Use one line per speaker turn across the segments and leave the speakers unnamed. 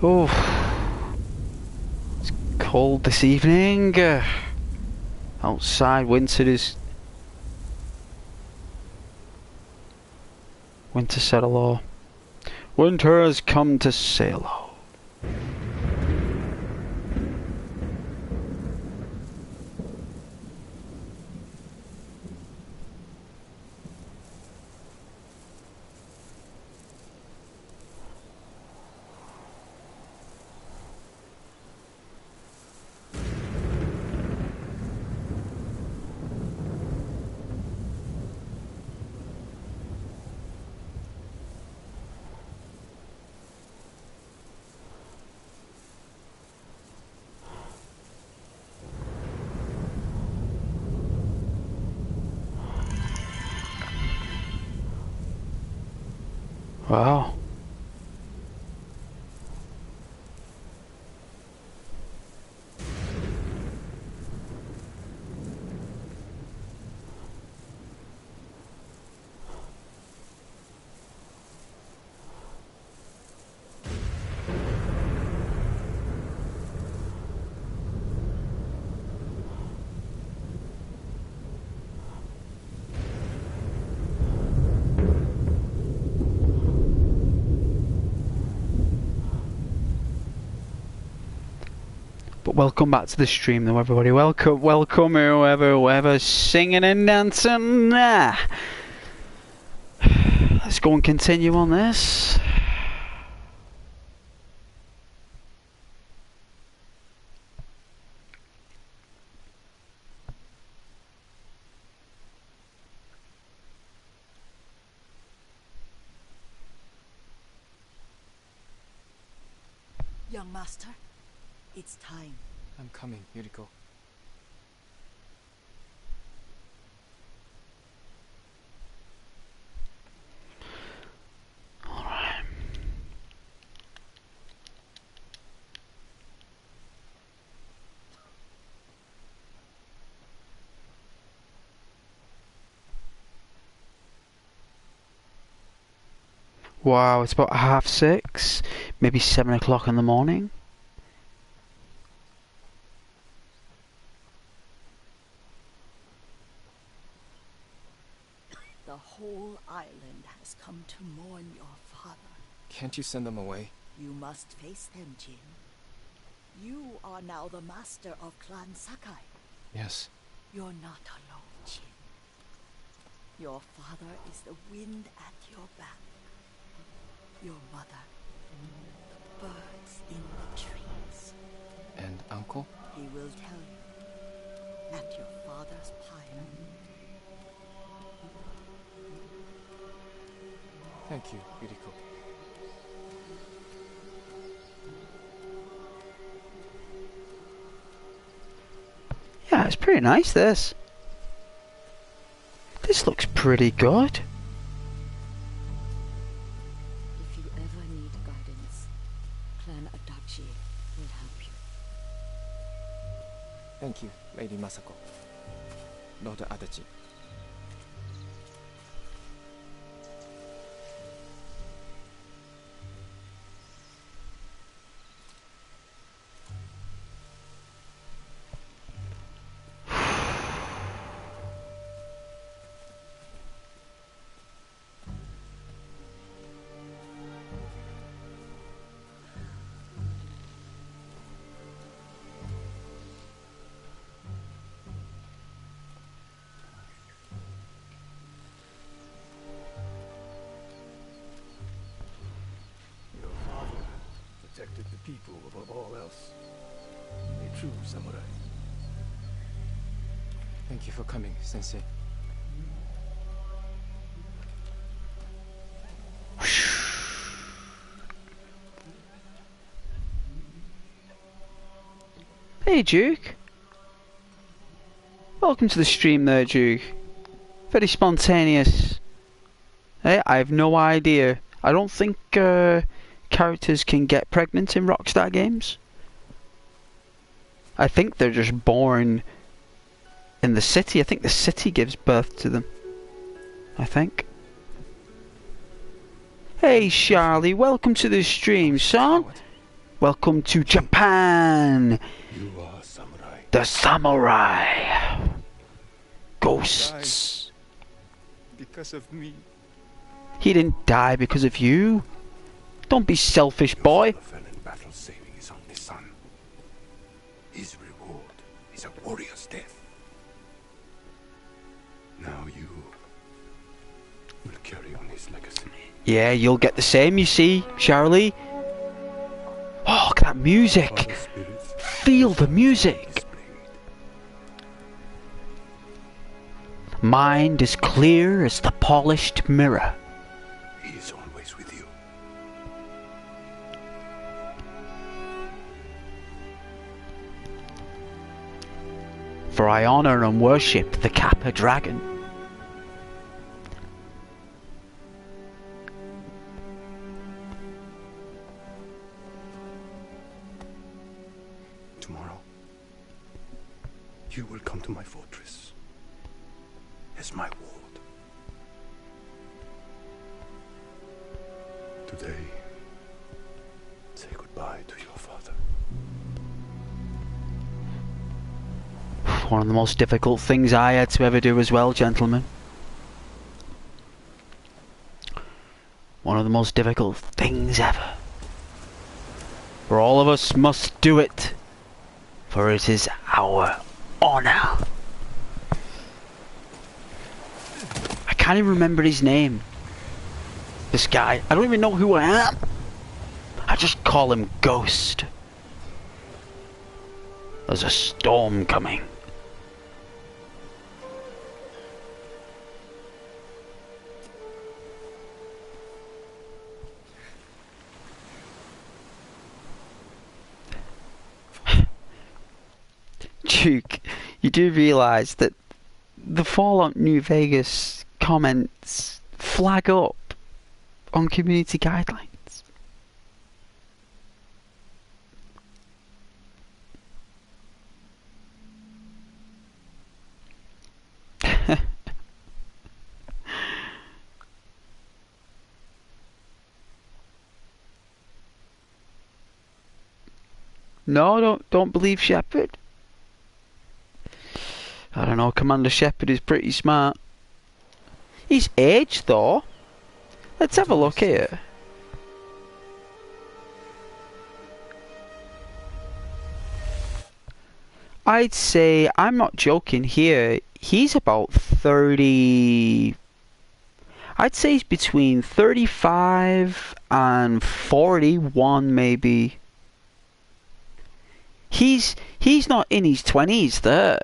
Oh, it's cold this evening. Outside, winter said hello. Winter has come to say hello. Wow. But welcome back to the stream though, everybody. Welcome whoever's singing and dancing. Let's go and continue on this.
Young master, it's time.
I'm coming, Yuriko.
Alright. Wow, it's about 6:30, maybe 7 o'clock in the morning.
The whole island has come to mourn your father.
Can't you send them away?
You must face them, Jin. You are now the master of Clan Sakai.
Yes.
You're not alone, Jin. Your father is the wind at your back. Your mother, the birds in the trees.
And uncle?
He will tell you at your father's pyre.
Thank you, Yuriko.
Yeah, it's pretty nice, this. This looks pretty good.
If you ever need guidance, Clan Adachi will help you.
Thank you, Lady Masako. Lord Adachi.
Protected the people above all else. A true samurai.
Thank you for coming, Sensei.
Hey, Duke. Welcome to the stream there, Duke. Very spontaneous. Hey, I have no idea. I don't think characters can get pregnant in Rockstar games. I think they're just born in the city. I think the city gives birth to them. I think. Hey, Charlie, welcome to the stream, son. Welcome to Japan!
You are samurai.
The samurai! Ghosts.
Because of me.
He didn't die because of you. Don't be selfish, boy.
Your father fell in battle saving his only son. His reward is a warrior's death. Now you will carry on his legacy.
Yeah, you'll get the same, you see, Charlie. Oh, look at that music.
Father's spirits
Feel the music.
displayed.
Mind as clear as the polished mirror.
He is always with you.
For I honor and worship the Kappa dragon.
Tomorrow, you will come to my fortress as my ward. Today, say goodbye to your father.
One of the most difficult things I had to ever do as well, gentlemen. One of the most difficult things ever. For all of us must do it, for it is our honor. I can't even remember his name. This guy. I don't even know who I am. I just call him Ghost. There's a storm coming. Duke, you do realise that the Fallout New Vegas comments flag up on community guidelines. No, don't believe Shepard. I don't know, Commander Shepard is pretty smart. He's aged though. Let's have a look here. I'd say, I'm not joking here, he's about 30... I'd say he's between 35 and 41 maybe. He's not in his 20s there.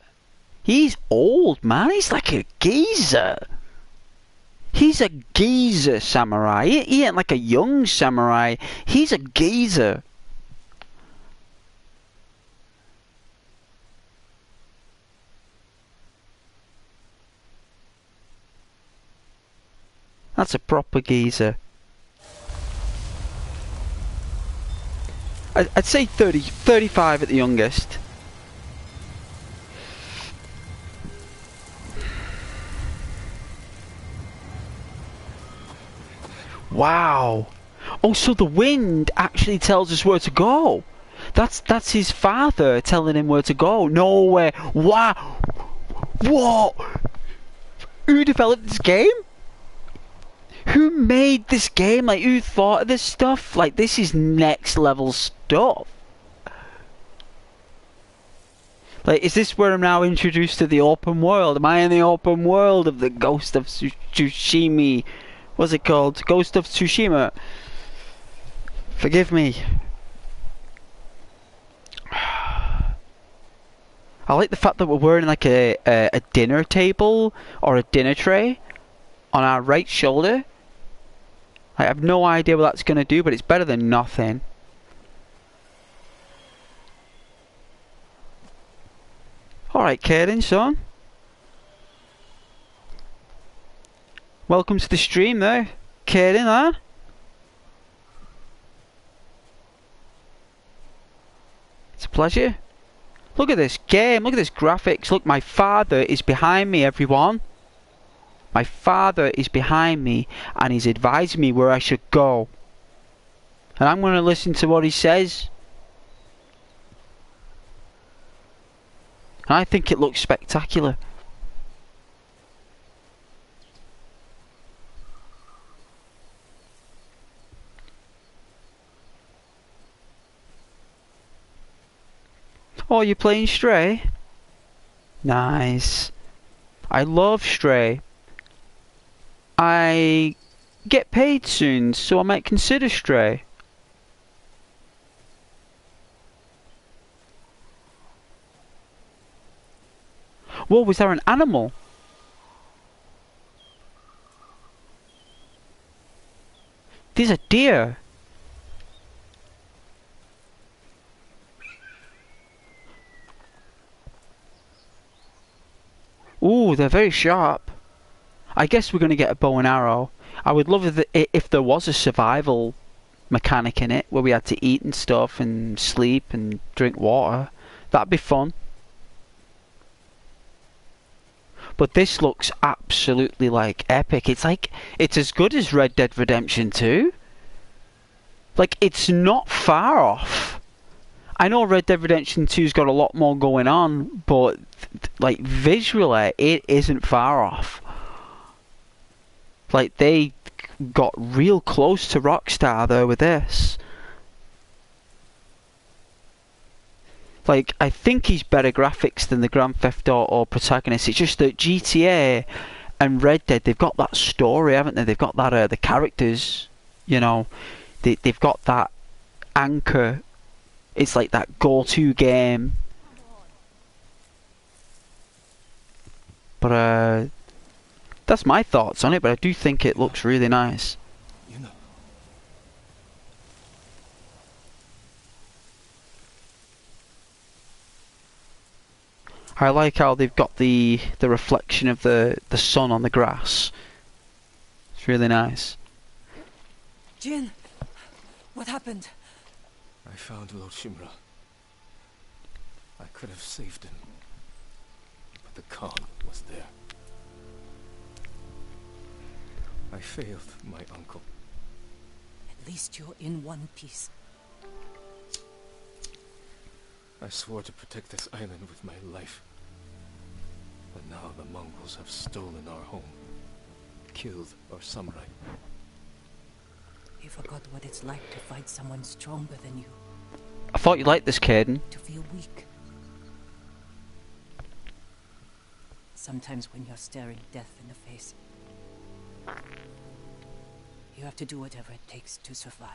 He's old, man. He's like a geezer. He's a geezer samurai. He ain't like a young samurai. He's a geezer. That's a proper geezer. I'd say 35 at the youngest. Wow. Oh, so the wind actually tells us where to go. That's his father telling him where to go. No way. Wow. What? Who developed this game? Who made this game? Like, who thought of this stuff? Like, this is next level stuff. Like, is this where I'm now introduced to the open world? Am I in the open world of the Ghost of Tsushima? What's it called? Ghost of Tsushima. Forgive me. I like the fact that we're wearing like a dinner table or a dinner tray on our right shoulder. I have no idea what that's going to do, but it's better than nothing. Alright, Kaden, son. Welcome to the stream there, Kaden, huh? It's a pleasure. Look at this game, look at this graphics. Look, my father is behind me, everyone. My father is behind me and he's advising me where I should go. And I'm going to listen to what he says. And I think it looks spectacular. Oh, you're playing Stray? Nice. I love Stray. I get paid soon, so I might consider Stray. Whoa, was there an animal? There's a deer. Ooh, they're very sharp. I guess we're going to get a bow and arrow. I would love if there was a survival mechanic in it, where we had to eat and stuff, and sleep and drink water. That'd be fun. But this looks absolutely like epic. It's as good as Red Dead Redemption 2. Like, it's not far off. I know Red Dead Redemption 2's got a lot more going on, but like visually, it isn't far off. Like, they got real close to Rockstar there with this. Like, I think he's better graphics than the Grand Theft Auto protagonist. It's just that GTA and Red Dead, they've got that story, haven't they? They've got that the characters, you know. They've got that anchor. It's like that go-to game. But that's my thoughts on it. But I do think it looks really nice.
You know.
I like how they've got the reflection of the sun on the grass. It's really nice.
Jin, what happened?
I found Lord Shimura. I could have saved him, but the Khan was there. I failed my uncle.
At least you're in one piece.
I swore to protect this island with my life. But now the Mongols have stolen our home, killed our samurai.
You forgot what it's like to fight someone stronger than you.
I thought you liked this, Caden.
To feel weak. Sometimes when you're staring death in the face, you have to do whatever it takes to survive.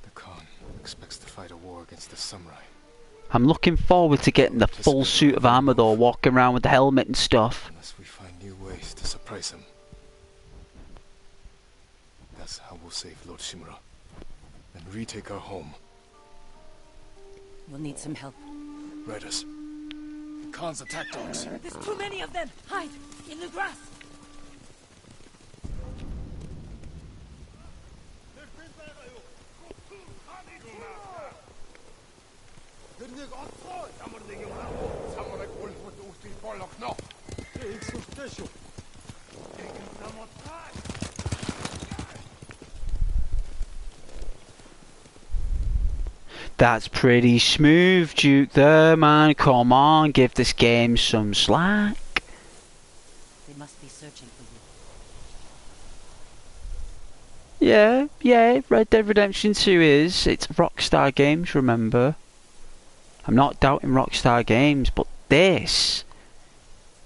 The Khan expects to fight a war against the samurai.
I'm looking forward to getting the full suit of armor though, walking around with the helmet and stuff.
Unless we find new ways to surprise him. That's how we'll save Lord Shimura and retake our home.
We'll need some help.
Riders. The Khan's attack dogs.
There's too many of them! Hide! In the grass!
That's pretty smooth, Duke there, man. Come on, give this game some slack.
They must be searching for you.
Yeah, Red Dead Redemption 2 is. It's Rockstar Games, remember. I'm not doubting Rockstar Games, but this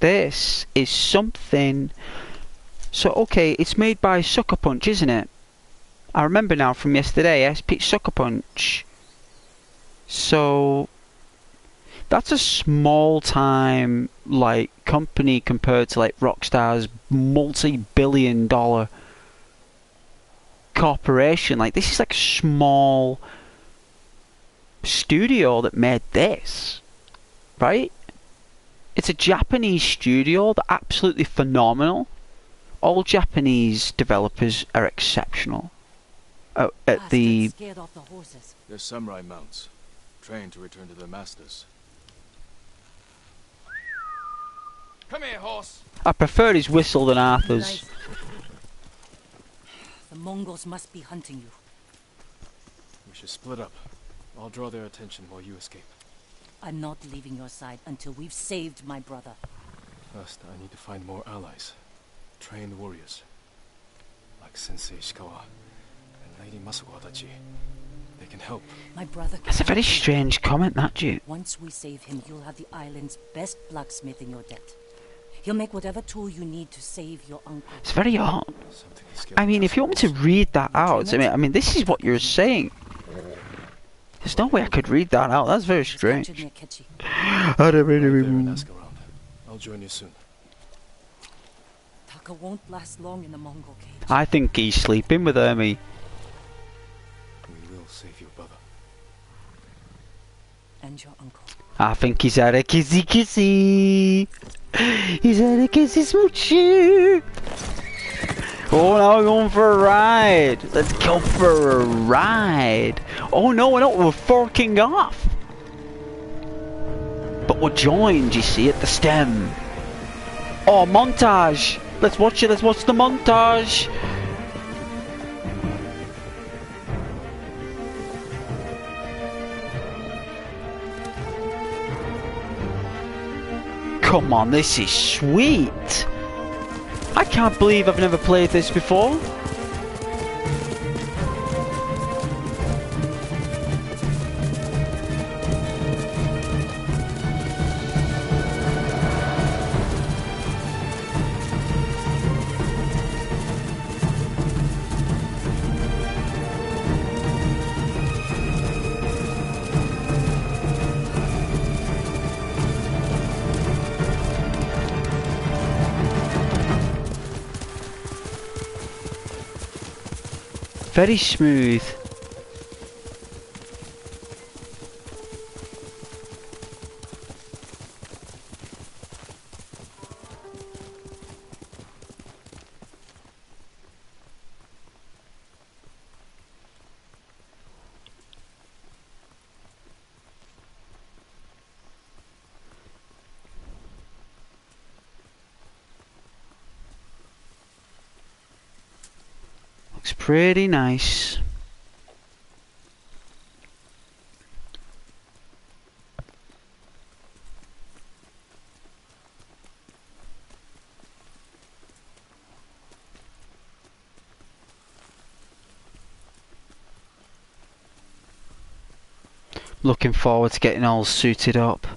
is something. So, okay, it's made by Sucker Punch, isn't it? I remember now from yesterday, SP Sucker Punch. So that's a small time like company compared to like Rockstar's multi-billion-dollar corporation. Like, this is like a small studio that made this, right? It's a Japanese studio. They're absolutely phenomenal. All Japanese developers are exceptional. At the
Scared off the horses.
They're samurai mounts, trained to return to their masters. Come here, horse.
I prefer his whistle than Arthur's.
Nice. The Mongols must be hunting you.
We should split up. I'll draw their attention while you escape.
I'm not leaving your side until we've saved my brother.
First, I need to find more allies. Trained warriors. Like Sensei Ishikawa and Lady Masuko Adachi. They can help.
My brother
That's a very strange comment, that, Duke.
Once we save him, you'll have the island's best blacksmith in your debt. He'll make whatever tool you need to save your uncle.
It's very odd.
Something is
I mean, if you want me to read that out, I mean, this is what you're saying. There's no way I could read that out. That's very strange.
Right there and ask around. I'll join you soon.
Taka won't last long in the Mongol cage.
I think he's sleeping with Hermie.
We will save your brother.
And your uncle.
I think he's had a kissy kissy. He's had a kissy smoochie. Oh, now we're going for a ride. Let's go for a ride. Oh no, we're not. We're forking off. But we're joined, you see, at the stem. Oh, montage. Let's watch it. Let's watch the montage. Come on, this is sweet. I can't believe I've never played this before. Very smooth. Looks pretty nice. Looking forward to getting all suited up.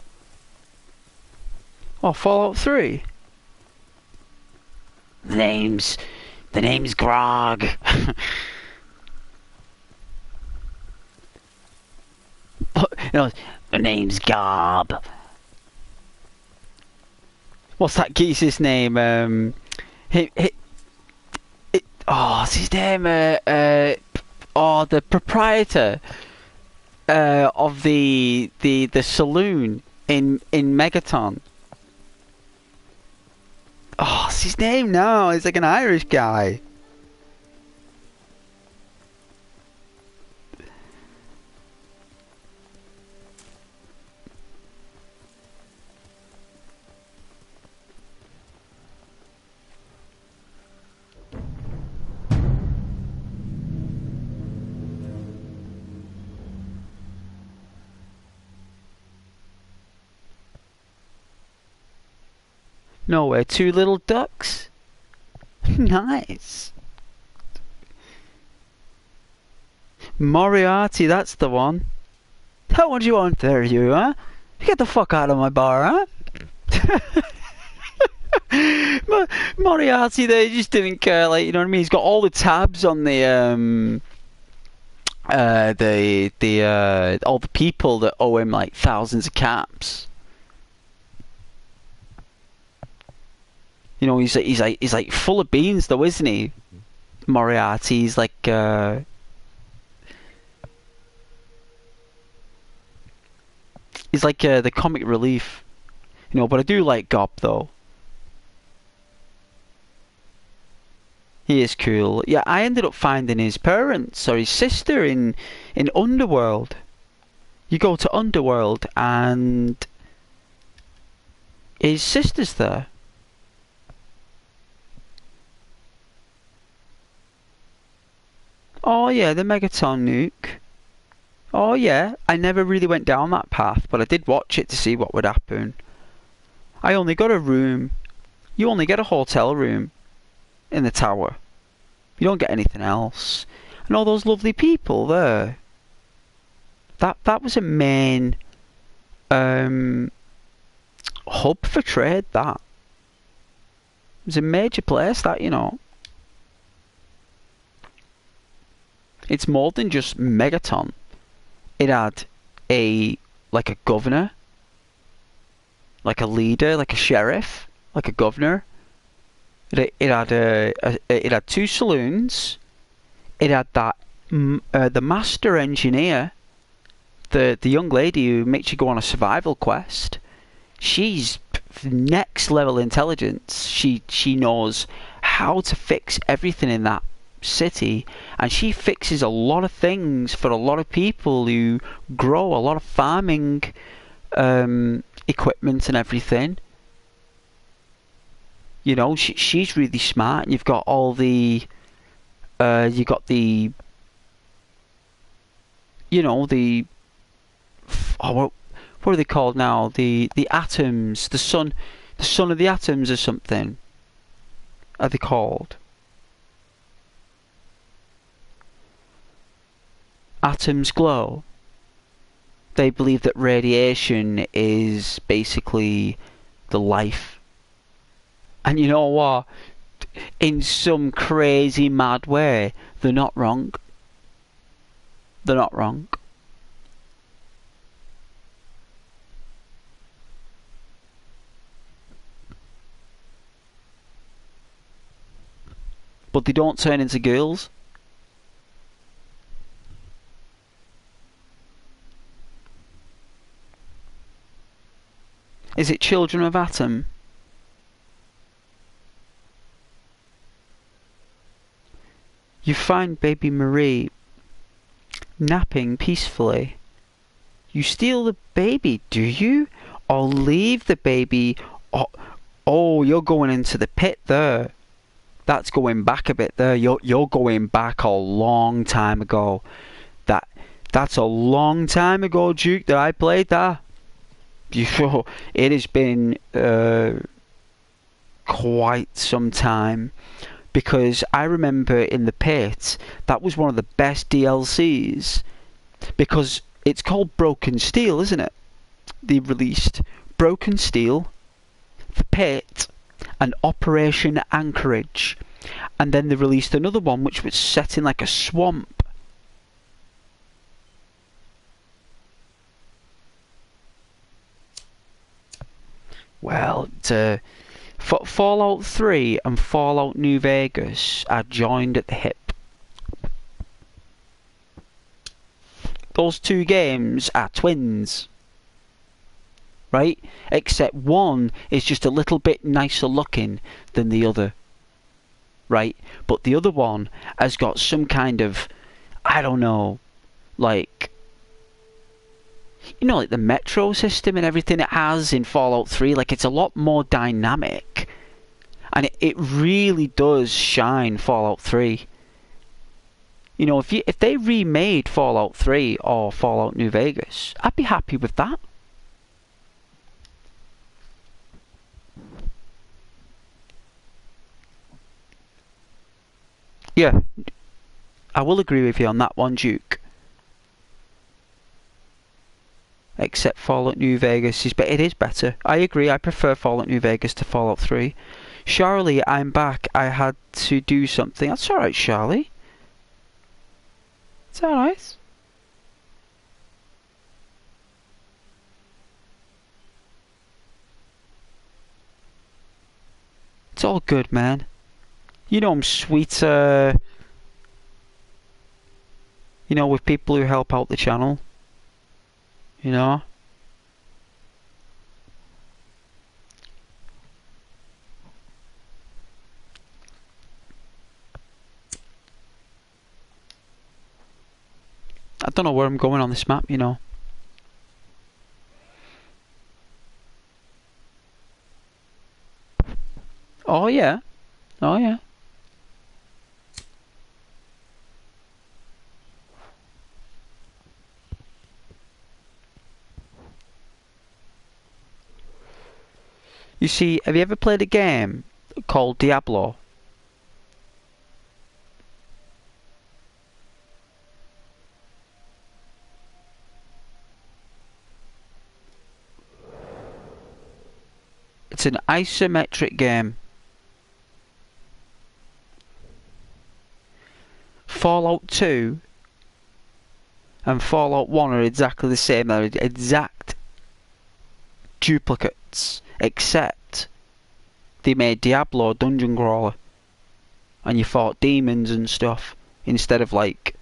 Oh, Fallout 3. The name's Grog. No, the name's Gob. What's that geese's name? What's his name? The proprietor of the saloon in Megaton. Oh, what's his name now? He's like an Irish guy. No way, two little ducks? Nice. Moriarty, that's the one. What do you want there, you, huh? Get the fuck out of my bar, huh? Moriarty there, he just didn't care, like, you know what I mean? He's got all the tabs on the all the people that owe him like thousands of caps. You know, he's like full of beans though, isn't he? Moriarty, he's like the comic relief, you know. But I do like Gob though. He is cool. Yeah, I ended up finding his parents or his sister in Underworld. You go to Underworld and his sister's there. Oh yeah, the Megaton nuke. Oh yeah, I never really went down that path, but I did watch it to see what would happen. I only got a room. You only get a hotel room in the tower. You don't get anything else. And all those lovely people there. That was a main hub for trade, that. It was a major place, that, you know. It's more than just Megaton. It had like a governor, like a leader, like a sheriff, like a governor. It had two saloons. It had that the master engineer, the young lady who makes you go on a survival quest. She's next level intelligence. She knows how to fix everything in that city, and she fixes a lot of things for a lot of people who grow a lot of farming equipment and everything. You know, she's really smart. And you've got all the you got the, you know, the what are they called now? The atoms, the sun of the atoms or something. Are they called? Atoms glow. They believe that radiation is basically the life. And you know what? In some crazy mad way, they're not wrong. They're not wrong. But they don't turn into girls. Is it Children of Atom? You find baby Marie napping peacefully. You steal the baby, do you? Or leave the baby? Oh, you're going into the pit there. That's going back a bit there. You're going back a long time ago. That's a long time ago, Duke, that I played that. It has been quite some time. Because I remember in the pit, that was one of the best DLCs. Because it's called Broken Steel, isn't it? They released Broken Steel, The Pit, and Operation Anchorage. And then they released another one which was set in like a swamp. Well, Fallout 3 and Fallout New Vegas are joined at the hip. Those two games are twins. Right? Except one is just a little bit nicer looking than the other. Right? But the other one has got some kind of, I don't know, like, you know, like the metro system and everything it has in Fallout 3, like it's a lot more dynamic. And it really does shine Fallout 3. You know, if they remade Fallout 3 or Fallout New Vegas, I'd be happy with that. Yeah, I will agree with you on that one, Duke. Except Fallout New Vegas but it is better. I agree, I prefer Fallout New Vegas to Fallout 3. Charlie, I'm back. I had to do something. That's alright, Charlie. It's alright. It's all good, man. You know I'm sweet, you know, with people who help out the channel. You know? I don't know where I'm going on this map, you know. Oh yeah. Oh yeah. You see, have you ever played a game called Diablo? It's an isometric game. Fallout 2 and Fallout 1 are exactly the same. They're exact duplicates, except they made Diablo a dungeon crawler and you fought demons and stuff instead of like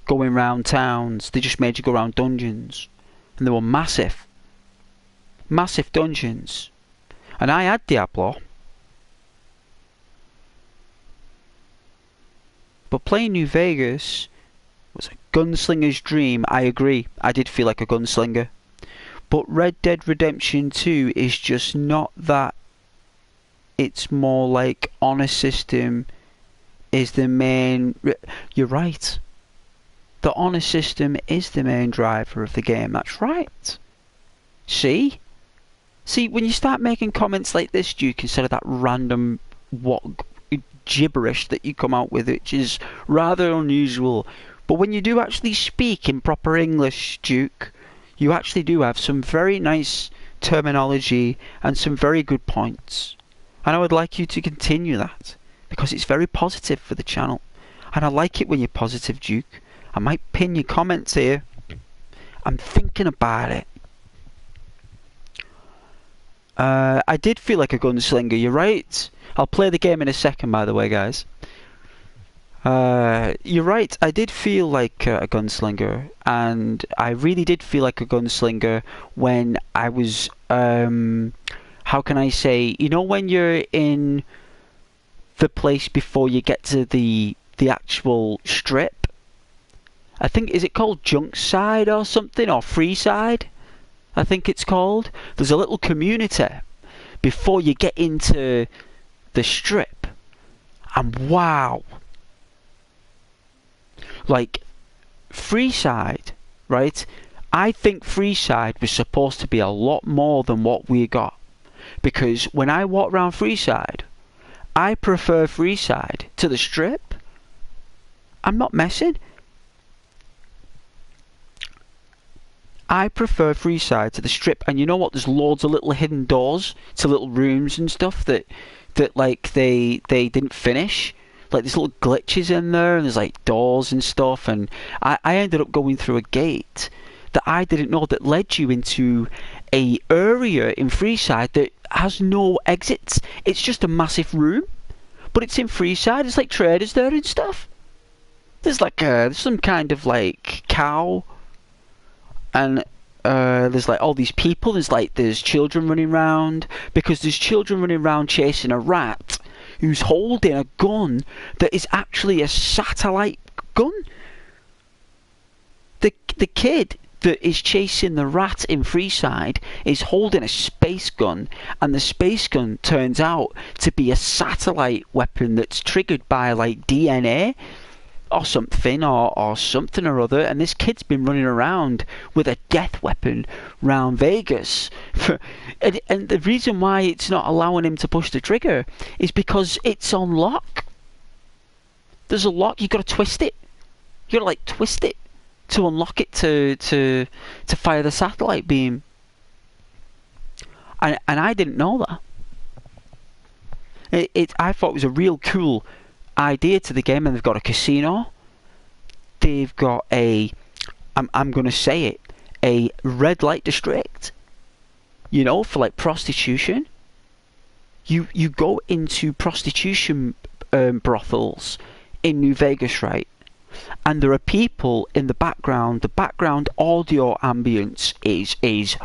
going round towns. They just made you go around dungeons, and they were massive dungeons. And I had Diablo, but playing New Vegas was a gunslinger's dream. I agree, I did feel like a gunslinger. But Red Dead Redemption 2 is just not that. It's more like honor system is the main... You're right. The honor system is the main driver of the game. That's right. See? See, when you start making comments like this, Duke, instead of that random gibberish that you come out with, which is rather unusual. But when you do actually speak in proper English, Duke, you actually do have some very nice terminology and some very good points. And I would like you to continue that, because it's very positive for the channel. And I like it when you're positive, Duke. I might pin your comments here. I'm thinking about it. I did feel like a gunslinger, you're right. I'll play the game in a second, by the way, guys. You're right, I did feel like a gunslinger, and I really did feel like a gunslinger when I was, how can I say, you know when you're in the place before you get to the actual strip? I think, is it called Junk Side or something, or Free Side? I think it's called. There's a little community before you get into the strip, and wow. Like, Freeside, right? I think Freeside was supposed to be a lot more than what we got. Because when I walk around Freeside, I prefer Freeside to the strip. I'm not messing. I prefer Freeside to the strip, and you know what? There's loads of little hidden doors to little rooms and stuff that like they didn't finish. Like there's little glitches in there, and there's like doors and stuff, and I ended up going through a gate that I didn't know that led you into a area in Freeside that has no exits. It's just a massive room, but it's in Freeside. It's like traders there and stuff. There's like there's some kind of like cow, and there's like all these people. There's children running around, because there's children running around chasing a rat who's holding a gun that is actually a satellite gun. The kid that is chasing the rat in Freeside is holding a space gun, and the space gun turns out to be a satellite weapon that's triggered by like DNA or something or something or other, and this kid's been running around with a death weapon round Vegas and the reason why it's not allowing him to push the trigger is because it's on lock. There's a lock, you got to twist it. You got to like twist it to unlock it to fire the satellite beam, and I didn't know that. I thought it was a real cool idea to the game. And they've got a casino, they've got a I'm gonna say it, a red light district, you know, for like prostitution. You go into prostitution brothels in New Vegas, right? And there are people in the background. The background audio ambience is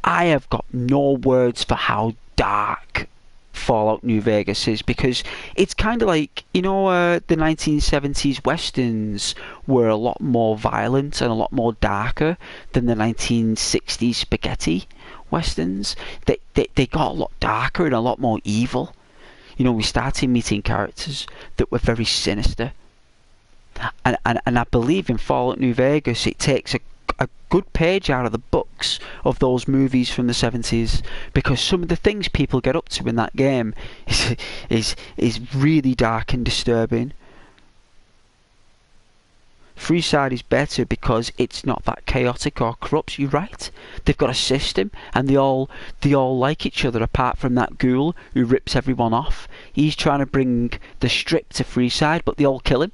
I have got no words for how dark Fallout New Vegas is, because it's kind of like, you know, the 1970s westerns were a lot more violent and a lot more darker than the 1960s spaghetti westerns. They got a lot darker and a lot more evil. You know, we started meeting characters that were very sinister, and I believe in Fallout New Vegas it takes a good page out of the books of those movies from the 70s, because some of the things people get up to in that game is really dark and disturbing. Freeside is better because it's not that chaotic or corrupt. You're right. They've got a system, and they all like each other, apart from that ghoul who rips everyone off. He's trying to bring the strip to Freeside, but they all kill him.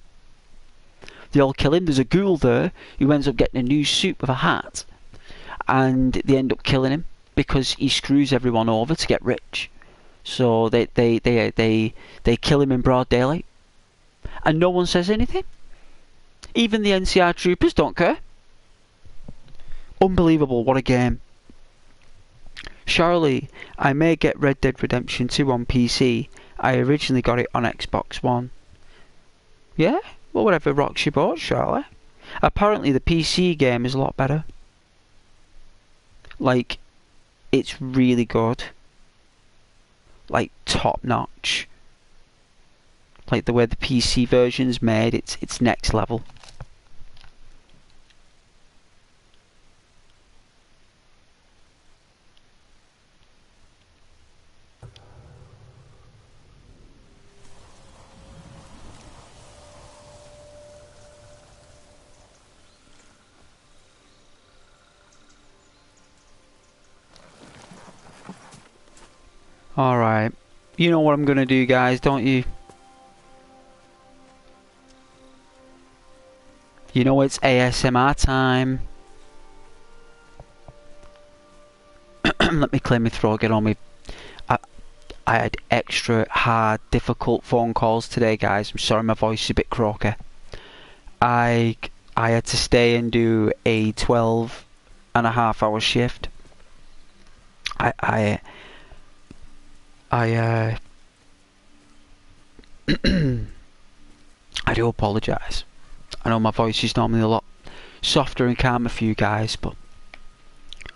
There's a ghoul there who ends up getting a new suit with a hat, and they end up killing him because he screws everyone over to get rich. So they kill him in broad daylight, and no one says anything. Even the NCR troopers don't care. Unbelievable, what a game. Charlie, I may get Red Dead Redemption 2 on PC. I originally got it on Xbox One. Yeah? Well, whatever rocks your boat, Charlie. Apparently the PC game is a lot better. Like, it's really good. Like, top notch. Like the way the PC version's made, it's next level. Alright. You know what I'm gonna do, guys, don't you? You know it's ASMR time. Let me clear my throat, get on me. I had extra hard, difficult phone calls today, guys. I'm sorry my voice is a bit croaky. I had to stay and do a 12.5-hour shift. I do apologise. I know my voice is normally a lot softer and calmer for you guys, but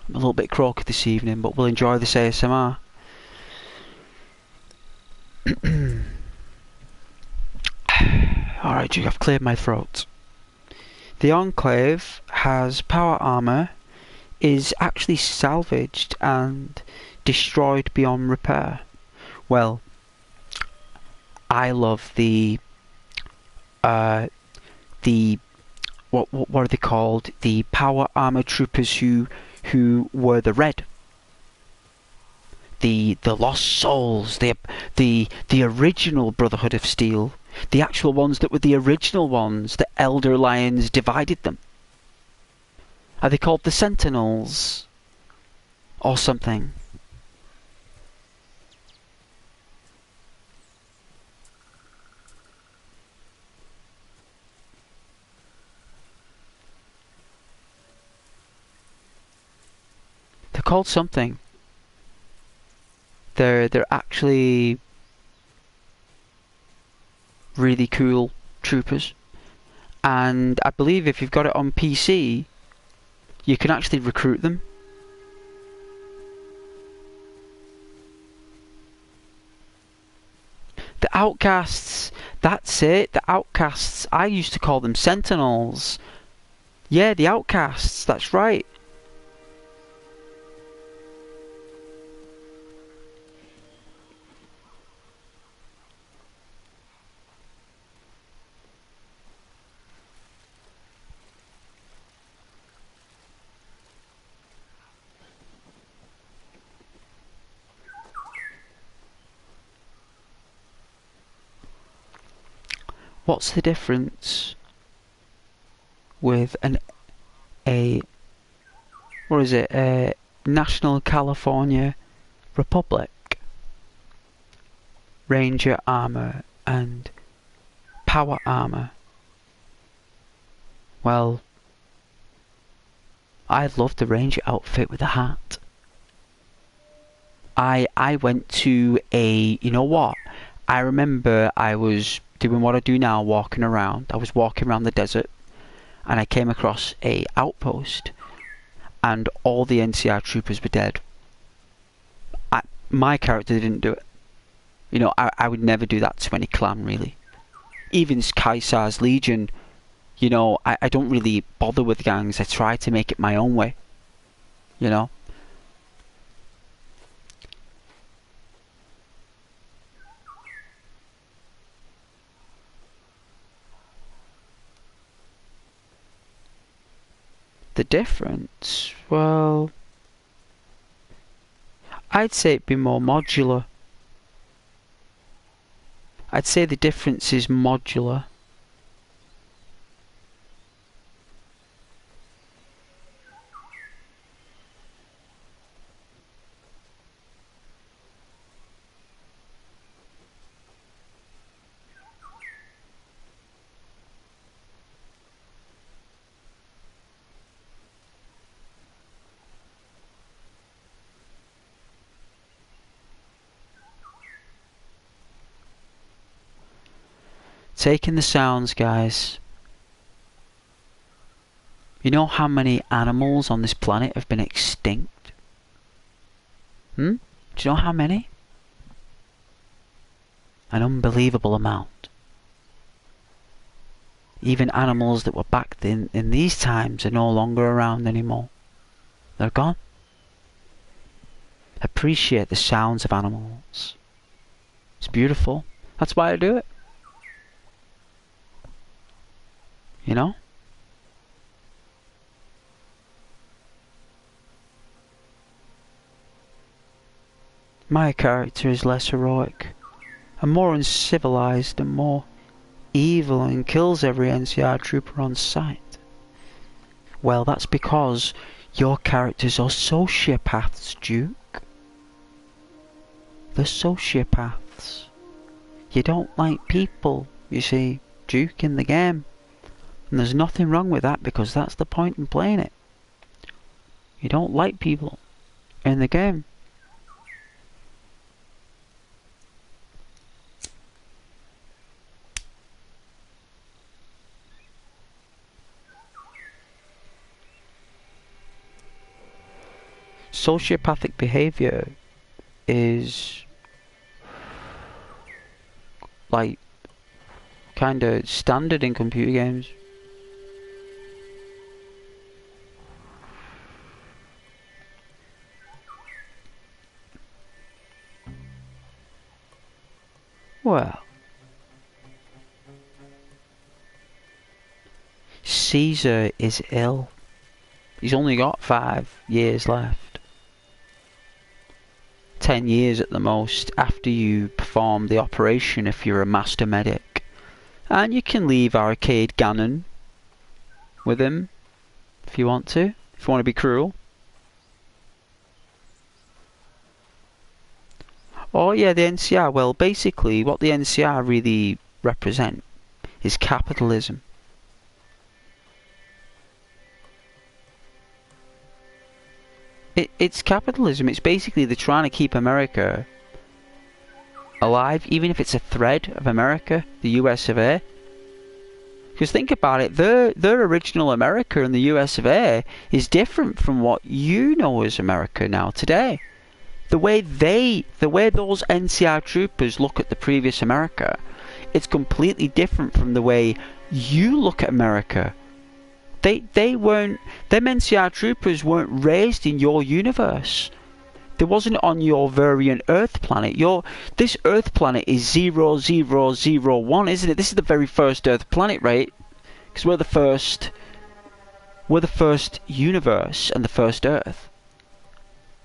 I'm a little bit croaky this evening, but we'll enjoy this ASMR. Alright, I've cleared my throat. The Enclave has power armour, is actually salvaged and destroyed beyond repair. Well, I love the what are they called? The power armor troopers who were the red. The lost souls, the original Brotherhood of Steel, the actual ones that were the original ones. The Elder Lions divided them. Are they called the Sentinels or something? They're called something. They're actually really cool troopers, and I believe if you've got it on PC, you can actually recruit them. The Outcasts, that's it, the Outcasts. I used to call them Sentinels. Yeah, the Outcasts, that's right. What's the difference with a National California Republic Ranger armor and power armor? Well, I love the Ranger outfit with the hat. I went to a, you know what? I remember I was doing what I do now, walking around. I was walking around the desert, and I came across a outpost, and all the NCR troopers were dead. My character didn't do it. You know, I would never do that to any clan, really. Even Kaisar's Legion, You know, I don't really bother with gangs. I try to make it my own way. You know? The difference? Well, I'd say it'd be more modular. I'd say the difference is modular. Take in the sounds, guys. You know how many animals on this planet have been extinct? Do you know how many? An unbelievable amount. Even animals that were back in these times are no longer around anymore. They're gone. Appreciate the sounds of animals. It's beautiful. That's why I do it. You know? My character is less heroic, and more uncivilized and more evil, and kills every NCR trooper on sight. Well, that's because your characters are sociopaths, Duke. They're sociopaths. You don't like people, you see, Duke, in the game. And there's nothing wrong with that, because that's the point in playing it. You don't like people in the game. Sociopathic behavior is like kind of standard in computer games. Well, Caesar is ill. He's only got 5 years left. 10 years at the most after you perform the operation if you're a master medic. And you can leave Arcade Gannon with him if you want to be cruel. Oh yeah, the NCR. Well, basically what the NCR really represent is capitalism. It's capitalism. It's basically they're trying to keep America alive, even if it's a thread of America, the US of A. Because think about it, their original America in the US of A is different from what you know as America now today. The way those NCR troopers look at the previous America, it's completely different from the way you look at America. Them NCR troopers weren't raised in your universe. They wasn't on your variant Earth planet. This Earth planet is 0001, isn't it? This is the very first Earth planet, right? Because we're the first universe and the first Earth.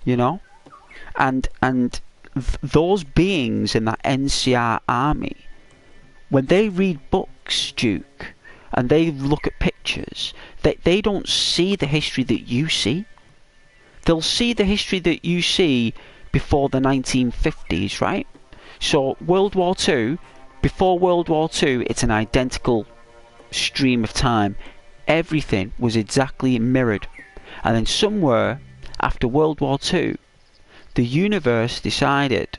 You know? And those beings in that NCR army, when they read books, Duke, and they look at pictures, they don't see the history that you see. They'll see the history that you see before the 1950s, right? So World War II, before World War II, it's an identical stream of time. Everything was exactly mirrored. And then somewhere after World War II, the universe decided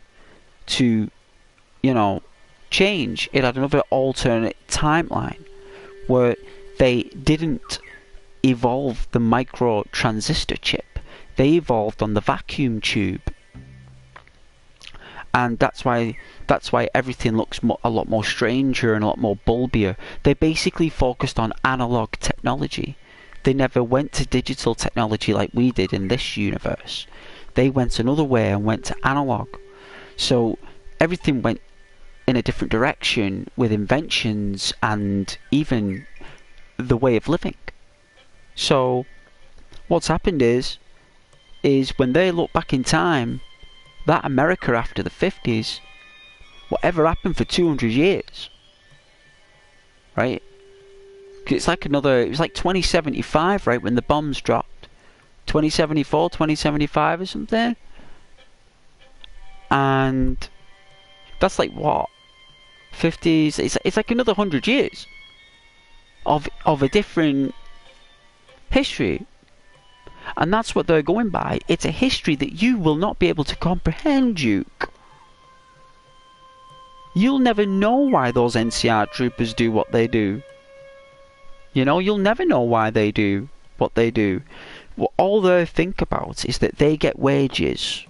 to, change. It had another alternate timeline where they didn't evolve the micro transistor chip. They evolved on the vacuum tube. and that's why everything looks a lot more stranger and a lot more bulbier. They basically focused on analog technology. They never went to digital technology like we did in this universe. They went another way and went to analog. So everything went in a different direction with inventions and even the way of living. So what's happened is when they look back in time, that America after the 50s, whatever happened for 200 years, right? 'Cause it's like it was like 2075, right, when the bombs dropped. 2074, 2075 or something. And that's like what? 50s, it's like another 100 years of a different history. And that's what they're going by. It's a history that you will not be able to comprehend, Duke. You'll never know why those NCR troopers do what they do. You know, you'll never know why they do what they do. What all they think about is that they get wages.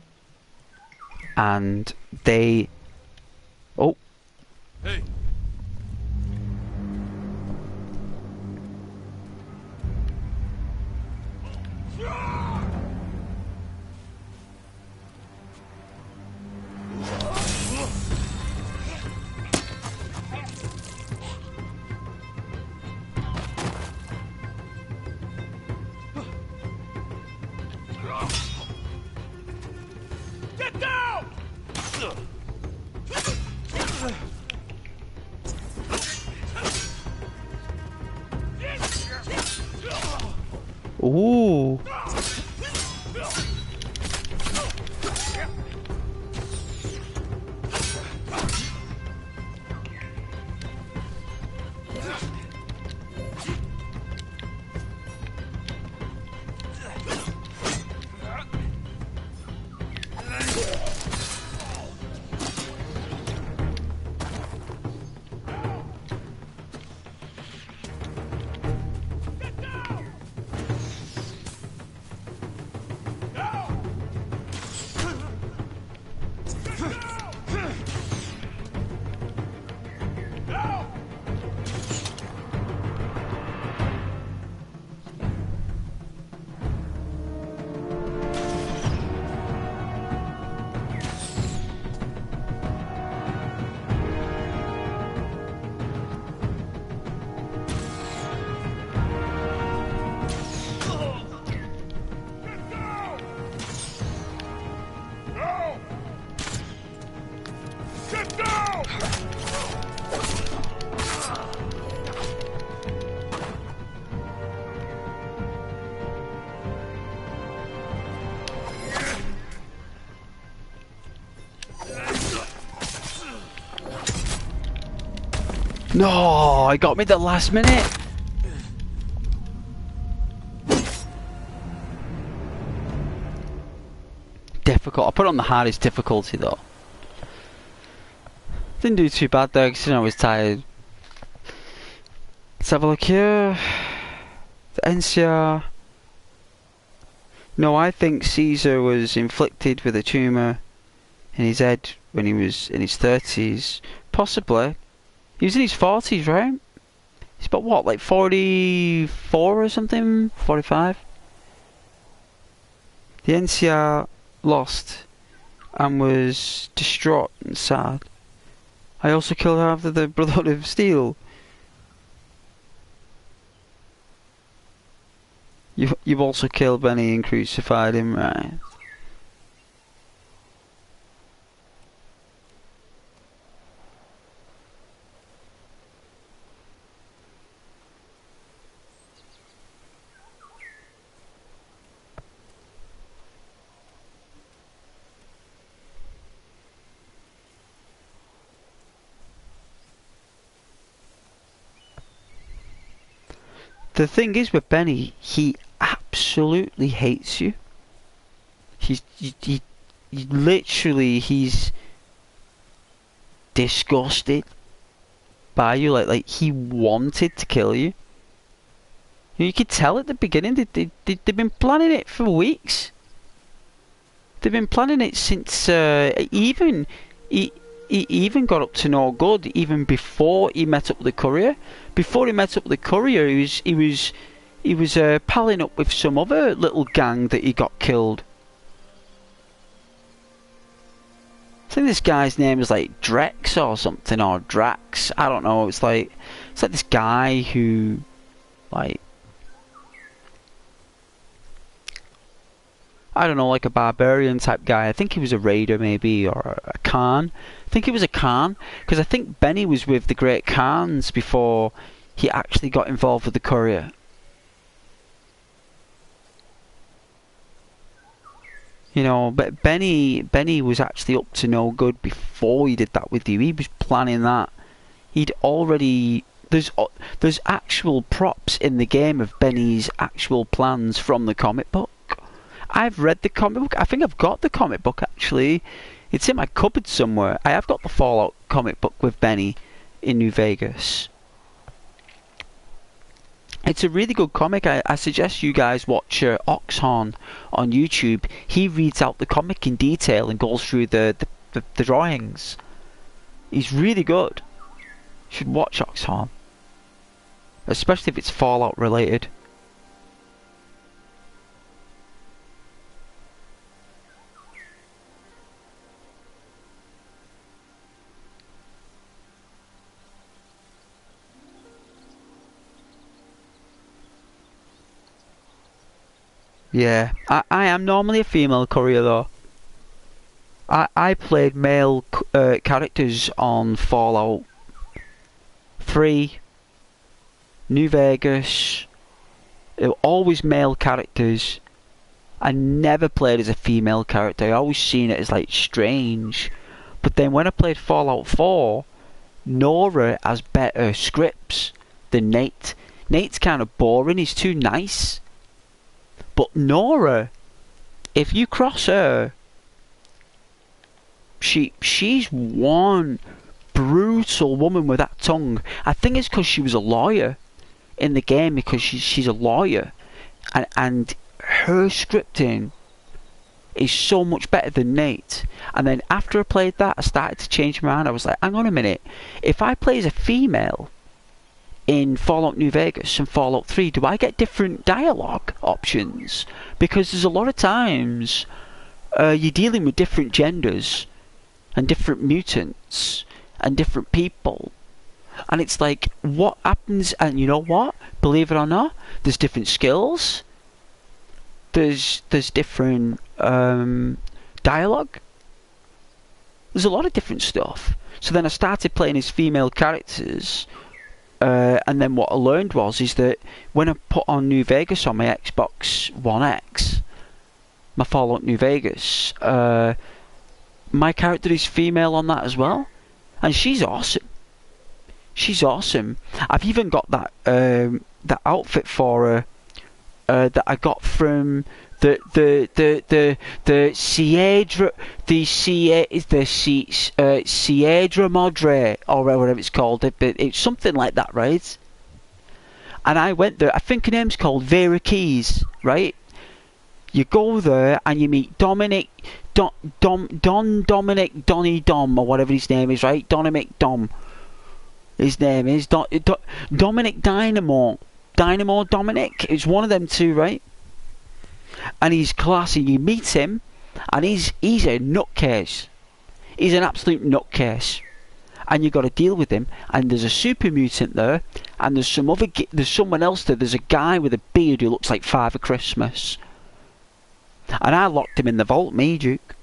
And they... Oh.
Hey.
Get down!
Ooh. No, it got me the last minute. Difficult. I put it on the hardest difficulty though. Didn't do too bad though, because I was tired. Let's have a look here. The NCR. No, I think Caesar was inflicted with a tumour in his head when he was in his 30s. Possibly. He was in his 40s, right? He's about what, like 44 or something? 45? The NCR lost and was distraught and sad. I also killed half of the Brotherhood of Steel. You've also killed Benny and crucified him, right? The thing is with Benny, he absolutely hates you. He literally, he's disgusted by you. Like he wanted to kill you. You could tell at the beginning they've been planning it for weeks. They've been planning it since even he even got up to no good even before he met up with the courier. Before he met up with the courier, he was palling up with some other little gang that he got killed. I think this guy's name is like Drex or something, or Drax. I don't know. It's like this guy who, like, I don't know, like a barbarian type guy. I think he was a raider maybe, or a Khan. I think he was a Khan, because I think Benny was with the Great Khans before he actually got involved with the courier. You know, but Benny was actually up to no good before he did that with you. He was planning that. He'd already... There's actual props in the game of Benny's actual plans from the comic book. I've read the comic book. I think I've got the comic book, actually. It's in my cupboard somewhere. I have got the Fallout comic book with Benny in New Vegas. It's a really good comic. I suggest you guys watch Oxhorn on YouTube. He reads out the comic in detail and goes through the drawings. He's really good. You should watch Oxhorn. Especially if it's Fallout related. Yeah, I am normally a female courier though. I played male characters on Fallout 3, New Vegas. They were always male characters. I never played as a female character. I always seen it as like strange. But then when I played Fallout 4, Nora has better scripts than Nate. Nate's kind of boring. He's too nice. But Nora, if you cross her, she's one brutal woman with that tongue. I think it's because she was a lawyer in the game, because she's a lawyer, and her scripting is so much better than Nate. And then after I played that, I started to change my mind. I was like, hang on a minute, if I play as a female in Fallout New Vegas and Fallout 3, do I get different dialogue options? Because there's a lot of times you're dealing with different genders and different mutants and different people, and it's like, what happens? And you know what, believe it or not, there's different skills, there's different dialogue, there's a lot of different stuff. So then I started playing as female characters. And then what I learned is that when I put on New Vegas on my Xbox One X, my Fallout New Vegas, my character is female on that as well, and she's awesome. She's awesome. I've even got that that outfit for her that I got from the Sierra Madre, or whatever it's called. It's something like that, right? And I went there. I think her name's called Vera Keys, right? You go there and you meet Dominic, Dominic Donny Dom, or whatever his name is, right? Dom. His name is Dominic Dynamo Dominic. It's one of them two, right? And he's classy. You meet him, and he's a nutcase. He's an absolute nutcase, and you've got to deal with him. And there's a super mutant there, and there's someone else there. There's a guy with a beard who looks like Father Christmas. And I locked him in the vault, me, Duke.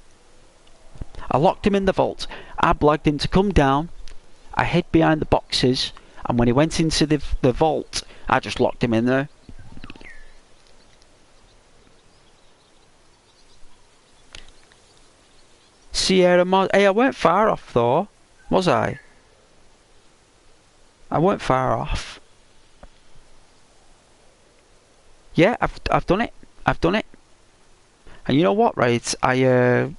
I locked him in the vault. I blagged him to come down. I hid behind the boxes, and when he went into the vault, I just locked him in there. Sierra Mod. Hey, I weren't far off though, was I? I weren't far off. Yeah, I've done it. I've done it. And you know what, right? I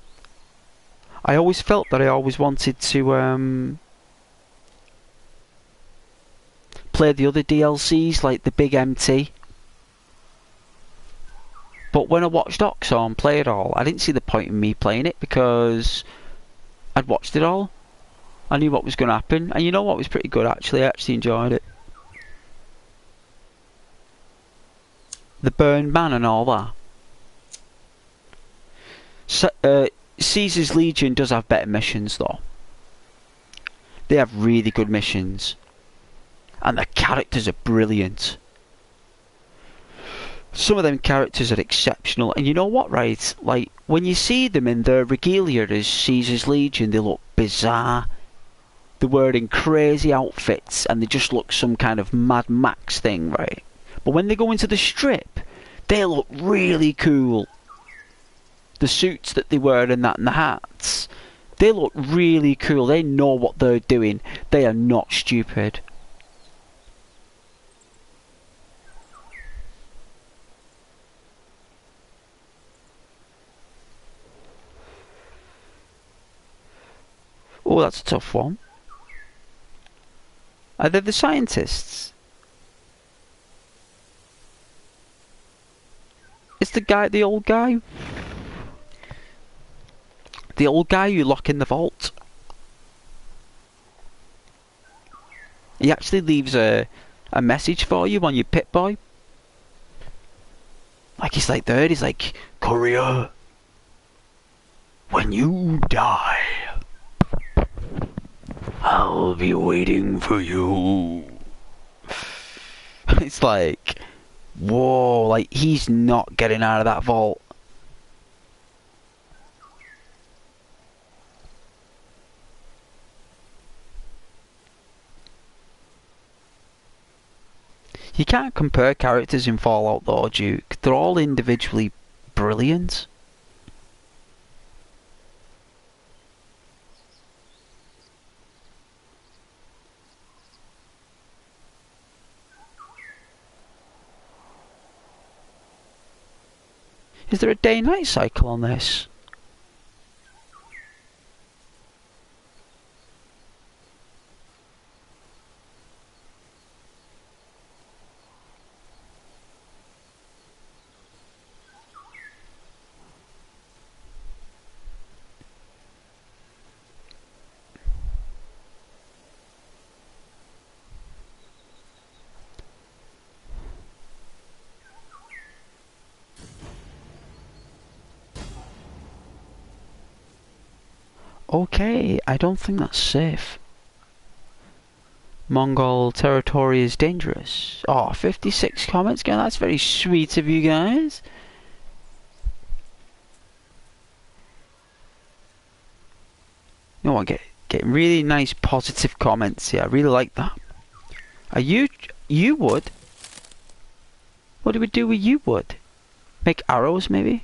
always felt that I always wanted to play the other DLCs, like the Big MT. But when I watched Oxhorn play it all, I didn't see the point in me playing it, because I I'd watched it all. I knew what was going to happen, and you know what, was pretty good actually. I actually enjoyed it. The Burned Man and all that. So, Caesar's Legion does have better missions though. They have really good missions. And the characters are brilliant. Some of them characters are exceptional. And you know what, right? Like, when you see them in their regalia as Caesar's Legion, they look bizarre. They're wearing crazy outfits and they just look some kind of Mad Max thing, right? But when they go into the strip, they look really cool. The suits that they wear and that and the hats, they look really cool. They know what they're doing. They are not stupid. Oh, that's a tough one. Are they the scientists? Is the guy the old guy? The old guy you lock in the vault? He actually leaves a message for you on your Pip-Boy. Like he's like there, he's like, "Courier, when you die, I'll be waiting for you." It's like, whoa, like he's not getting out of that vault. You can't compare characters in Fallout though, Duke. They're all individually brilliant. Is there a day-night cycle on this? Okay, I don't think that's safe. Mongol territory is dangerous. Oh, 56 comments, guys. That's very sweet of you guys. You know what? Getting really nice positive comments here. I really like that. Are you wood? What do we do with you wood? Make arrows, maybe?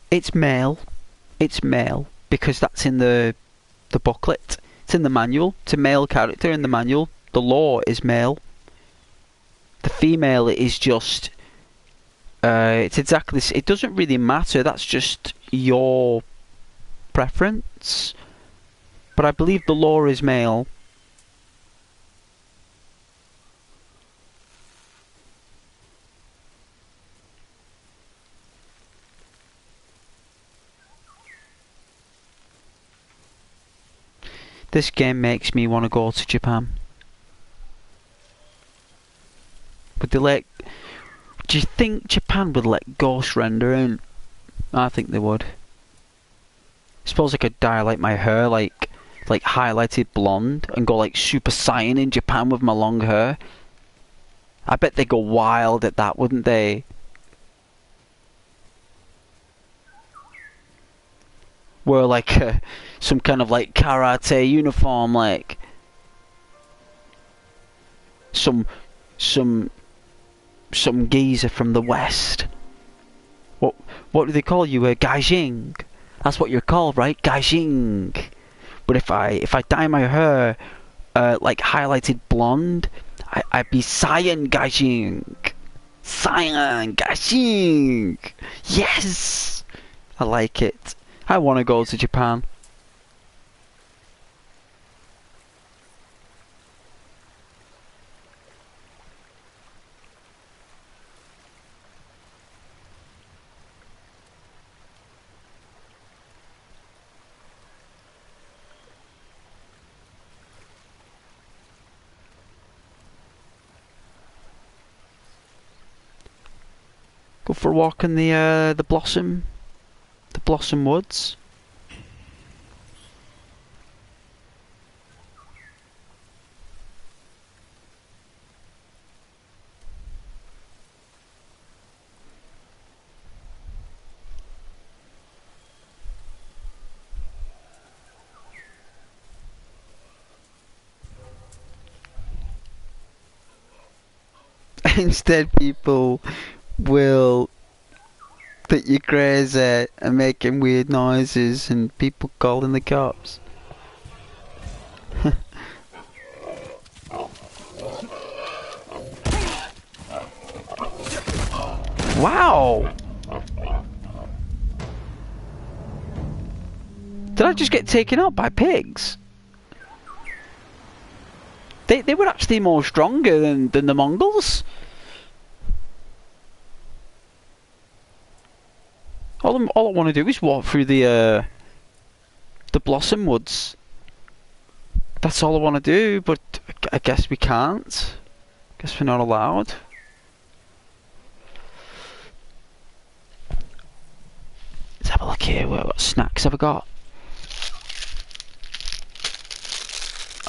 It's male. It's male because that's in the booklet. It's in the manual. It's a male character in the manual. The law is male. The female is just. It's exactly. It doesn't really matter. That's just your preference. But I believe the law is male. This game makes me want to go to Japan. Would they let... Do you think Japan would let ghost render in? I think they would. I suppose I could dye like my hair like highlighted blonde and go like Super Saiyan in Japan with my long hair. I bet they'd go wild at that, wouldn't they? Wear like some kind of like karate uniform, like some geezer from the West. What do they call you? Gaijing. That's what you're called, right? Gaijing. But if I dye my hair like highlighted blonde, I'd be Saiyan Gaijing. Saiyan Gaijing. Yes, I like it. I want to go to Japan. Go for a walk in the blossom woods. Instead, people will think you're crazy and making weird noises, and people calling the cops. Wow! Did I just get taken out by pigs? They were actually more stronger than the Mongols. All I want to do is walk through the blossom woods. That's all I want to do, but I guess we can't. Guess we're not allowed. Let's have a look here. What snacks have I got?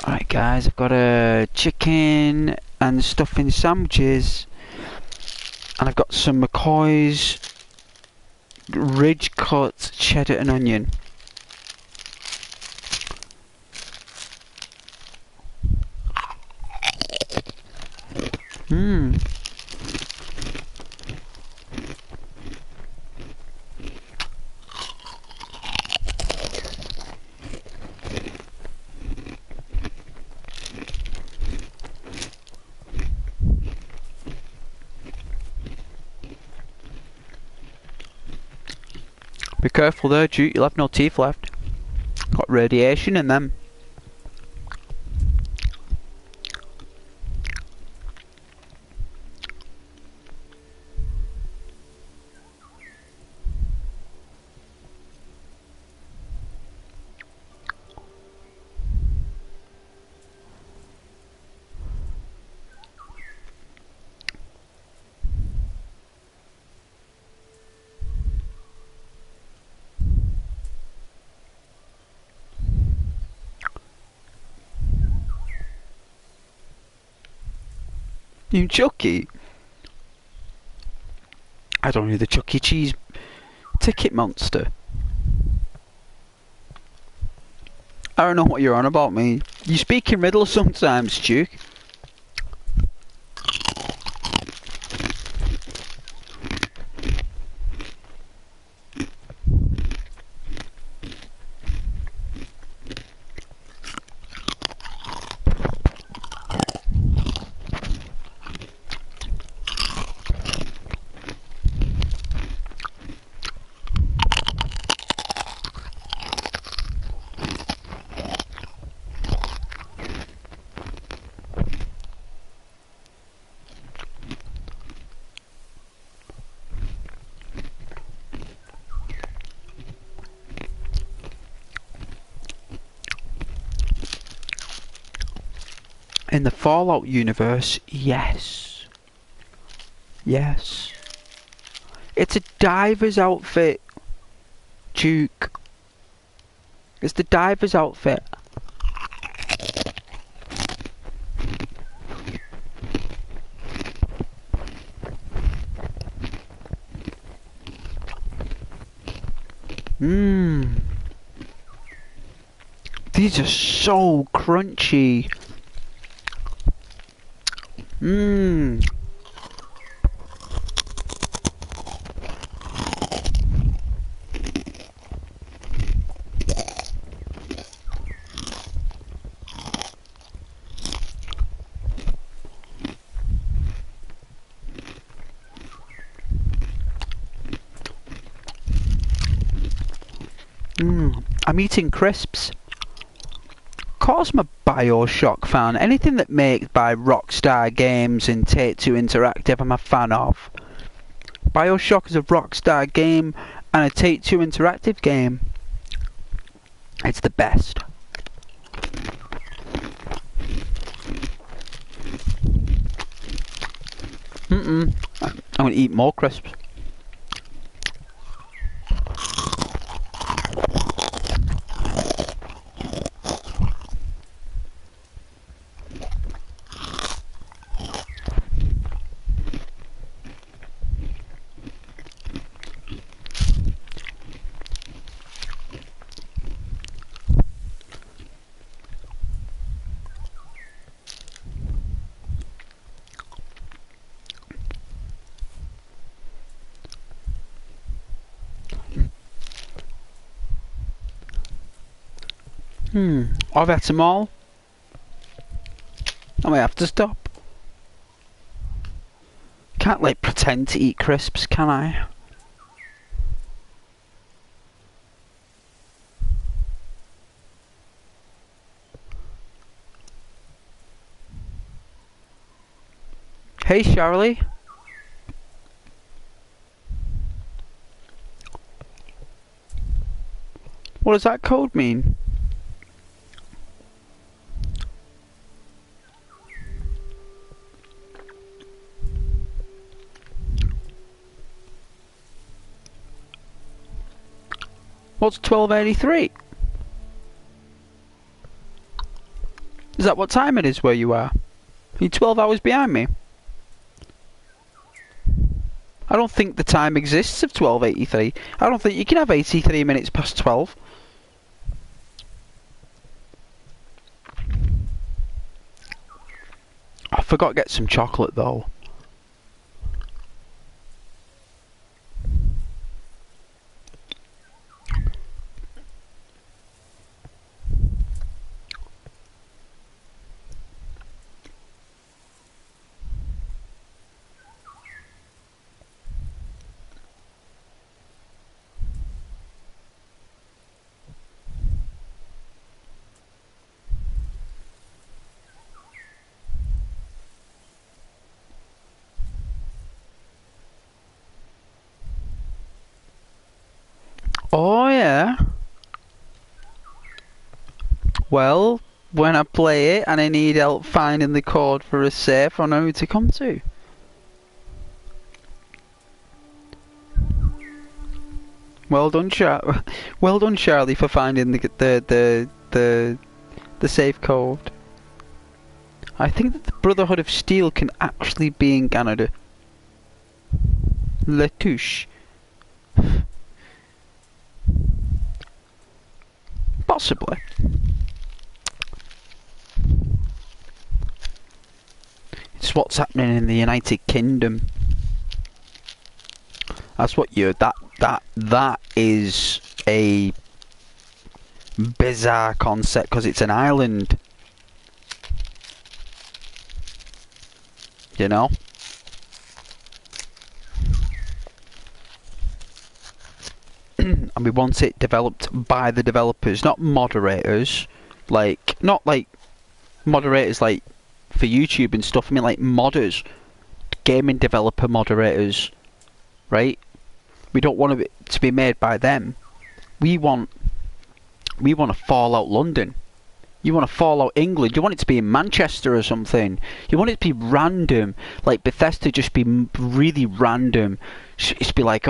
Alright guys, I've got a chicken and stuffing sandwiches, and I've got some McCoy's ridge cut cheddar and onion. Be careful there, Duke, you'll have no teeth left. Got radiation in them. You Chucky? I don't know, the Chuck E. Cheese ticket monster. I don't know what you're on about, me. You speak in riddles sometimes, Duke. In the Fallout universe, yes. Yes. It's a diver's outfit, Duke. It's the diver's outfit. These are so crunchy. I'm eating crisps. Of course I'm a BioShock fan. Anything that made by Rockstar Games and Take-Two Interactive I'm a fan of. BioShock is a Rockstar game and a Take-Two Interactive game. It's the best. I'm gonna eat more crisps. I've had them all. I might have to stop. Can't like pretend to eat crisps, can I? Hey Charlie. What does that code mean? What's 1283? Is that what time it is where you are? Are you 12 hours behind me? I don't think the time exists of 1283. I don't think you can have 83 minutes past 12. I forgot to get some chocolate though. Oh yeah. Well, when I play it and I need help finding the code for a safe, I know who to come to. Well done, well done, Charlie, for finding the safe code. I think that the Brotherhood of Steel can actually be in Canada. Letouche. Possibly. It's what's happening in the United Kingdom. That's what you that is a bizarre concept because it's an island. You know? And we want it developed by the developers, not moderators. Not like moderators like for YouTube and stuff. I mean like modders. Gaming developer moderators. Right? We don't want it to be made by them. We want a Fallout London. You want a Fallout England. You want it to be in Manchester or something. You want it to be random, like Bethesda, just be really random. It's be like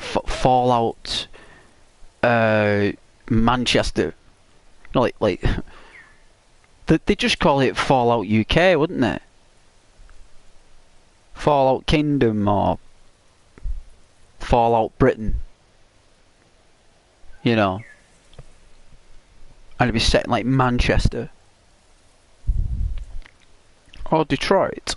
Fallout, Manchester. No, like they just call it Fallout UK, wouldn't they? Fallout Kingdom or Fallout Britain. You know. And it'd be set in like Manchester. Or Detroit.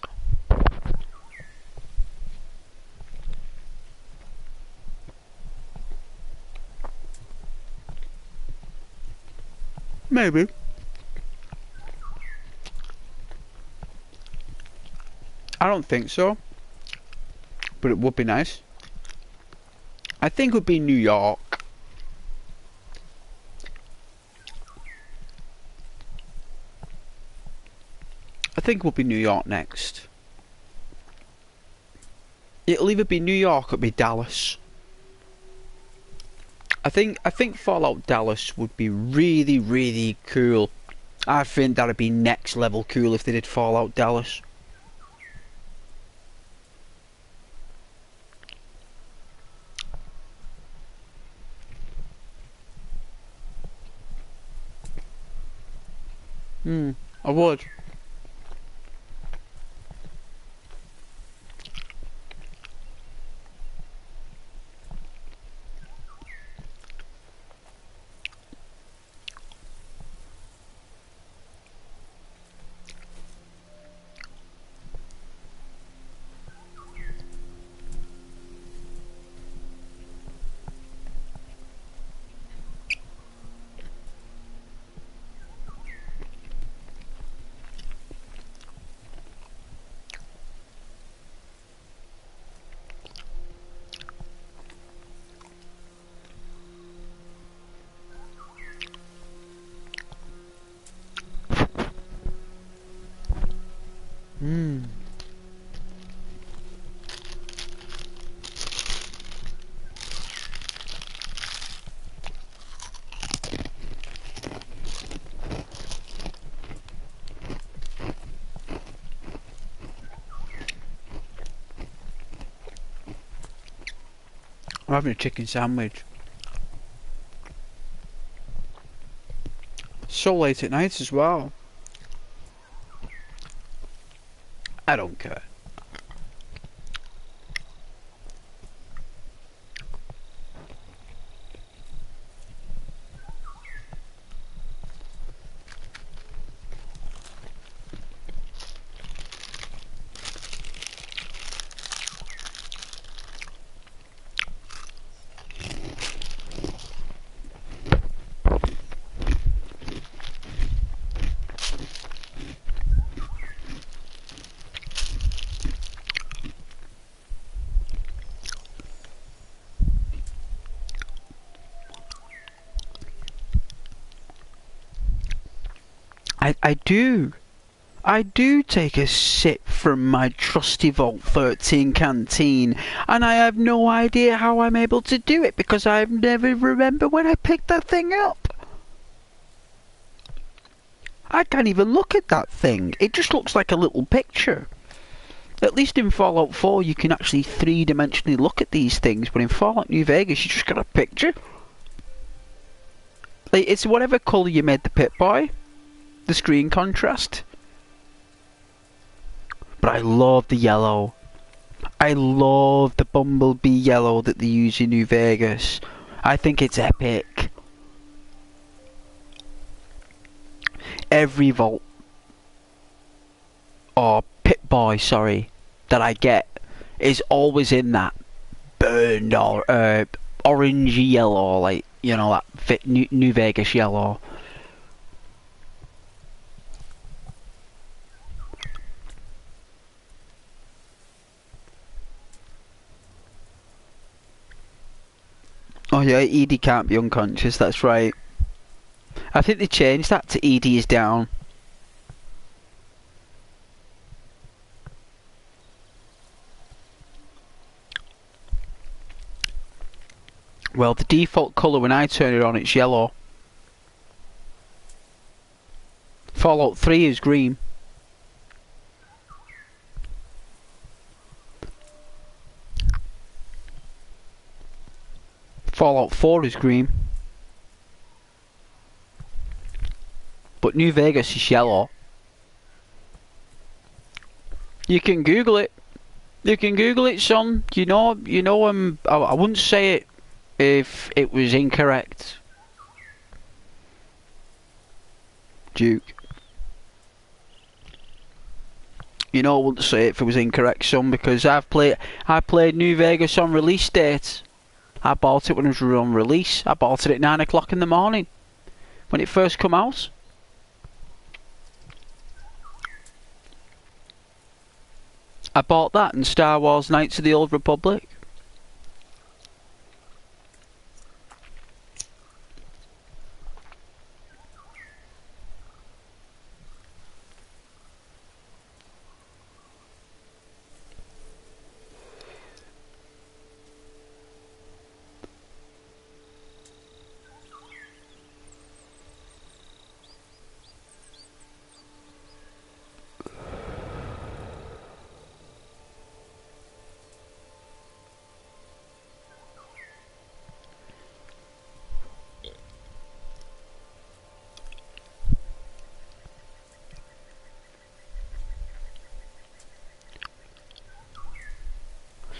Maybe. I don't think so. But it would be nice. I think it would be New York. I think we'll be New York next. It'll either be New York or it'll be Dallas. I think Fallout Dallas would be really, really cool. I think that'd be next level cool if they did Fallout Dallas. I would. I'm having a chicken sandwich. So late at night as well. I don't care. I do take a sip from my trusty Vault 13 canteen, and I have no idea how I'm able to do it because I've never remember when I picked that thing up. I can't even look at that thing. It just looks like a little picture. At least in Fallout 4 you can actually three-dimensionally look at these things, but in Fallout New Vegas you just got a picture. Like, it's whatever colour you made the Pip-Boy. The screen contrast. But I love the yellow. I love the bumblebee yellow that they use in New Vegas. I think it's epic. Every Vault, or Pip-Boy, sorry, that I get is always in that burned or orangey yellow, like, you know, that New Vegas yellow. Oh yeah, Edie can't be unconscious, that's right. I think they changed that to Edie is down. Well, the default colour when I turn it on, it's yellow. Fallout 3 is green. Fallout 4 is green. But New Vegas is yellow. You can Google it. You can Google it, son. You know, I wouldn't say it if it was incorrect. Duke. You know I wouldn't say it if it was incorrect, son, because I played New Vegas on release date. I bought it when it was on release. I bought it at 9 o'clock in the morning when it first come out. I bought that in Star Wars Knights of the Old Republic.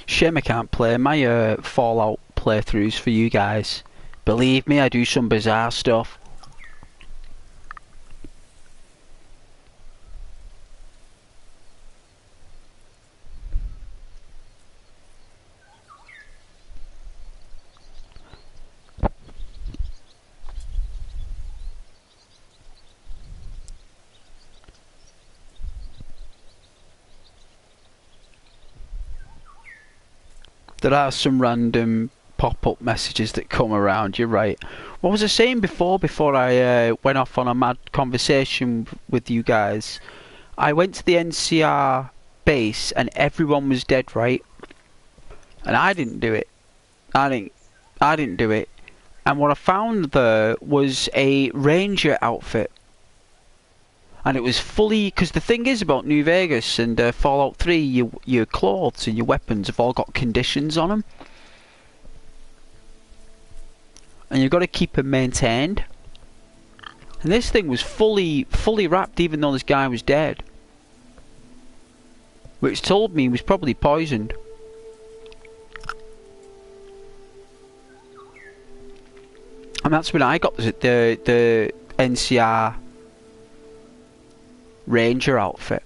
Shame I can't play my Fallout playthroughs for you guys. Believe me, I do some bizarre stuff. There are some random pop-up messages that come around, you're right. What was I saying before I went off on a mad conversation with you guys? I went to the NCR base and everyone was dead, right? And I didn't do it. I didn't do it. And what I found there was a ranger outfit. And it was fully, because the thing is about New Vegas and Fallout 3, your clothes and your weapons have all got conditions on them. and you've got to keep them maintained. And this thing was fully wrapped, even though this guy was dead, which told me he was probably poisoned. And that's when I got the NCR Ranger outfit.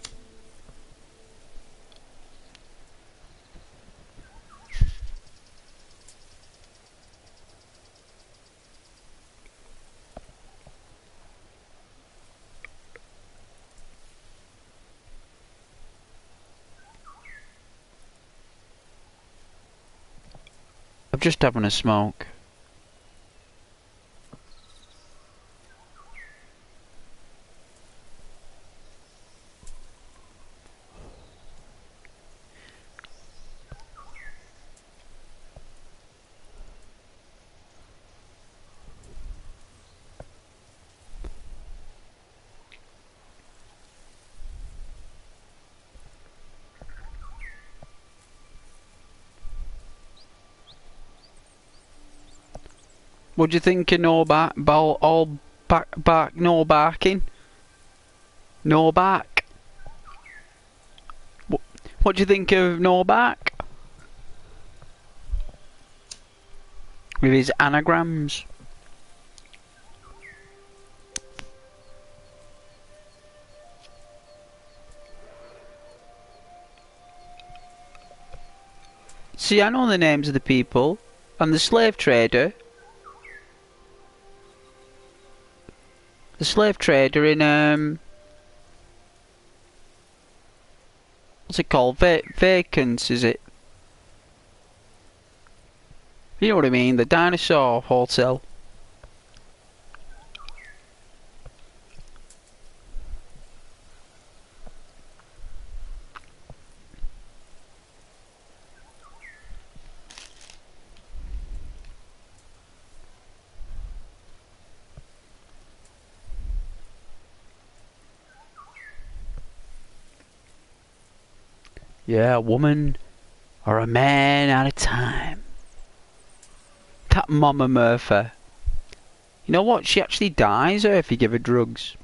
I'm just having a smoke. What do you think of no no barking? No bark? What do you think of no bark? With his anagrams. See, I know the names of the people. And the slave trader. The slave trader in, what's it called? Vacants, is it? You know what I mean? The dinosaur hotel. Yeah, a woman or a man at a time. That Mama Murphy. You know what? She actually dies if you give her drugs.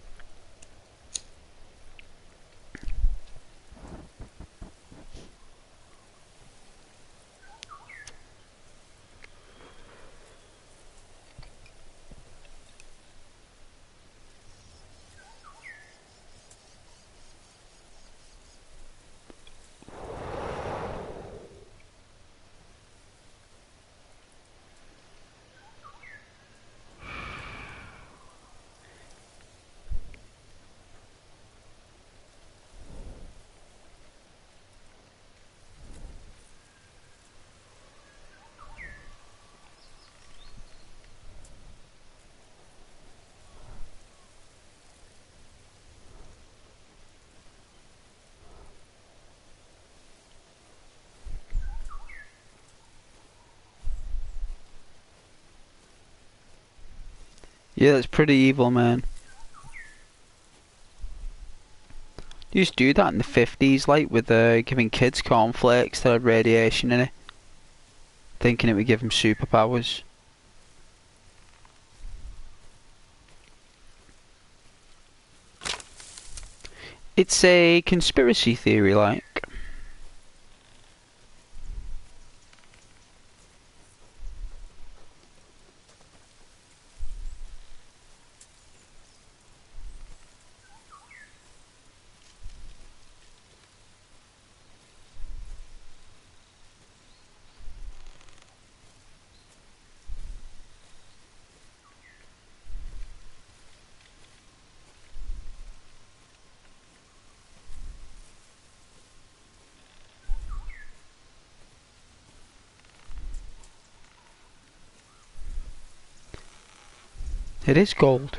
Yeah, that's pretty evil, man. They used to do that in the 50s, like with giving kids cornflakes that had radiation in it, thinking it would give them superpowers. It's a conspiracy theory, like. It is gold.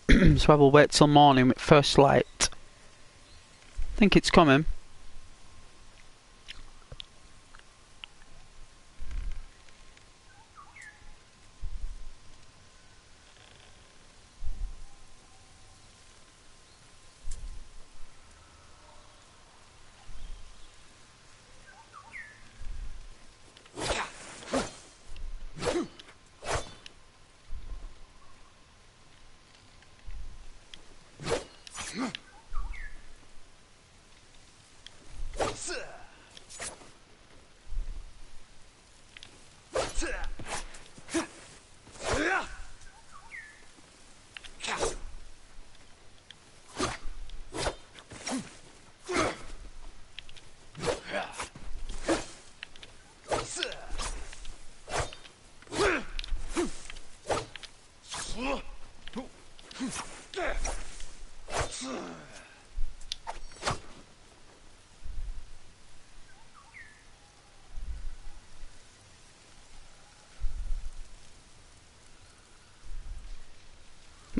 So I will wait till morning with first light. I think it's coming.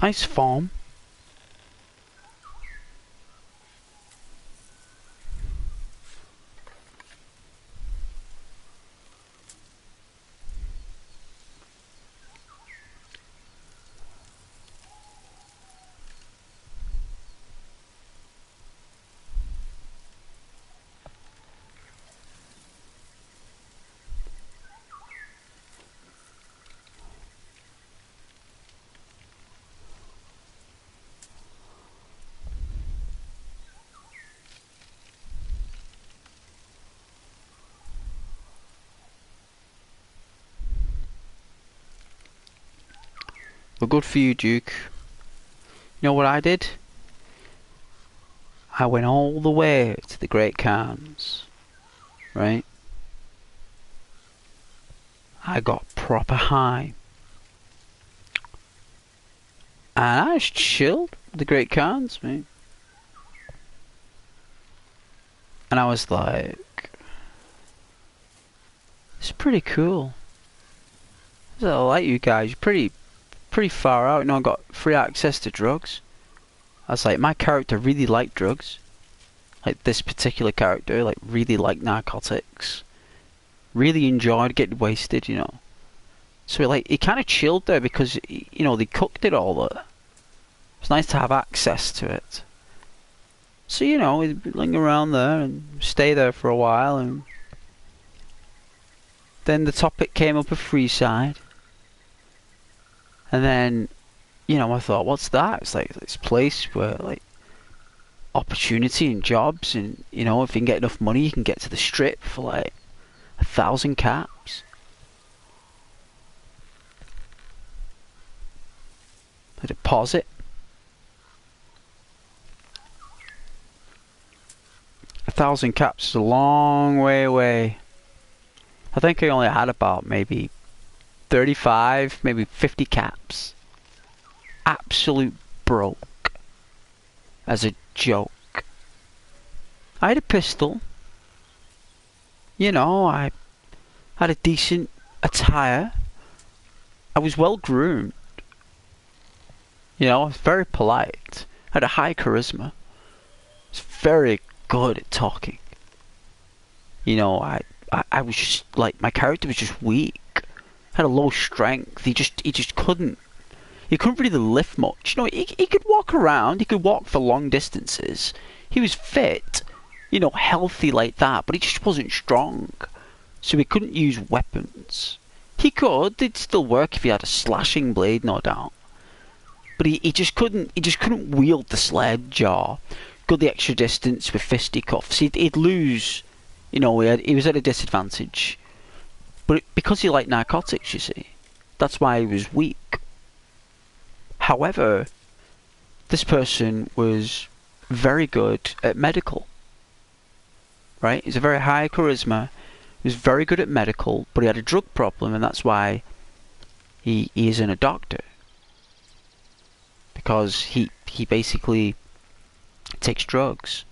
Nice farm. Well, good for you, Duke. You know what I did? I went all the way to the Great Khans, right? I got proper high. And I just chilled with the Great Khans, mate. And I was like, it's pretty cool. I like you guys, you're pretty far out. You know, I got free access to drugs. I was like, my character really liked drugs. Like this particular character, like really liked narcotics. Really enjoyed getting wasted, you know. So he kind of chilled there because, you know, they cooked it all there. It's nice to have access to it. So, you know, we'd linger around there and stay there for a while, and then the topic came up of Freeside. And then, you know, I thought, what's that? It's like this place where, like, opportunity and jobs, and, you know, if you can get enough money, you can get to the strip for, like, 1,000 caps. A deposit. 1,000 caps is a long way away. I think I only had about maybe 35, maybe 50 caps. Absolute broke. As a joke. I had a pistol. You know, I had a decent attire. I was well groomed. You know, I was very polite. I had a high charisma. I was very good at talking. You know, I was just like, my character was just weak. Had a low strength. He just couldn't. He couldn't really lift much. You know, he could walk around. He could walk for long distances. He was fit. You know, healthy like that. But he just wasn't strong. So he couldn't use weapons. He could. It'd still work if he had a slashing blade, no doubt. But he just couldn't. He just couldn't wield the sledge or go the extra distance with fisticuffs. He'd lose. You know, he was at a disadvantage. But because he liked narcotics, you see, that's why he was weak. However, this person was very good at medical. Right? He's a very high charisma. He was very good at medical, but he had a drug problem, and that's why he isn't a doctor. Because he basically takes drugs.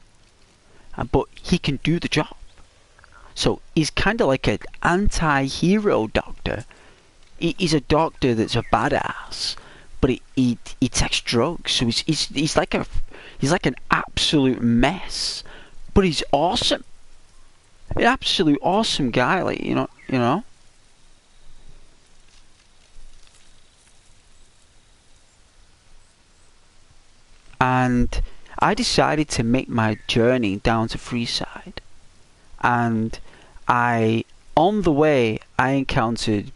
But he can do the job. So he's kind of like an anti-hero doctor. He's a doctor that's a badass, but he takes drugs. So he's like an absolute mess, but he's awesome. An absolute awesome guy, like you know. And I decided to make my journey down to Freeside. And on the way, I encountered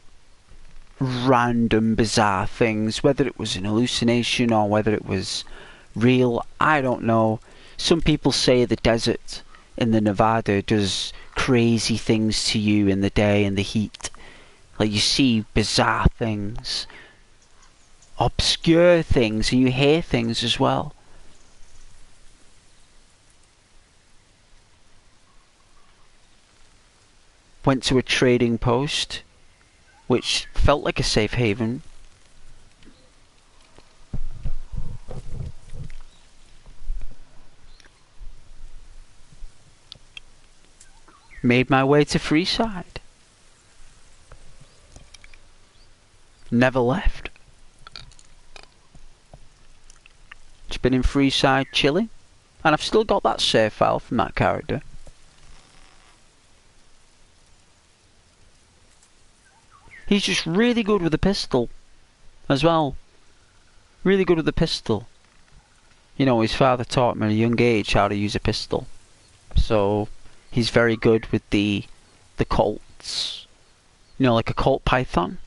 random bizarre things, whether it was an hallucination or whether it was real, I don't know. Some people say the desert in the Nevada does crazy things to you in the day in the heat. Like you see bizarre things, obscure things, and you hear things as well. Went to a trading post, which felt like a safe haven. Made my way to Freeside. Never left. been in Freeside chilling. And I've still got that save file from that character. He's just really good with a pistol as well. Really good with a pistol. You know, his father taught him at a young age how to use a pistol. So he's very good with the Colts. You know, like a Colt Python.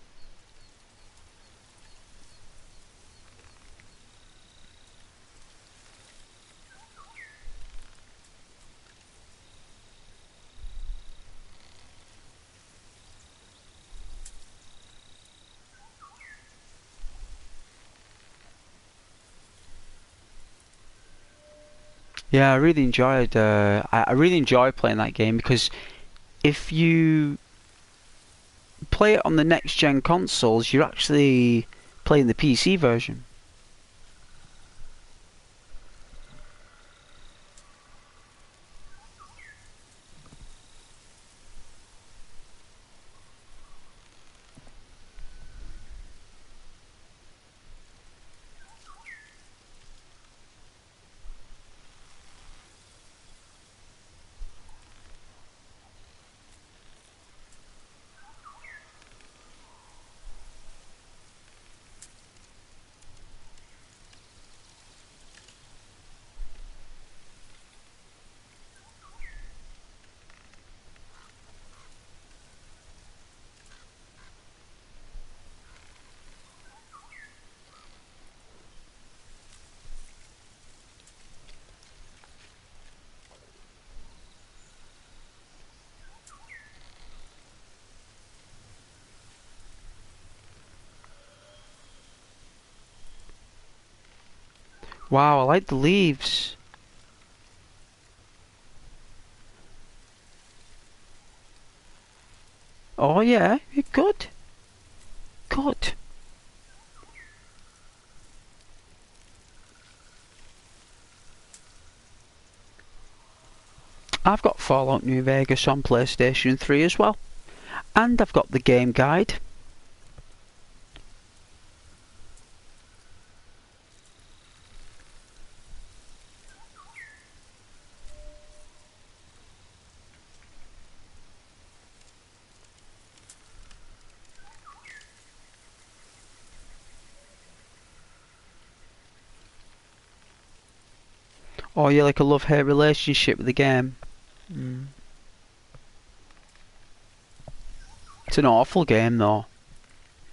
Yeah, I really enjoyed. I really enjoy playing that game because if you play it on the next gen consoles, you're actually playing the PC version. Wow, I like the leaves. Oh yeah, good. Good. I've got Fallout New Vegas on PlayStation 3 as well. And I've got the game guide. Oh, you're like a love-hate relationship with the game. It's an awful game though.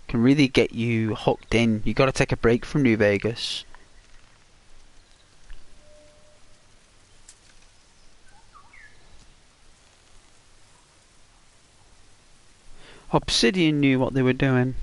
Can really get you hooked in. You gotta take a break from New Vegas. Obsidian knew what they were doing.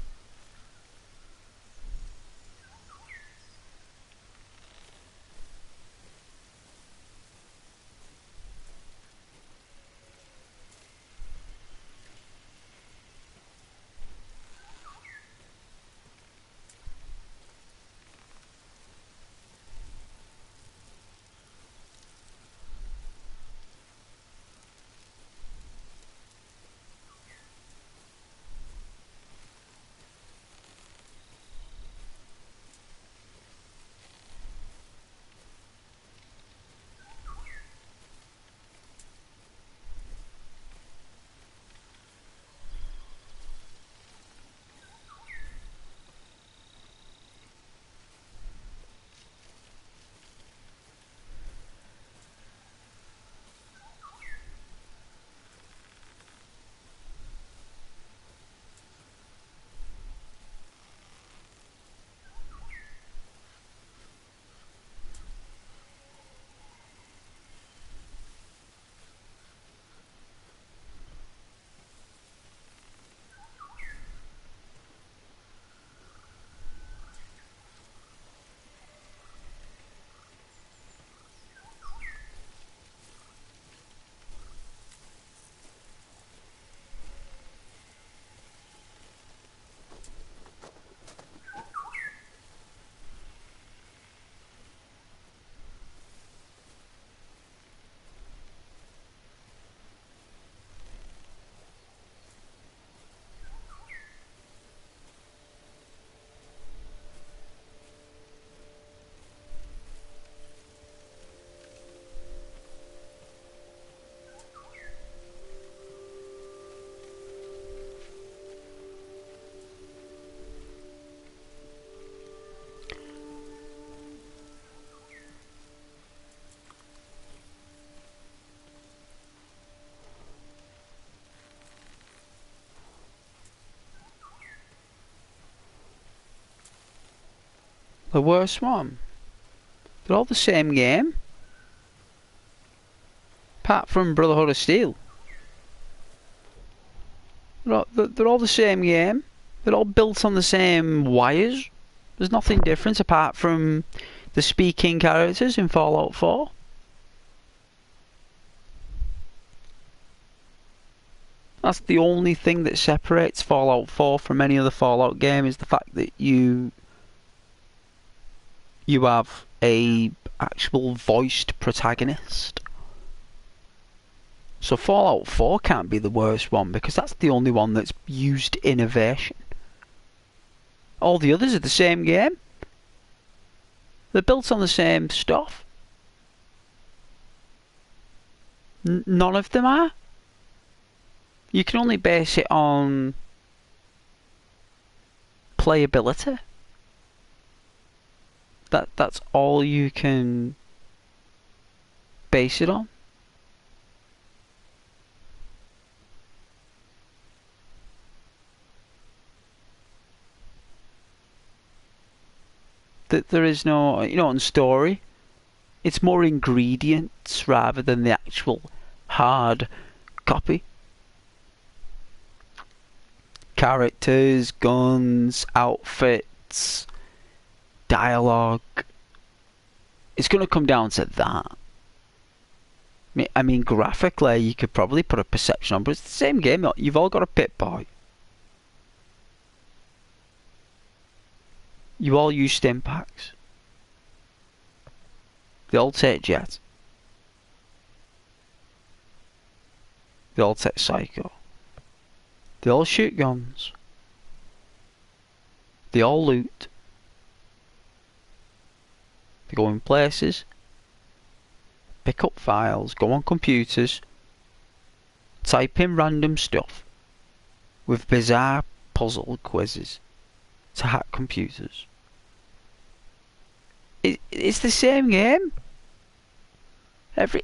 The worst one? They're all the same game. Apart from Brotherhood of Steel. They're all the same game. They're all built on the same wires. There's nothing different apart from the speaking characters in Fallout 4. That's the only thing that separates Fallout 4 from any other Fallout game, is the fact that you have a actual voiced protagonist. So Fallout 4 can't be the worst one because that's the only one that's used innovation. All the others are the same game. They're built on the same stuff. None of them are. You can only base it on playability. That's all you can base it on. That there is no, in story, it's more ingredients rather than the actual hard copy. Characters, guns, outfits, dialogue. It's going to come down to that. I mean, graphically, you could probably put a perception on, but it's the same game. You've all got a Pip-Boy. You all use stim packs. They all take jet. They all take psycho. They all shoot guns. They all loot. They go in places. Pick up files. Go on computers. Type in random stuff. With bizarre puzzle quizzes. To hack computers. It's the same game.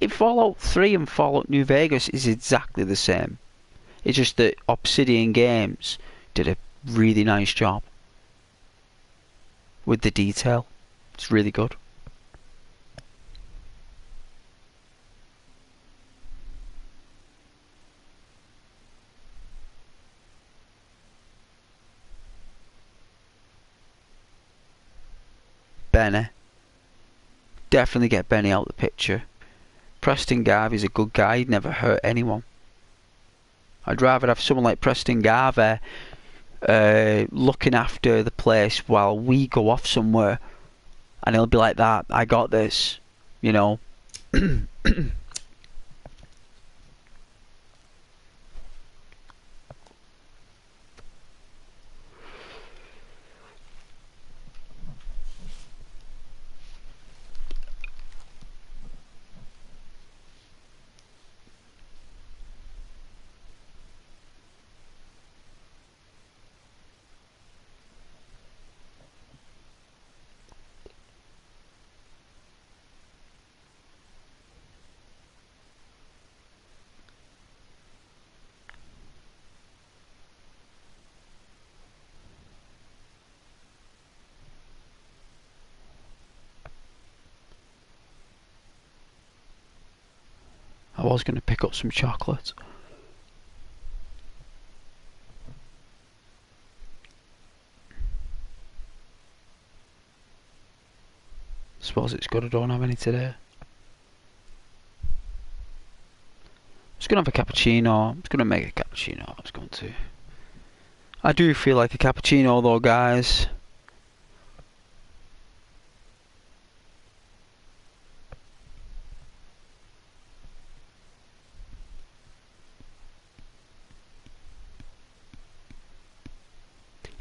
Fallout 3 and Fallout New Vegas is exactly the same. It's just that Obsidian Games did a really nice job with the detail. It's really good. Benny. Definitely get Benny out of the picture. Preston Garvey's a good guy. He'd never hurt anyone. I'd rather have someone like Preston Garvey looking after the place while we go off somewhere, and he'll be like that. I got this, you know. I was going to pick up some chocolate. Suppose it's good I don't have any today. I was going to have a cappuccino. I was going to make a cappuccino. I was going to. I do feel like a cappuccino though, guys.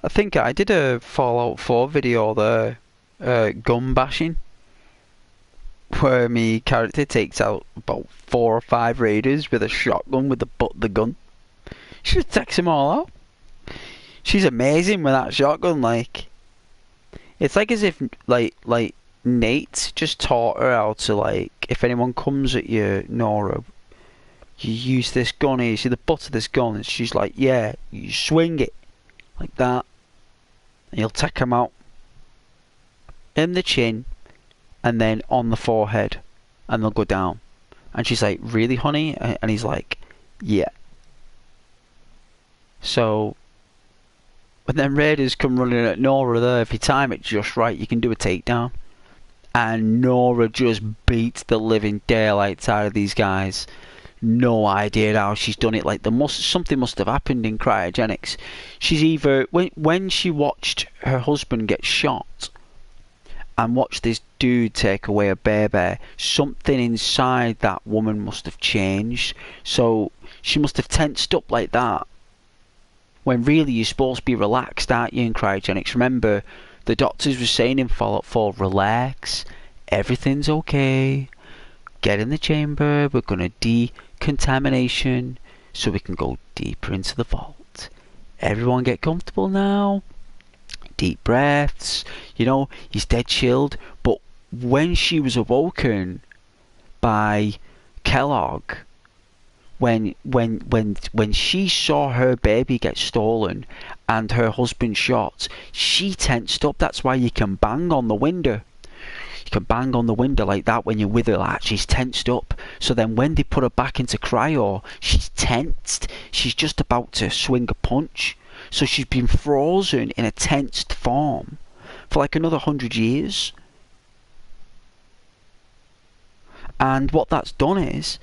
I think I did a Fallout 4 video there, gun bashing, where my character takes out about 4 or 5 raiders with a shotgun with the butt of the gun. She just takes them all out. She's amazing with that shotgun. Like, it's like as if like Nate just taught her how to, like, if anyone comes at you, Nora, you use this gun here. You see the butt of this gun, and she's like, yeah, you swing it like that. You'll take him out. in the chin, and then on the forehead, and they'll go down. And she's like, really, honey? And he's like, yeah. So, when then Raiders come running at Nora there, if you time it just right, you can do a takedown. And Nora just beats the living daylights out of these guys. No idea how she's done it. Like, something must have happened in cryogenics. She's either, when she watched her husband get shot and watched this dude take away a baby, something inside that woman must have changed. So she must have tensed up like that, when really you're supposed to be relaxed, aren't you, in cryogenics? Remember, the doctors were saying in Fallout 4, relax, everything's okay, get in the chamber, we're going to decontamination so we can go deeper into the vault. Everyone get comfortable now, deep breaths, you know, he's dead chilled. But when she was awoken by Kellogg, when she saw her baby get stolen and her husband shot, she tensed up. That's why you can bang on the window. You can bang on the window like that when you're with her, like she's tensed up. So then when they put her back into cryo, she's tensed. She's just about to swing a punch. So she's been frozen in a tensed form for like another 100 years. And what that's done is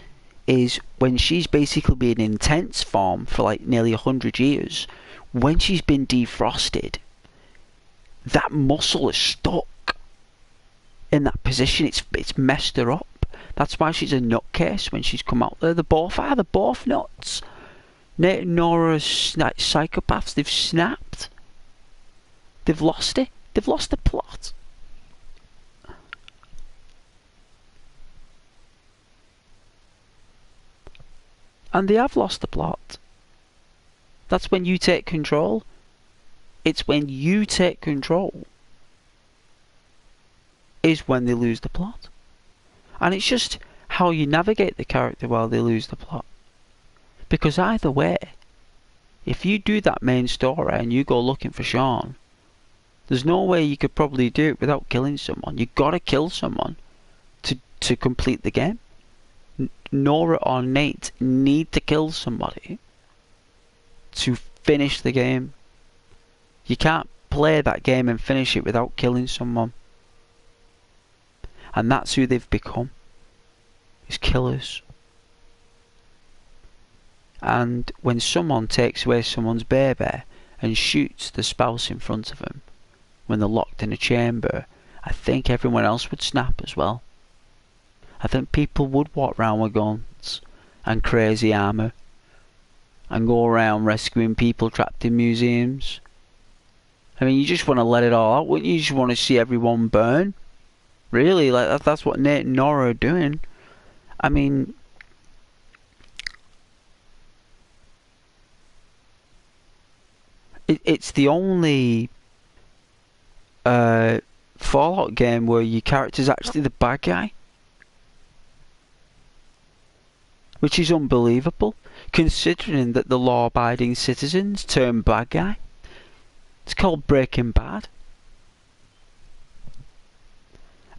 when she's basically been in tense form for like nearly 100 years, when she's been defrosted, that muscle is stuck in that position. It's messed her up. That's why she's a nutcase when she's come out there. They're both nuts. Nate and Nora's psychopaths. They've snapped. They've lost it. They've lost the plot. And they have lost the plot. That's when you take control. It's when you take control is when they lose the plot. And it's just how you navigate the character while they lose the plot. Because either way, if you do that main story and you go looking for Sean, there's no way you could probably do it without killing someone. You've got to kill someone to complete the game. Nora or Nate need to kill somebody to finish the game. You can't play that game and finish it without killing someone. And that's who they've become. Is killers. And when someone takes away someone's baby and shoots the spouse in front of them when they're locked in a chamber, I think everyone else would snap as well. I think people would walk around with guns and crazy armour and go around rescuing people trapped in museums. I mean, you just want to let it all out, wouldn't you? You just want to see everyone burn. Really, like that's what Nate and Nora are doing. I mean, it's the only Fallout game where your character's actually the bad guy. Which is unbelievable, considering that the law-abiding citizens turn bad guy. It's called Breaking Bad.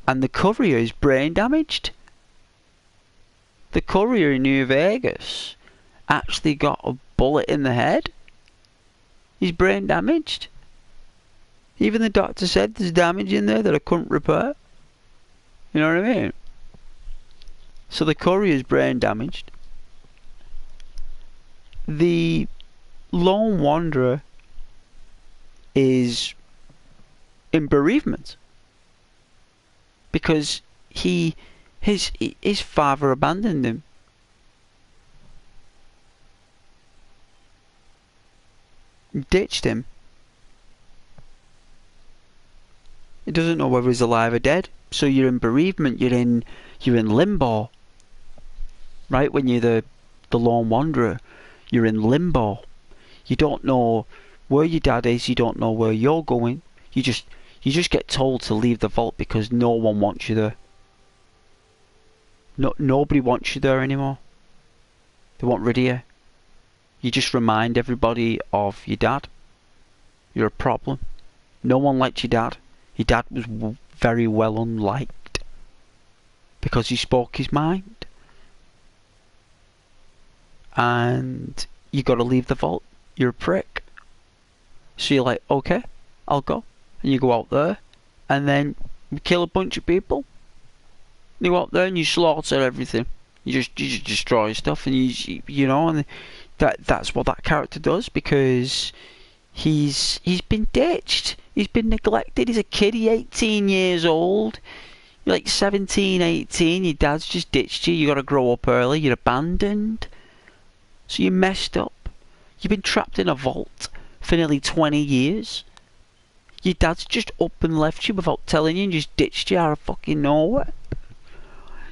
And the courier is brain damaged. The courier in New Vegas actually got a bullet in the head. He's brain damaged. Even the doctor said there's damage in there that I couldn't repair. You know what I mean? So the courier's brain damaged. The lone wanderer is in bereavement because his father abandoned him. Ditched him. He doesn't know whether he's alive or dead. So you're in bereavement. You're in limbo. Right, when you're the lone wanderer, you're in limbo. You don't know where your dad is. You don't know where you're going. You just get told to leave the vault because no one wants you there. Nobody wants you there anymore. They want rid of you. You just remind everybody of your dad. You're a problem. No one liked your dad. Your dad was very well unliked because he spoke his mind. And you got to leave the vault. You're a prick. So you're like, okay, I'll go. And you go out there, and then you kill a bunch of people. You go out there and you slaughter everything. You just destroy stuff, and you know, and that's what that character does, because he's been ditched. He's been neglected. He's a kid. He's 18 years old. You're like 17, 18. Your dad's just ditched you. You got to grow up early. You're abandoned. So you're messed up. You've been trapped in a vault for nearly 20 years. Your dad's just up and left you without telling you and just ditched you out of fucking nowhere.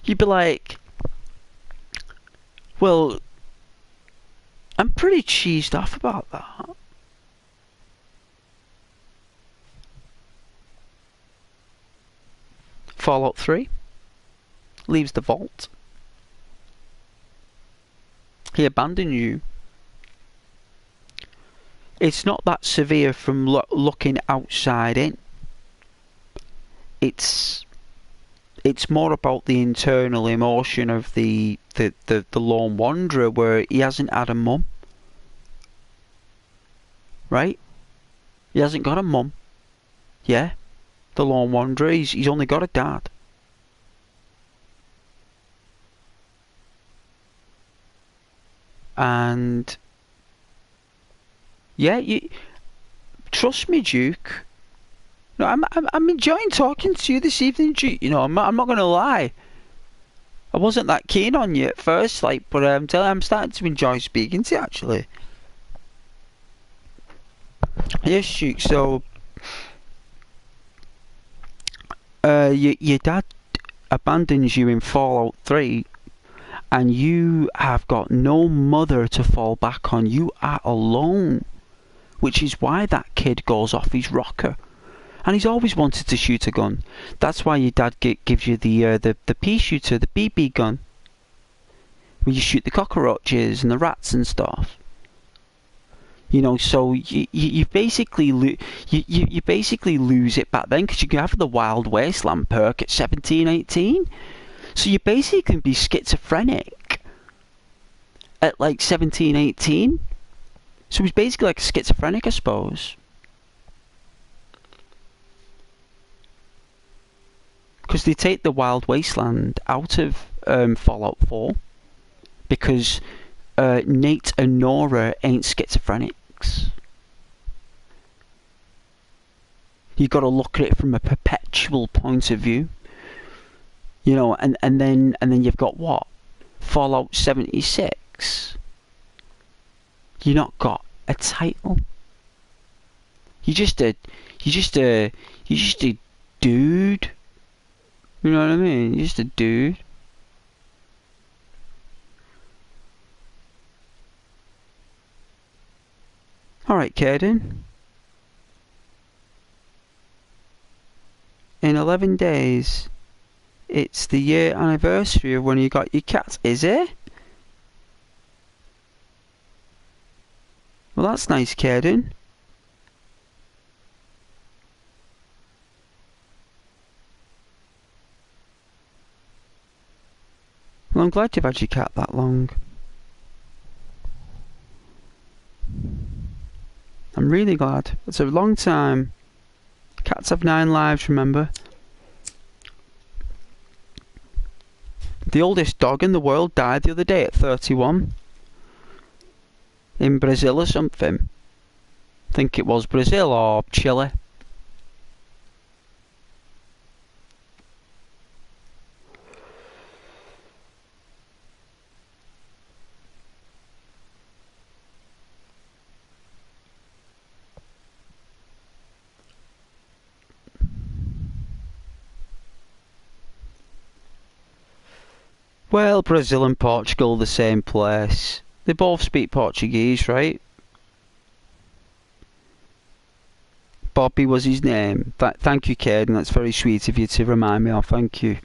You'd be like, well, I'm pretty cheesed off about that. Fallout 3 leaves the vault. He abandoned you. It's not that severe from looking outside in. It's more about the internal emotion of the lone wanderer, where he hasn't had a mum. Right? He hasn't got a mum. Yeah? The lone wanderer, he's only got a dad. And yeah, you trust me, Duke. No, I'm enjoying talking to you this evening, Duke. You know, I'm not gonna lie. I wasn't that keen on you at first, like, but I'm starting to enjoy speaking to you, actually. Yes, Duke. So, your dad abandons you in Fallout 3, and you have got no mother to fall back on. You are alone, which is why that kid goes off his rocker. And he's always wanted to shoot a gun. That's why your dad gives you the pea shooter, the BB gun, where you shoot the cockroaches and the rats and stuff. You know, so you basically you basically lose it back then, because you can have the Wild Wasteland perk at 17, 18. So you basically can be schizophrenic at like 17, 18. So he's basically like a schizophrenic, I suppose. Because they take the Wild Wasteland out of Fallout 4, because Nate and Nora ain't schizophrenics. You've got to look at it from a perpetual point of view. You know, and then you've got what? Fallout 76. You not got a title. You're just a dude. You know what I mean? You're just a dude. Alright, Caden. In 11 days, it's the year anniversary of when you got your cat, is it? Well, that's nice, Caden. Well, I'm glad you've had your cat that long. I'm really glad. It's a long time. Cats have 9 lives, remember? The oldest dog in the world died the other day at 31. In Brazil or something. I think it was Brazil or Chile. Well, Brazil and Portugal, the same place. They both speak Portuguese, right? Bobby was his name. Thank you, Caden. That's very sweet of you to remind me of. Thank you.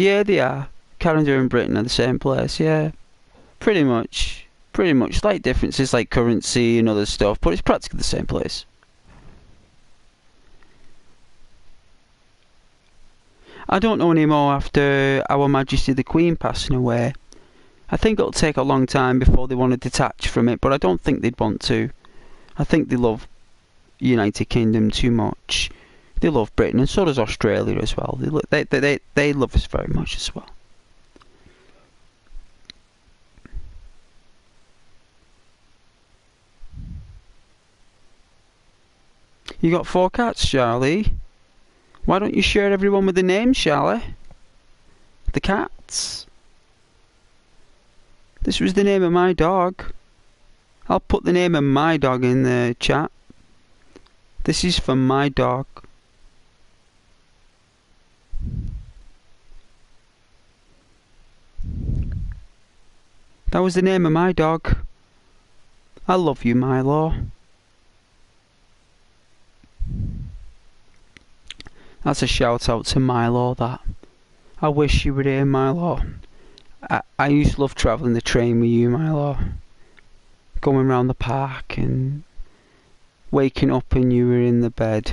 Yeah, they are. Canada and Britain are the same place, yeah. Pretty much. Pretty much. Slight differences like currency and other stuff, but it's practically the same place. I don't know anymore after Our Majesty the Queen passing away. I think it'll take a long time before they want to detach from it, but I don't think they'd want to. I think they love United Kingdom too much. They love Britain, and so does Australia as well. They love us very much as well. You got 4 cats, Charlie? Why don't you share everyone with the names, Charlie? The cats. This was the name of my dog. I'll put the name of my dog in the chat. This is for my dog. That was the name of my dog. I love you, Milo. That's a shout out to Milo, that. I wish you were here, Milo. I used to love travelling the train with you, Milo. Going round the park and waking up and you were in the bed.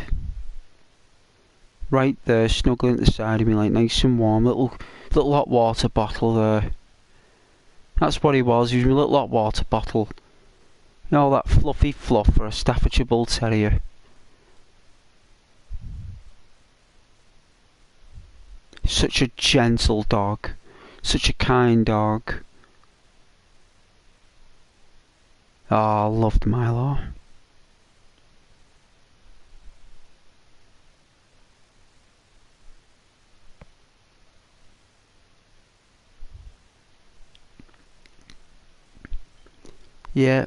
Right there, snuggling at the side of me, like nice and warm. Little hot water bottle there. That's what he was. He was my little hot water bottle. You know, that fluffy fluff for a Staffordshire Bull Terrier. Such a gentle dog. Such a kind dog. Oh, I loved Milo. Yeah,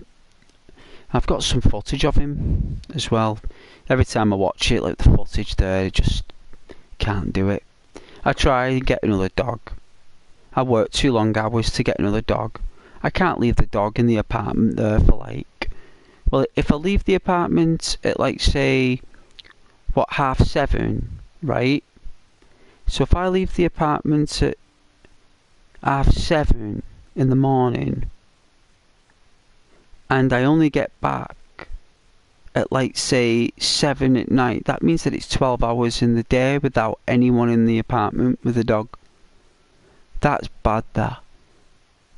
I've got some footage of him as well. Every time I watch it, like the footage there, I just can't do it. I try and get another dog. I work too long hours to get another dog. I can't leave the dog in the apartment there for like... Well, if I leave the apartment at like, say, what, 7:30, right? So if I leave the apartment at 7:30 in the morning, and I only get back at like, say, 7 at night, that means that it's 12 hours in the day without anyone in the apartment with a dog. That's bad, that.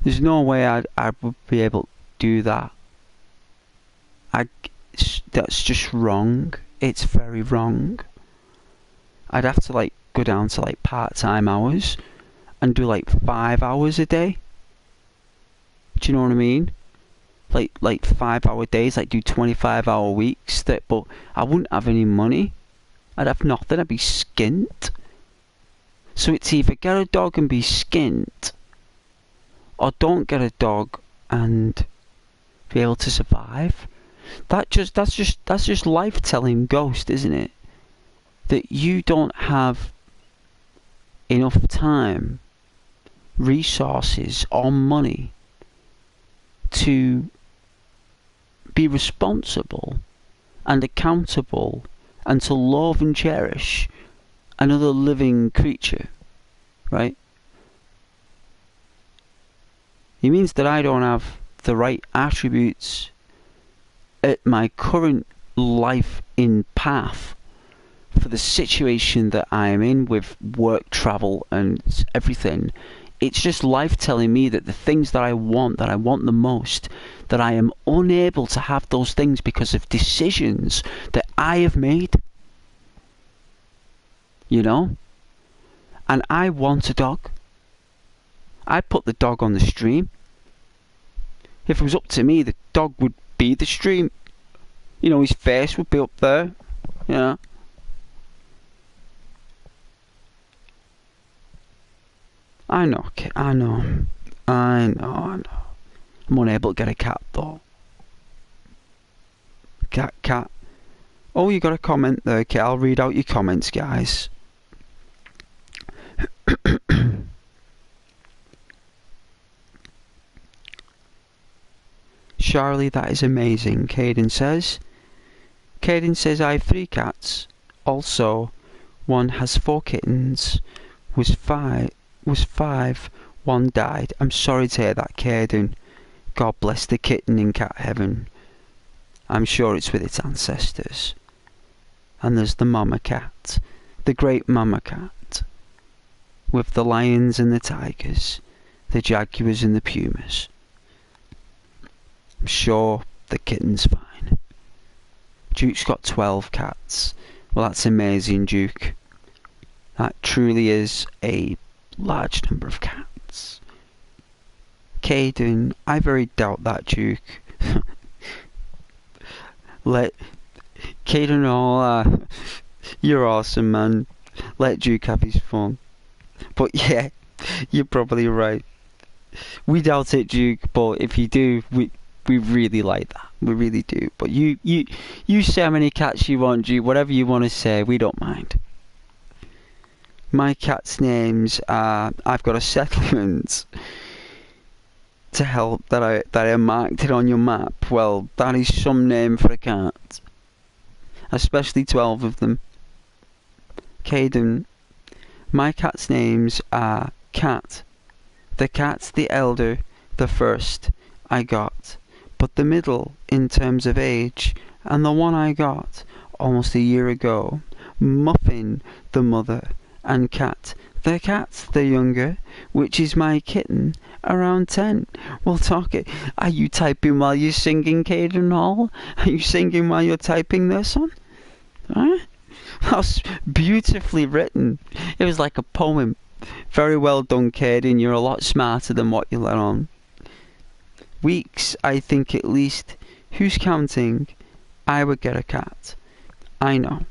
There's no way I would be able to do that. That's just wrong. It's very wrong. I'd have to like go down to like part-time hours and do like 5 hours a day. Do you know what I mean? Like 5-hour days, like do 25-hour weeks. But I wouldn't have any money. I'd have nothing. I'd be skint. So it's either get a dog and be skint, or don't get a dog and be able to survive. That's just life telling Ghost, isn't it? That you don't have enough time, resources, or money to be responsible and accountable and to love and cherish another living creature, right? It means that I don't have the right attributes at my current life in path for the situation that I am in with work, travel and everything. It's just life telling me that the things that I want the most, that I am unable to have those things because of decisions that I have made. You know? And I want a dog. I put the dog on the stream. If it was up to me, the dog would be the stream. You know, his face would be up there. You know? I know. I'm unable to get a cat though. Cat. Oh, you got a comment there, okay, I'll read out your comments, guys. Charlie, that is amazing, Caden says. I have 3 cats. Also, one has 4 kittens. Was 5. was 5. 1 died. I'm sorry to hear that, Caden. God bless the kitten in cat heaven. I'm sure it's with its ancestors. And there's the mama cat, the great mama cat, with the lions and the tigers, the jaguars and the pumas. I'm sure the kitten's fine. Duke's got 12 cats. Well, that's amazing, Duke. That truly is a large number of cats. Caden, I very doubt that, Duke. Let Caden, you're awesome, man. Let Duke have his fun. But yeah, you're probably right. We doubt it, Duke, but if you do, we really like that. We really do. But you say how many cats you want, Duke. Whatever you want to say, we don't mind. My cat's names are... I've got a settlement to help that I marked it on your map. Well, that is some name for a cat. Especially 12 of them. Caden, my cat's names are Cat. The cat's the elder, the first I got, but the middle in terms of age, and the one I got almost a year ago. Muffin, the mother, and Cat, the cat's the younger, which is my kitten, around 10. We'll talk it. Are you typing while you're singing, Caden Hall? Are you singing while you're typing this, son? Huh? That was beautifully written. It was like a poem. Very well done, Caden. You're a lot smarter than what you let on. Weeks, I think at least. Who's counting? I would get a cat. I know.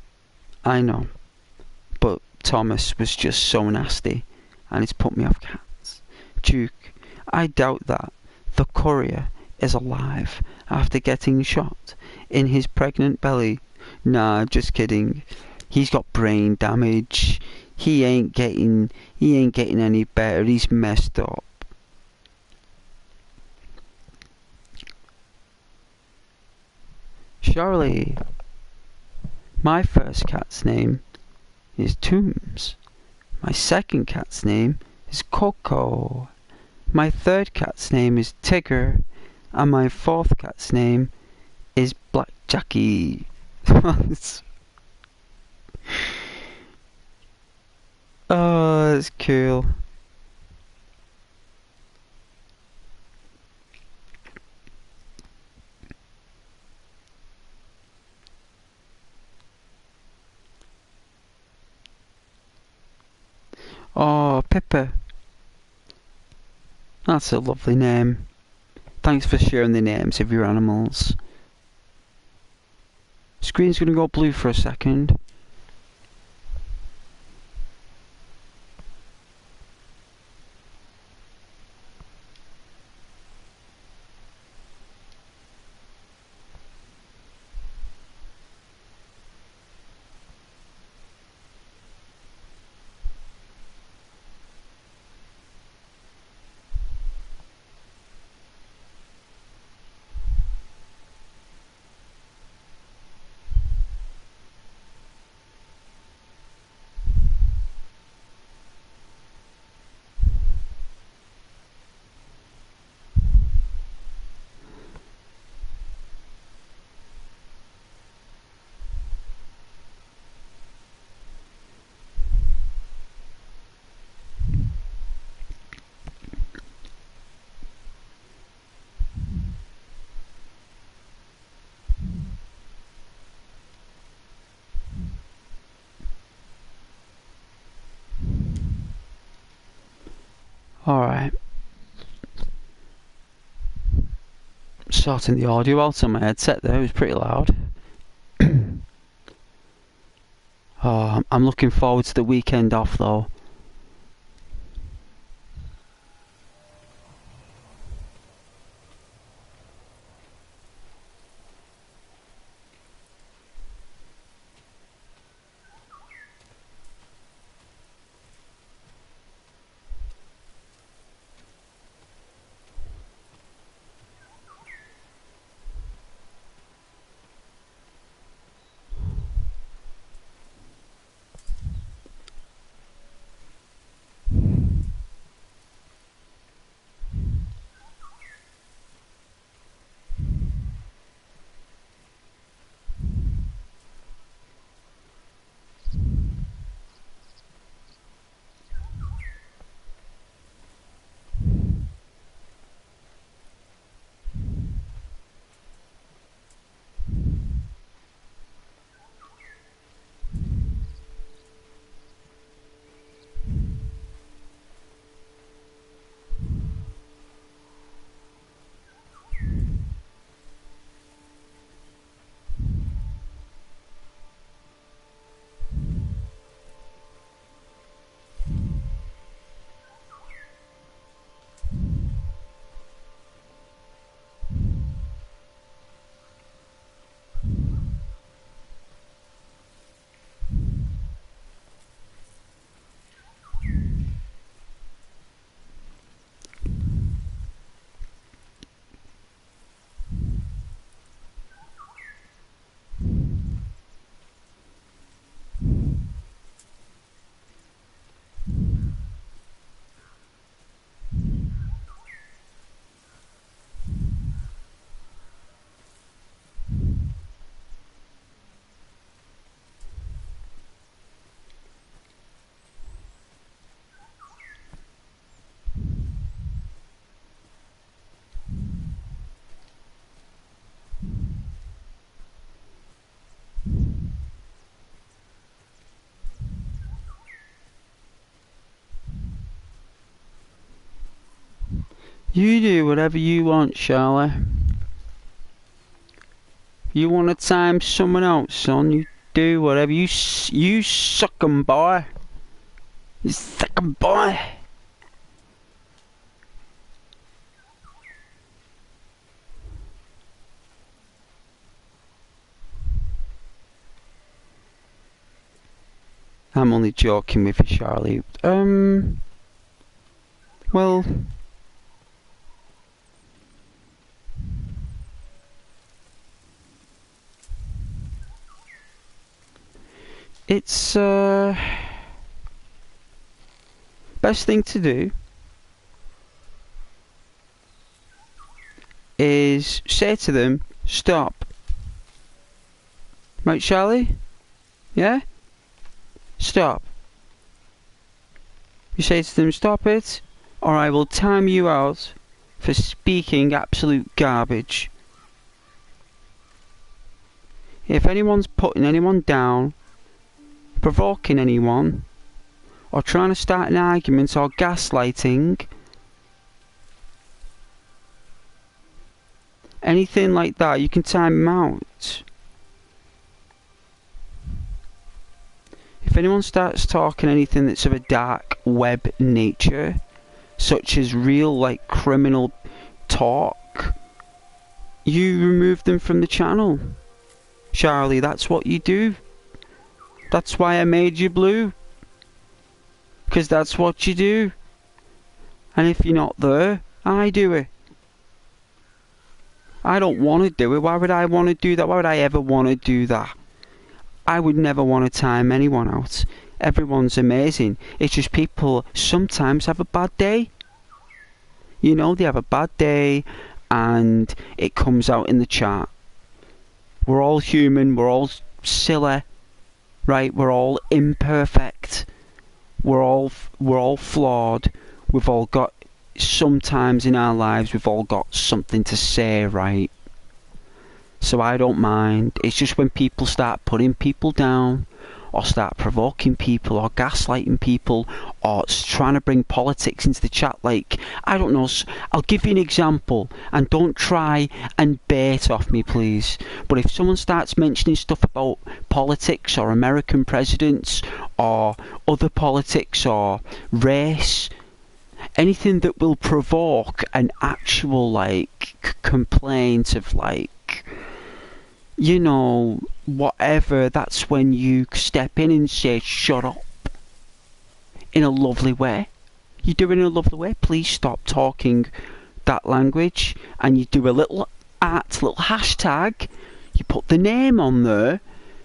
But Thomas was just so nasty, and it's put me off cats. Duke, I doubt that. The courier is alive after getting shot in his pregnant belly. Nah, just kidding. He's got brain damage. He ain't getting any better. He's messed up. Surely, my first cat's name is Toombs. My second cat's name is Coco. My third cat's name is Tigger. And my fourth cat's name is Black Jackie. Oh, that's cool. Oh, Pippa. That's a lovely name. Thanks for sharing the names of your animals. Screen's gonna go blue for a second. Alright. Sorting the audio out on my headset there, it was pretty loud. Oh, I'm looking forward to the weekend off though. You do whatever you want, Charlie. You want to time someone else, son? You do whatever you suck 'em, boy. You suck 'em, boy. I'm only joking with you, Charlie. Well, it's best thing to do is say to them, stop. Right, Charlie? Yeah? Stop. You say to them, stop it, or I will time you out for speaking absolute garbage. If anyone's putting anyone down, provoking anyone, or trying to start an argument or gaslighting, anything like that, you can time them out. If anyone starts talking anything that's of a dark web nature, such as real like criminal talk, you remove them from the channel. Charlie, that's what you do. That's why I made you blue. Because that's what you do. And if you're not there, I do it. I don't want to do it. Why would I want to do that? Why would I ever want to do that? I would never want to time anyone out. Everyone's amazing. It's just people sometimes have a bad day. You know, they have a bad day and it comes out in the chat. We're all human, we're all silly, right? We're all imperfect. We're all flawed. We've all got, sometimes in our lives, we've all got something to say, right? So I don't mind. It's just when people start putting people down, or start provoking people, or gaslighting people, or trying to bring politics into the chat, like, I don't know, I'll give you an example, and don't try and bait off me, please. But if someone starts mentioning stuff about politics, or American presidents, or other politics, or race, anything that will provoke an actual, like, complaint of, like, you know, whatever, that's when you step in and say, shut up. In a lovely way. You do it in a lovely way. Please stop talking that language. And you do a little little hashtag. You put the name on there.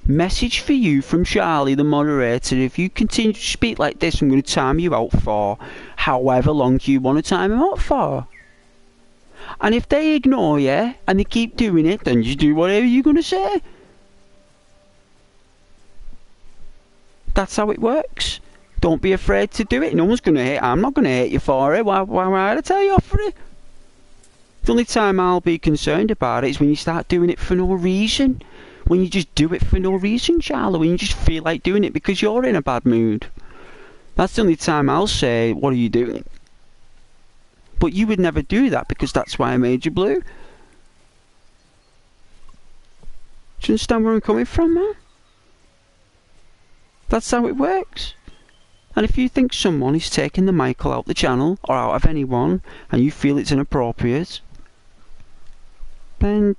Message for you from Charlie, the moderator. If you continue to speak like this, I'm going to time you out for however long you want to time him out for. And if they ignore you, and they keep doing it, then you do whatever you're going to say. That's how it works. Don't be afraid to do it. No one's going to hate. I'm not going to hate you for it. Why would I tell you off for it? The only time I'll be concerned about it is when you start doing it for no reason. When you just do it for no reason, Charlie. When you just feel like doing it because you're in a bad mood. That's the only time I'll say, what are you doing? But you would never do that because that's why I made you blue. Do you understand where I'm coming from, man? That's how it works. And if you think someone is taking the Michael out the channel, or out of anyone, and you feel it's inappropriate, then,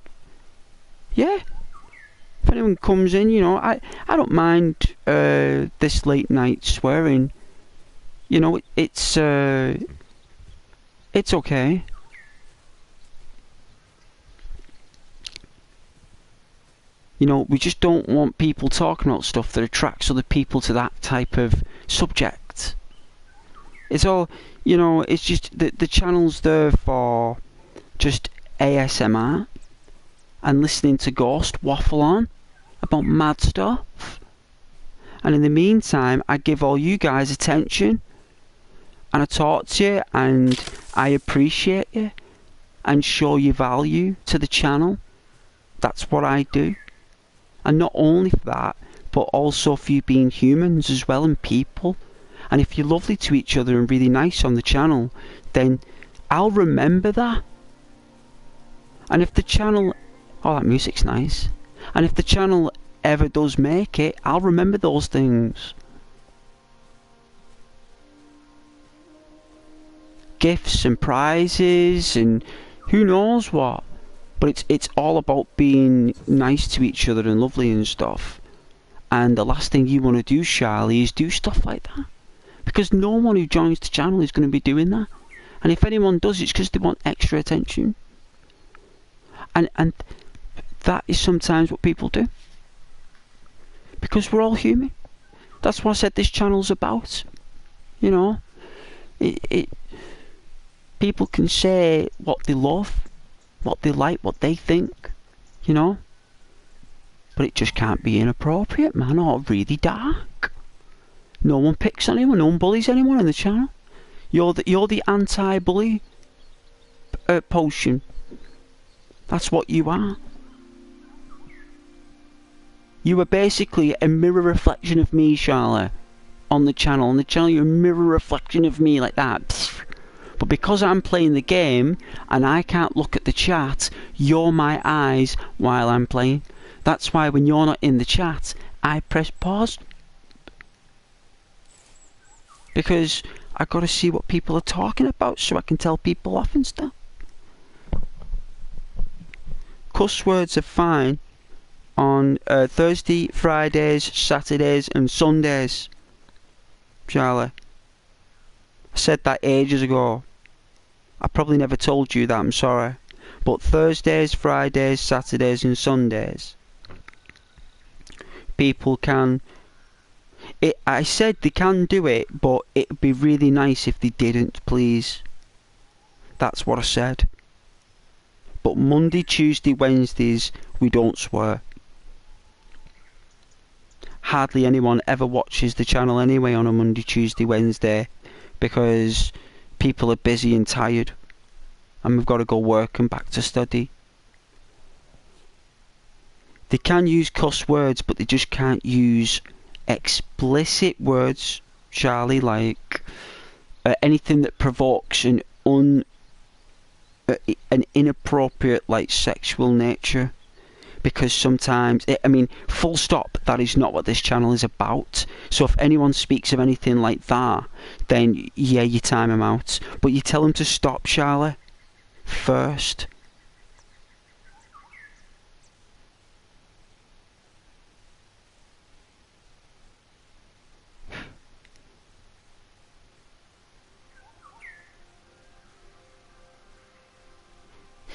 yeah. If anyone comes in, you know, I don't mind this late night swearing. You know, it's okay. You know, we just don't want people talking about stuff that attracts other people to that type of subject. It's all, you know, it's just the channel's there for just ASMR and listening to Ghost waffle on about mad stuff. And in the meantime, I give all you guys attention. And I talk to you and I appreciate you and show you value to the channel. That's what I do. And not only for that, but also for you being humans as well and people. And if you're lovely to each other and really nice on the channel, then I'll remember that. And if the channel... Oh, that music's nice. And if the channel ever does make it, I'll remember those things. Gifts and prizes and who knows what. But it's all about being nice to each other and lovely and stuff. And the last thing you want to do, Charlie, is do stuff like that. Because no one who joins the channel is going to be doing that. And if anyone does, it's because they want extra attention. And that is sometimes what people do. Because we're all human. That's what I said this channel's about. You know, people can say what they love, what they like, what they think, you know. But it just can't be inappropriate, man, or really dark. No one picks on anyone, no one bullies anyone in the channel. You're the anti-bully potion. That's what you are. You are basically a mirror reflection of me, Charlotte, on the channel. On the channel, you're a mirror reflection of me like that. But because I'm playing the game and I can't look at the chat, you're my eyes while I'm playing. That's why when you're not in the chat, I press pause. Because I've got to see what people are talking about so I can tell people off and stuff. Cuss words are fine on Thursday, Fridays, Saturdays and Sundays. Charlie. I said that ages ago. I probably never told you that, I'm sorry. But Thursdays, Fridays, Saturdays and Sundays, people can... I said they can do it, but it'd be really nice if they didn't, please. That's what I said. But Monday, Tuesday, Wednesdays, we don't swear. Hardly anyone ever watches the channel anyway on a Monday, Tuesday, Wednesday, because people are busy and tired and we've got to go work and back to study. They can use cuss words, but they just can't use explicit words, Charlie, like anything that provokes an inappropriate, like, sexual nature. Because sometimes, I mean, full stop, that is not what this channel is about. So if anyone speaks of anything like that, then yeah, you time them out. But you tell them to stop, Charlie, first.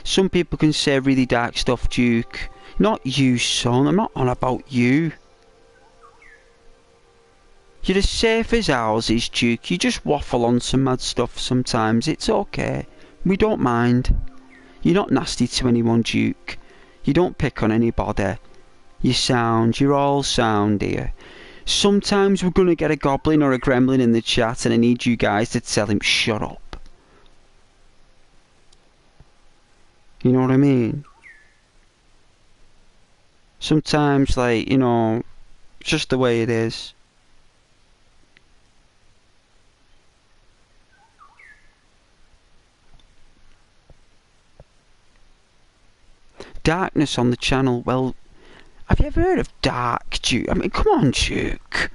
Some people can say really dark stuff, Duke. Not you, son. I'm not on about you. You're as safe as houses, Duke. You just waffle on some mad stuff sometimes. It's okay. We don't mind. You're not nasty to anyone, Duke. You don't pick on anybody. You're all sound here. Sometimes we're going to get a goblin or a gremlin in the chat and I need you guys to tell him, shut up. You know what I mean? Sometimes, like, you know, it's just the way it is. Darkness on the channel, well, have you ever heard of Dark, Duke? I mean, come on, Duke.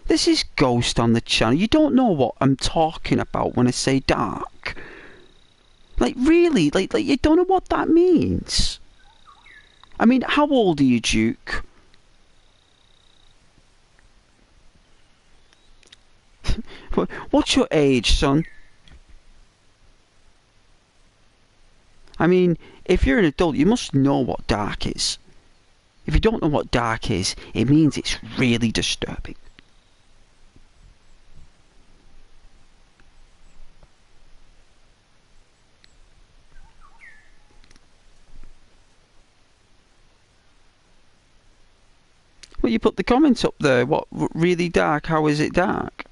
This is Ghost on the channel. You don't know what I'm talking about when I say dark. Like, really? Like you don't know what that means? I mean, how old are you, Duke? What's your age, son? I mean, if you're an adult, you must know what dark is. If you don't know what dark is, it means it's really disturbing. Well, you put the comments up there. What, really dark? How is it dark?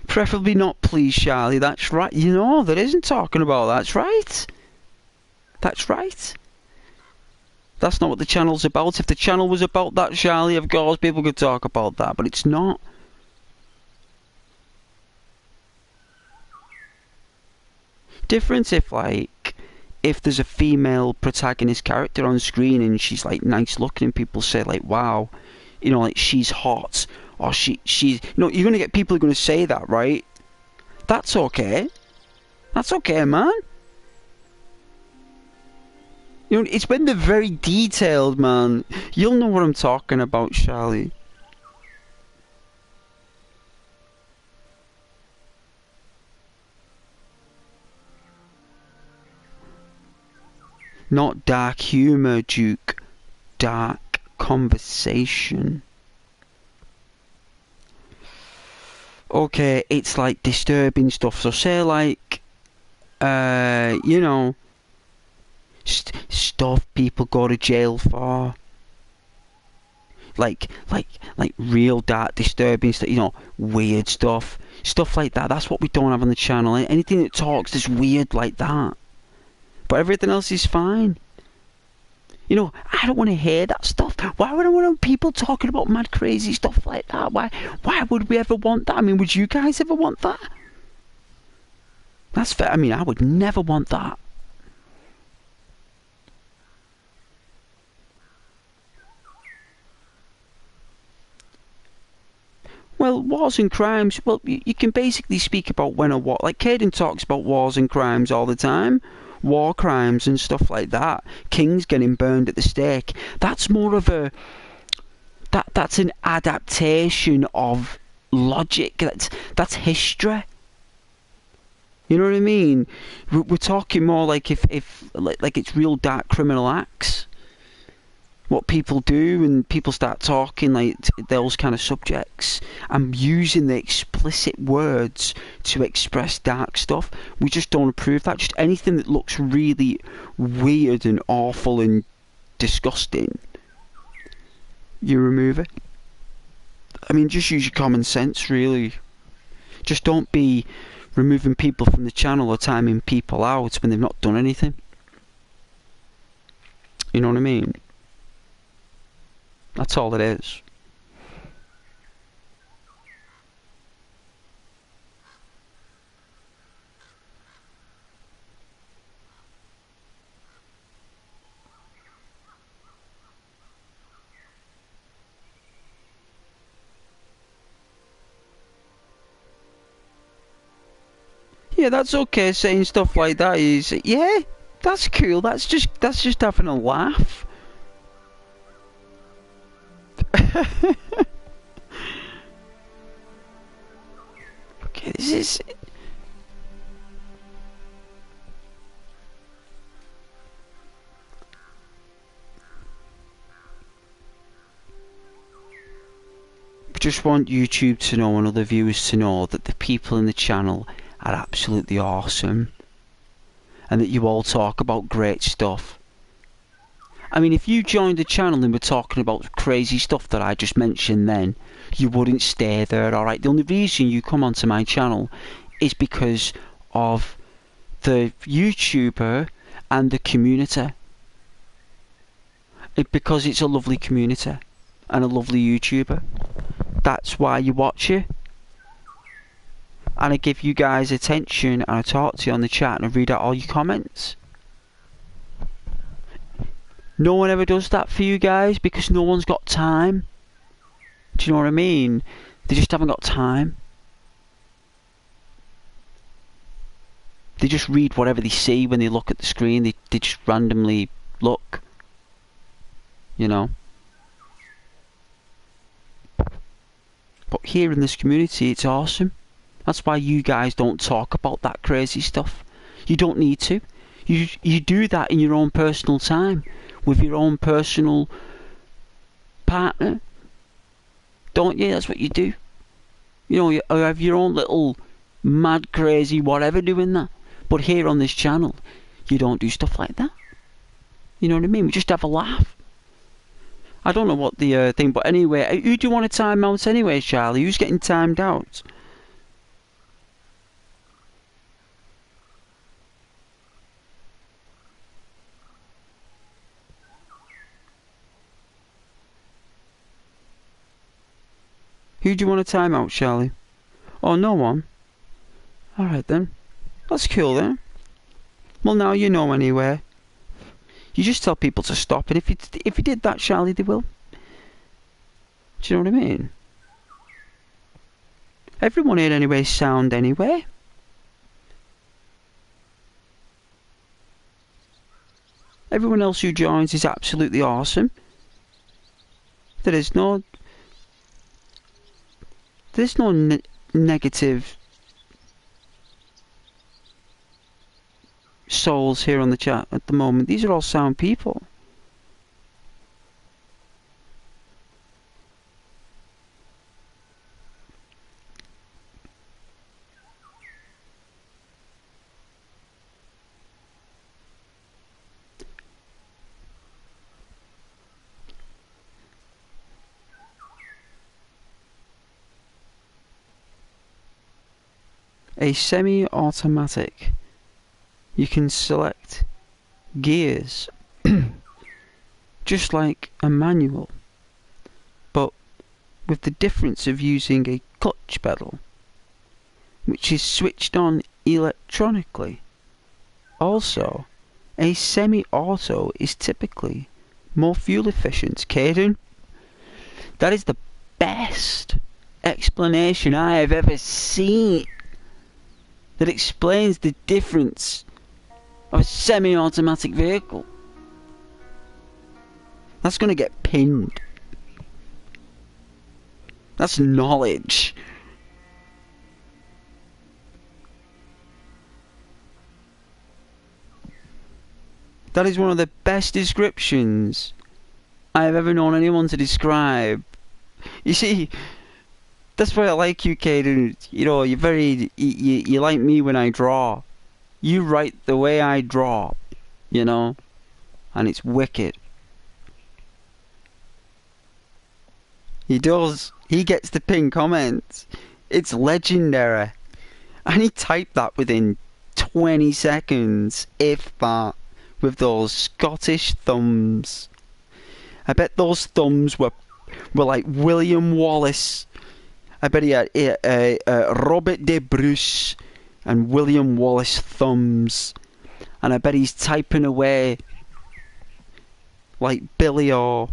Preferably not, please, Charlie. That's right. You know, that isn't talking about. That's right. That's right. That's not what the channel's about. If the channel was about that, Charlie, of course, people could talk about that. But it's not. different if, like, if there's a female protagonist character on screen and she's, like, nice looking and people say, like, wow, you know, like, she's hot, or she's, you know, you're gonna get people who are gonna say that, right? That's okay. That's okay, man. You know, it's when they're very detailed, man. You'll know what I'm talking about, Charlie. Not dark humour, Duke. Dark conversation. Okay, it's like disturbing stuff. So say like, you know, stuff people go to jail for. Like real dark, disturbing stuff. You know, weird stuff. Stuff like that. That's what we don't have on the channel. Anything that talks that's weird like that. But everything else is fine. You know, I don't want to hear that stuff. Why would I want people talking about mad crazy stuff like that? Why would we ever want that? I mean, would you guys ever want that? That's fair. I mean, I would never want that. Well, wars and crimes, well, you can basically speak about when or what. Like, Caden talks about wars and crimes all the time. War crimes and stuff like that. Kings getting burned at the stake. That's more of a... That's an adaptation of logic. That's history. You know what I mean? We're talking more like if like it's real dark criminal acts. What people do, and people start talking like those kind of subjects and using the explicit words to express dark stuff. We just don't approve that. Just anything that looks really weird and awful and disgusting, you remove it. I mean, just use your common sense, really. Just don't be removing people from the channel or timing people out when they've not done anything. You know what I mean? That's all it is. Yeah, that's okay saying stuff like that is, yeah, that's cool. That's just having a laugh. Okay, this is... I just want YouTube to know and other viewers to know that the people in the channel are absolutely awesome. And that you all talk about great stuff. I mean, if you joined the channel and were talking about crazy stuff that I just mentioned then, you wouldn't stay there, alright? The only reason you come onto my channel is because of the YouTuber and the community. Because it's a lovely community and a lovely YouTuber. That's why you watch it. And I give you guys attention and I talk to you on the chat and I read out all your comments. No one ever does that for you guys because no one's got time. Do you know what I mean? They just haven't got time. They just read whatever they see when they look at the screen. They just randomly look. You know? But here in this community, it's awesome. That's why you guys don't talk about that crazy stuff. You don't need to. You do that in your own personal time. With your own personal partner. Don't you? That's what you do. You know, you have your own little mad, crazy, whatever doing that. But here on this channel, you don't do stuff like that. You know what I mean? We just have a laugh. I don't know what the thing, but anyway, who do you want to time out anyway, Charlie? Who's getting timed out? Who do you want to time out, Charlie? Oh, no one? Alright then. That's cool then. Well, now you know anyway. You just tell people to stop, and if you did that, Charlie, they will. Do you know what I mean? Everyone here anyway is sound anyway. Everyone else who joins is absolutely awesome. There's no negative souls here on the chat at the moment. These are all sound people. A semi-automatic. You can select gears just like a manual, but with the difference of using a clutch pedal, which is switched on electronically. Also, a semi-auto is typically more fuel efficient. Caden, that is the best explanation I have ever seen that explains the difference of a semi-automatic vehicle. That's going to get pinned. That's knowledge. That is one of the best descriptions I have ever known anyone to describe. You see, that's why I like you, Caden. You know, you're very... You like me when I draw. You write the way I draw, you know? And it's wicked. He does. He gets the pin comment. It's legendary. And he typed that within 20 seconds, if that, with those Scottish thumbs. I bet those thumbs were like William Wallace. I bet he had Robert de Bruce and William Wallace thumbs. And I bet he's typing away like Billy Orr.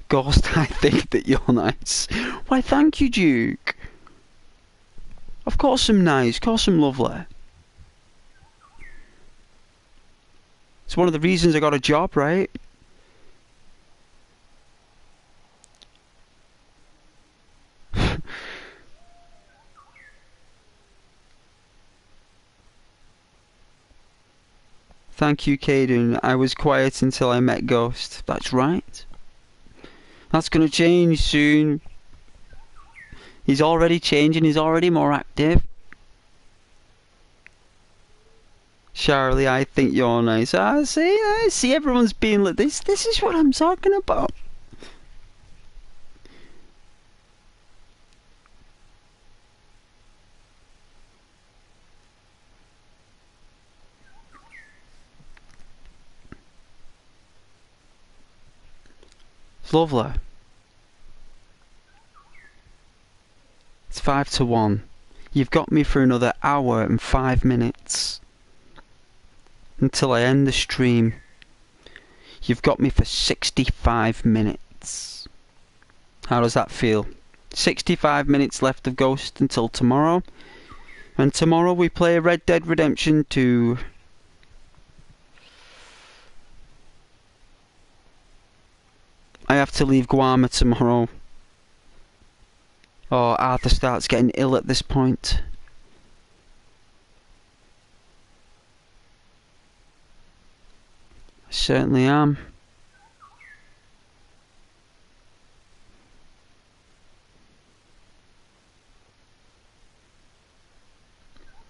Ghost, I think that you're nice. Why, thank you, Duke. Of course I'm nice, of course I'm lovely. It's one of the reasons I got a job, right? Thank you, Caden. I was quiet until I met Ghost. That's right. That's gonna change soon. He's already changing, he's already more active. Charlie, I think you're nice. I see everyone's being like this. This is what I'm talking about. It's lovely. It's 5-1. You've got me for another hour and 5 minutes. Until I end the stream. You've got me for 65 minutes. How does that feel? 65 minutes left of Ghost until tomorrow. And tomorrow we play Red Dead Redemption 2. I have to leave Guarma tomorrow. Oh, Arthur starts getting ill at this point. I certainly am.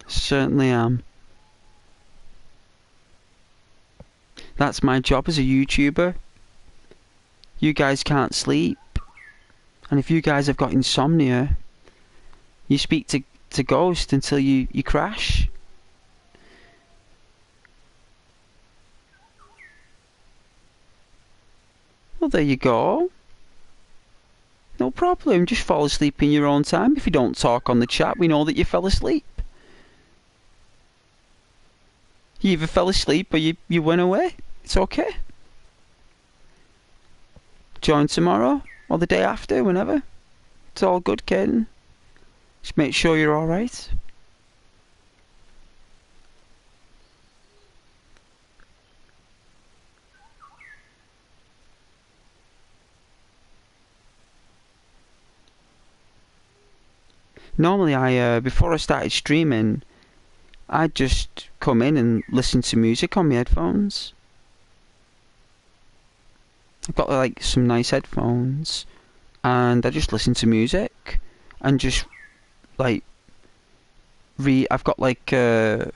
Certainly am. That's my job as a YouTuber. You guys can't sleep. And if you guys have got insomnia, you speak to Ghost until you crash. Well, there you go. No problem. Just fall asleep in your own time. If you don't talk on the chat, we know that you fell asleep. You either fell asleep or you went away. It's okay. Join tomorrow or the day after, whenever. It's all good, Caden. Just make sure you're alright. Normally, before I started streaming, I'd just come in and listen to music on my headphones. I've got like some nice headphones, and I just listen to music and just like read. I've got a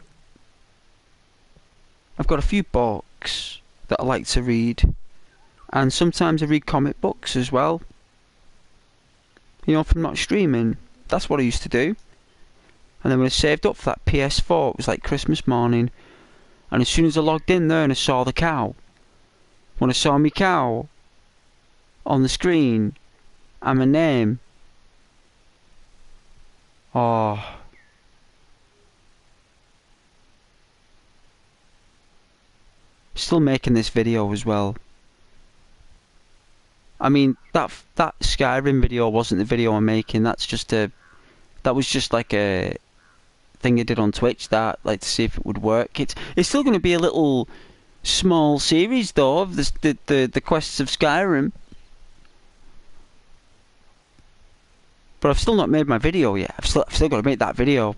few books that I like to read, and sometimes I read comic books as well. You know, if I'm not streaming, that's what I used to do. And then when I saved up for that Ps4, it was like Christmas morning, and as soon as I logged in there and I saw the cow, when I saw me cow on the screen and my name, oh, still making this video as well. I mean, that Skyrim video wasn't the video I'm making. That was just like a thing I did on Twitch, that like to see if it would work. It's still going to be a little small series though of the quests of Skyrim, but I've still not made my video yet. I've still got to make that video.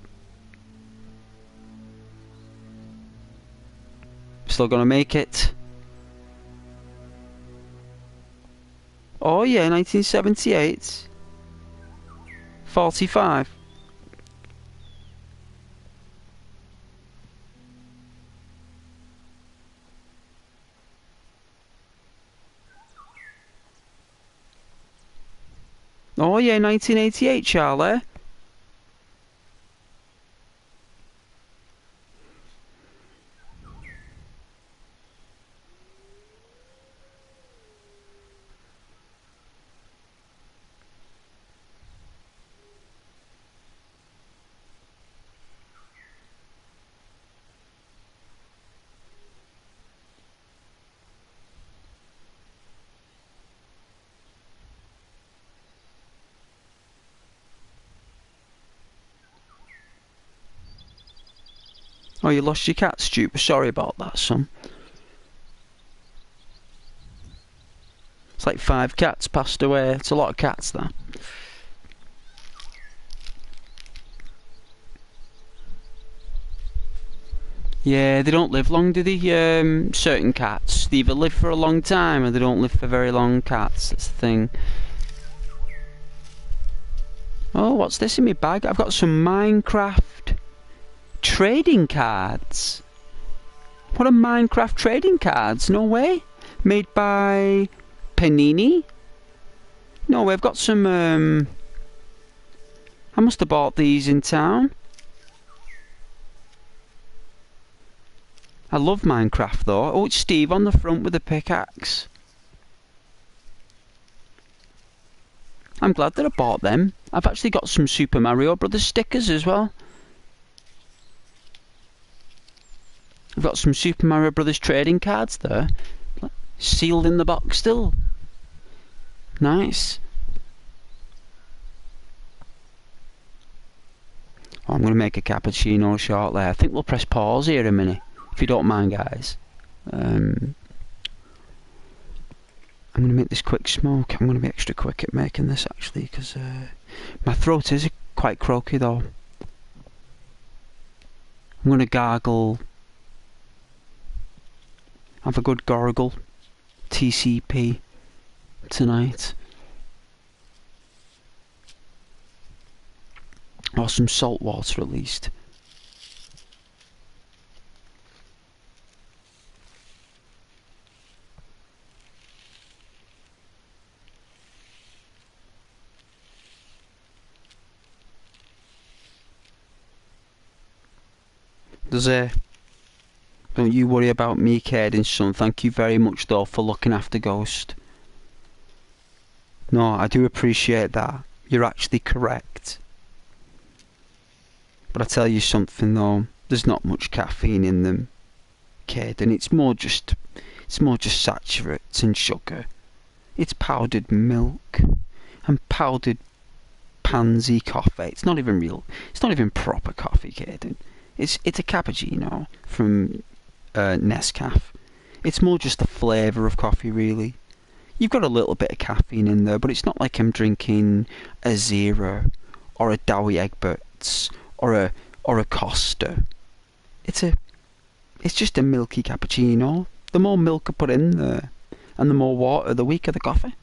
Still gonna make it. Oh yeah, 1978. 45. Oh yeah, 1988, Charlie. Oh, you lost your cat, Stu. Sorry about that, son. It's like 5 cats passed away. It's a lot of cats, that. Yeah, they don't live long, do they? Certain cats. They either live for a long time or they don't live for very long, cats. That's the thing. Oh, what's this in my bag? I've got some Minecraft trading cards. What are Minecraft trading cards? No way. Made by Panini? No way, I've got some, I must have bought these in town. I love Minecraft though. Oh, it's Steve on the front with a pickaxe. I'm glad that I bought them. I've actually got some Super Mario Brothers stickers as well. I've got some Super Mario Brothers trading cards there. Sealed in the box still. Nice. Oh, I'm going to make a cappuccino shortly. I think we'll press pause here a minute, if you don't mind, guys. I'm going to make this quick smoke. I'm going to be extra quick at making this, actually, because my throat is quite croaky, though. I'm going to gargle. Have a good gargle. TCP tonight. Or some salt water, at least. Don't you worry about me, Caden, son. Thank you very much, though, for looking after Ghost. No, I do appreciate that. You're actually correct. But I tell you something though, there's not much caffeine in them, kid, and it's more just saturates and sugar. It's powdered milk and powdered pansy coffee. It's not even real. It's not even proper coffee, kid. It's a cappuccino from Nescafe. It's more just the flavour of coffee, really. You've got a little bit of caffeine in there, but it's not like I'm drinking a Zero or a Dowie Egberts or a Costa. It's just a milky cappuccino. The more milk I put in there, and the more water, the weaker the coffee.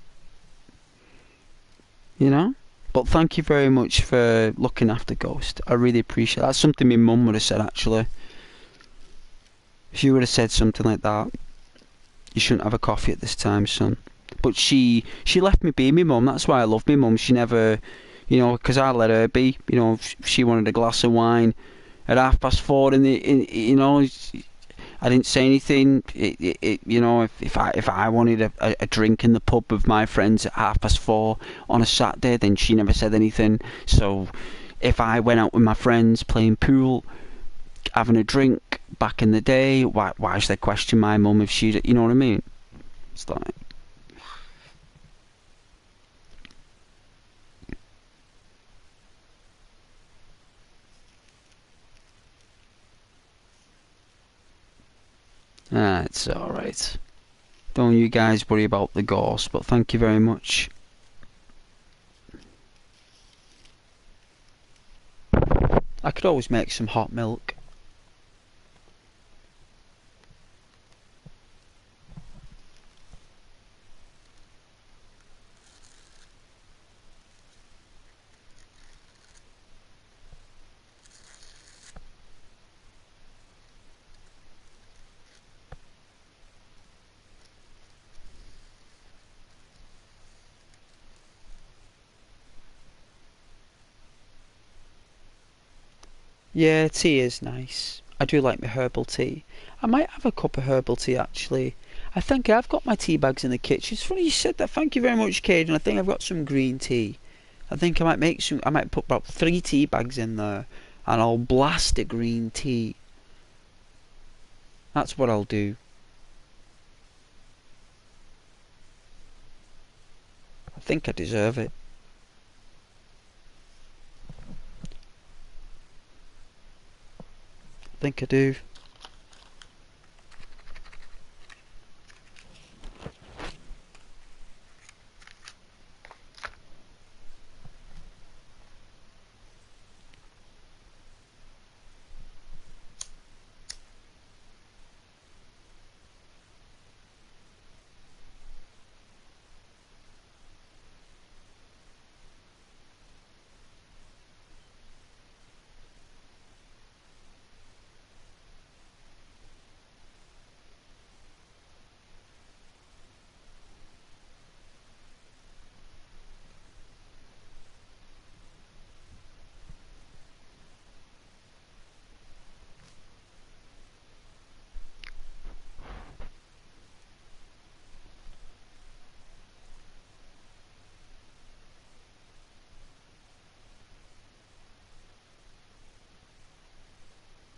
You know? But thank you very much for looking after Ghost. I really appreciate that. That's something my mum would have said, actually. She would have said something like that. You shouldn't have a coffee at this time, son. But she left me be, my mum. That's why I love my mum. She never, you know, because I let her be. You know, if she wanted a glass of wine at 4:30 you know, I didn't say anything. You know, if I wanted a drink in the pub with my friends at 4:30 on a Saturday, then she never said anything. So if I went out with my friends playing pool, having a drink back in the day, why should they question my mum if she, you know what I mean? It's like, it's alright. Don't you guys worry about the ghost, but thank you very much. I could always make some hot milk. Yeah, tea is nice. I do like my herbal tea. I might have a cup of herbal tea actually. I think I've got my tea bags in the kitchen. It's funny you said that. Thank you very much, Caden. I think I've got some green tea. I think I might make some. I might put about 3 tea bags in there, and I'll blast the green tea. That's what I'll do. I think I deserve it. I think I do.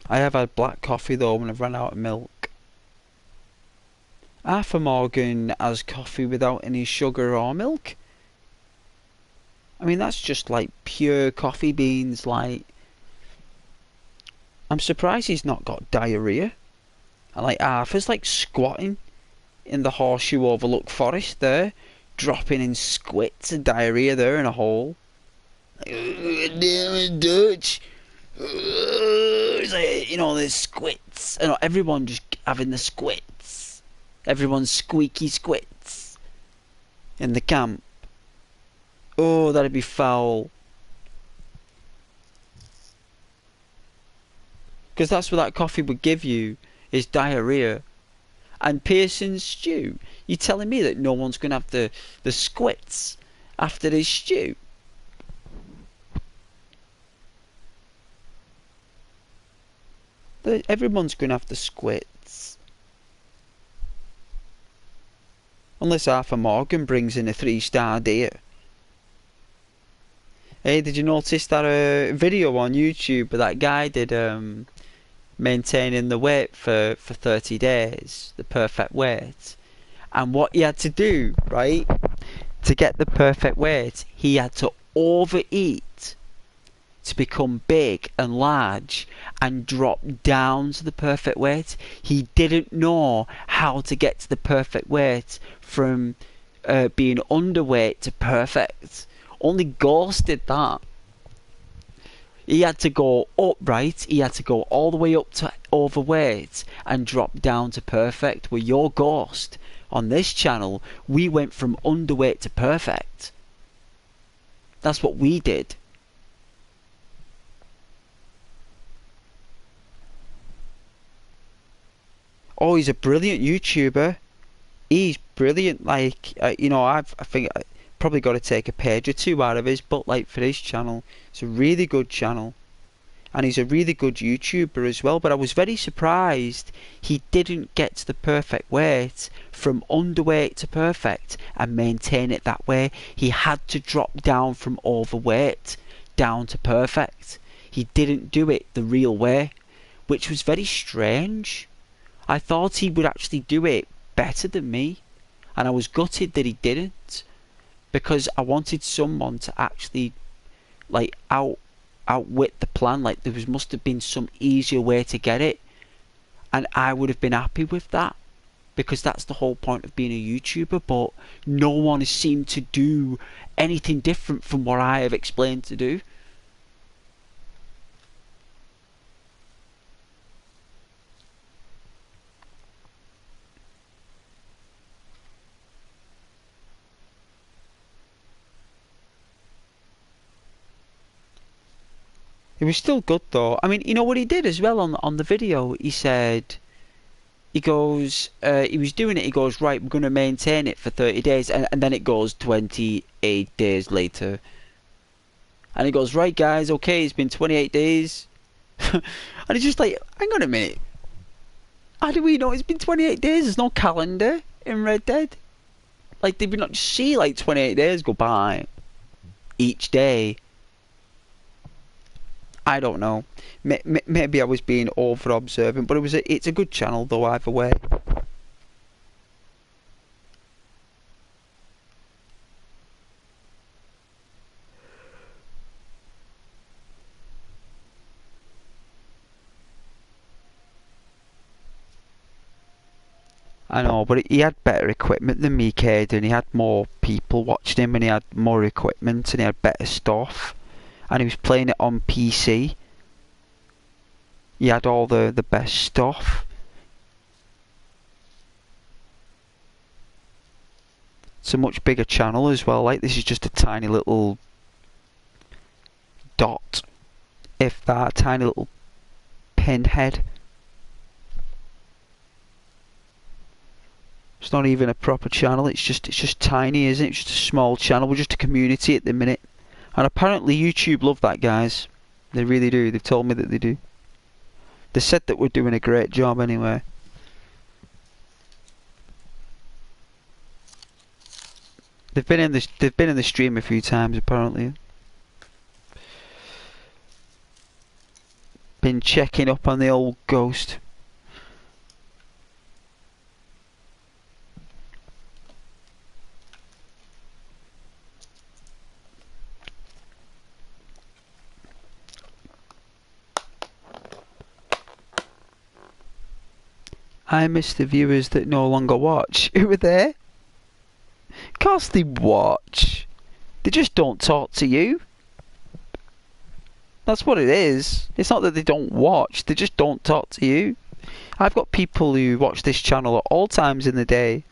I have had black coffee though when I've run out of milk. Arthur Morgan has coffee without any sugar or milk. I mean, that's just like pure coffee beans. Like, I'm surprised he's not got diarrhea. And like Arthur's like squatting in the Horseshoe Overlook Forest there, dropping in squits of diarrhea there in a hole. Like, damn it, Dutch. It's like, you know, there's squits. You know, everyone just having the squits. Everyone's squeaky squits in the camp. Oh, that'd be foul. Because that's what that coffee would give you, is diarrhea. And Pearson's stew. You're telling me that no one's going to have the squits after this stew? Everyone's going to have the squits. Unless Arthur Morgan brings in a 3-star deer. Hey, did you notice that video on YouTube where that guy did maintaining the weight for 30 days, the perfect weight? And what he had to do, right, to get the perfect weight, he had to overeat to become big and large and drop down to the perfect weight. He didn't know how to get to the perfect weight from being underweight to perfect. Only Ghost did that. He had to go up, right? He had to go all the way up to overweight and drop down to perfect. With your Ghost on this channel, we went from underweight to perfect. That's what we did. Oh, he's a brilliant YouTuber. He's brilliant. Like, you know, I think I probably got to take a page or two out of his, but like for his channel, it's a really good channel. And he's a really good YouTuber as well. But I was very surprised he didn't get to the perfect weight from underweight to perfect and maintain it that way. He had to drop down from overweight down to perfect. He didn't do it the real way, which was very strange. I thought he would actually do it better than me, and I was gutted that he didn't, because I wanted someone to actually like outwit the plan. Like there must have been some easier way to get it, and I would have been happy with that, because that's the whole point of being a YouTuber. But no one has seemed to do anything different from what I have explained to do. It was still good though. I mean, you know what he did as well on the video? He said, he goes, he was doing it, he goes, right, we're going to maintain it for 30 days. And then it goes 28 days later. And he goes, right guys, okay, it's been 28 days. And it's just like, hang on a minute. How do we know it's been 28 days? There's no calendar in Red Dead. Like, did we not just see like 28 days go by each day? I don't know. Maybe I was being over observant, but it's a good channel though either way. I know, but he had better equipment than me, Cade, and he had more people watching him, and he had more equipment, and he had better stuff. And he was playing it on PC. He had all the best stuff. It's a much bigger channel as well. Like, this is just a tiny little dot, if that, tiny little pinhead. It's not even a proper channel. It's just tiny, isn't it? It's just a small channel. We're just a community at the minute. And apparently YouTube love that, guys. They really do. They've told me that they do. They said that we're doing a great job anyway. They've been in the stream a few times apparently. Been checking up on the old Ghost. I miss the viewers that no longer watch. Who were there? Of course they watch. They just don't talk to you. That's what it is. It's not that they don't watch, they just don't talk to you. I've got people who watch this channel at all times in the day.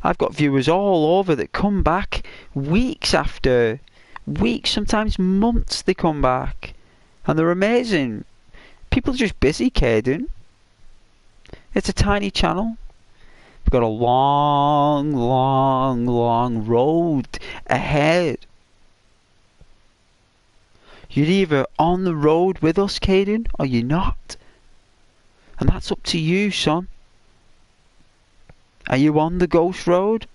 I've got viewers all over that come back weeks after. Weeks, sometimes months they come back. And they're amazing. People are just busy, Caden. It's a tiny channel. We've got a long, long, long road ahead. You're either on the road with us, Caden, or you're not. And that's up to you, son. Are you on the Ghost Road?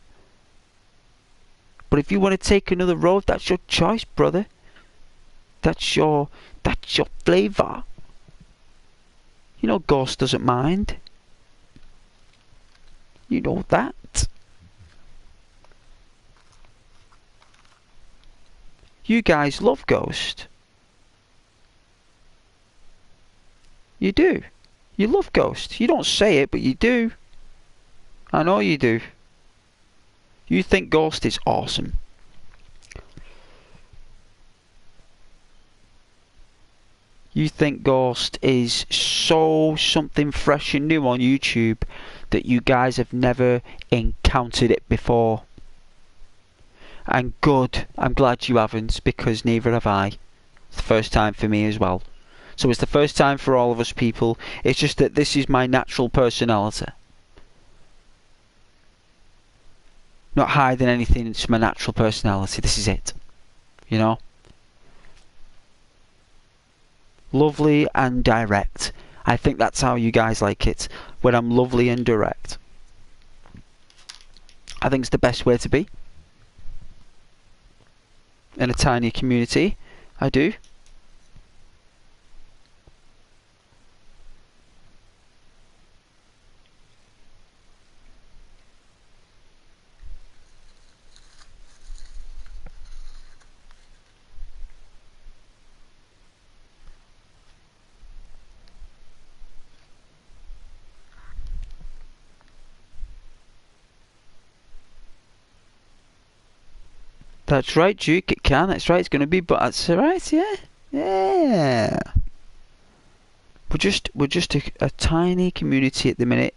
But if you want to take another road, that's your choice, brother. That's your flavour. You know Ghost doesn't mind. You know that. You guys love Ghost. You do. You love Ghost. You don't say it, but you do. I know you do. You think Ghost is awesome. You think Ghost is so something fresh and new on YouTube that you guys have never encountered it before. And good, I'm glad you haven't, because neither have I. It's the first time for me as well. So it's the first time for all of us people. It's just that this is my natural personality. Not hiding anything, it's my natural personality. This is it. You know? Lovely and direct. I think that's how you guys like it. When I'm lovely and direct. I think it's the best way to be. In a tiny community. I do. That's right, Duke, it can. That's right, it's going to be, but that's alright, yeah. Yeah. We're just a tiny community at the minute.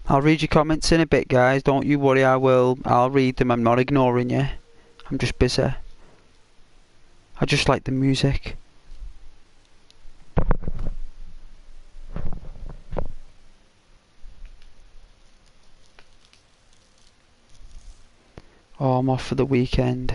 I'll read your comments in a bit, guys. Don't you worry, I will. I'll read them. I'm not ignoring you. I'm just busy. I just like the music. Oh, I'm off for the weekend.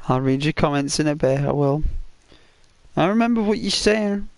I'll read your comments in a bit, I will. I remember what you're saying.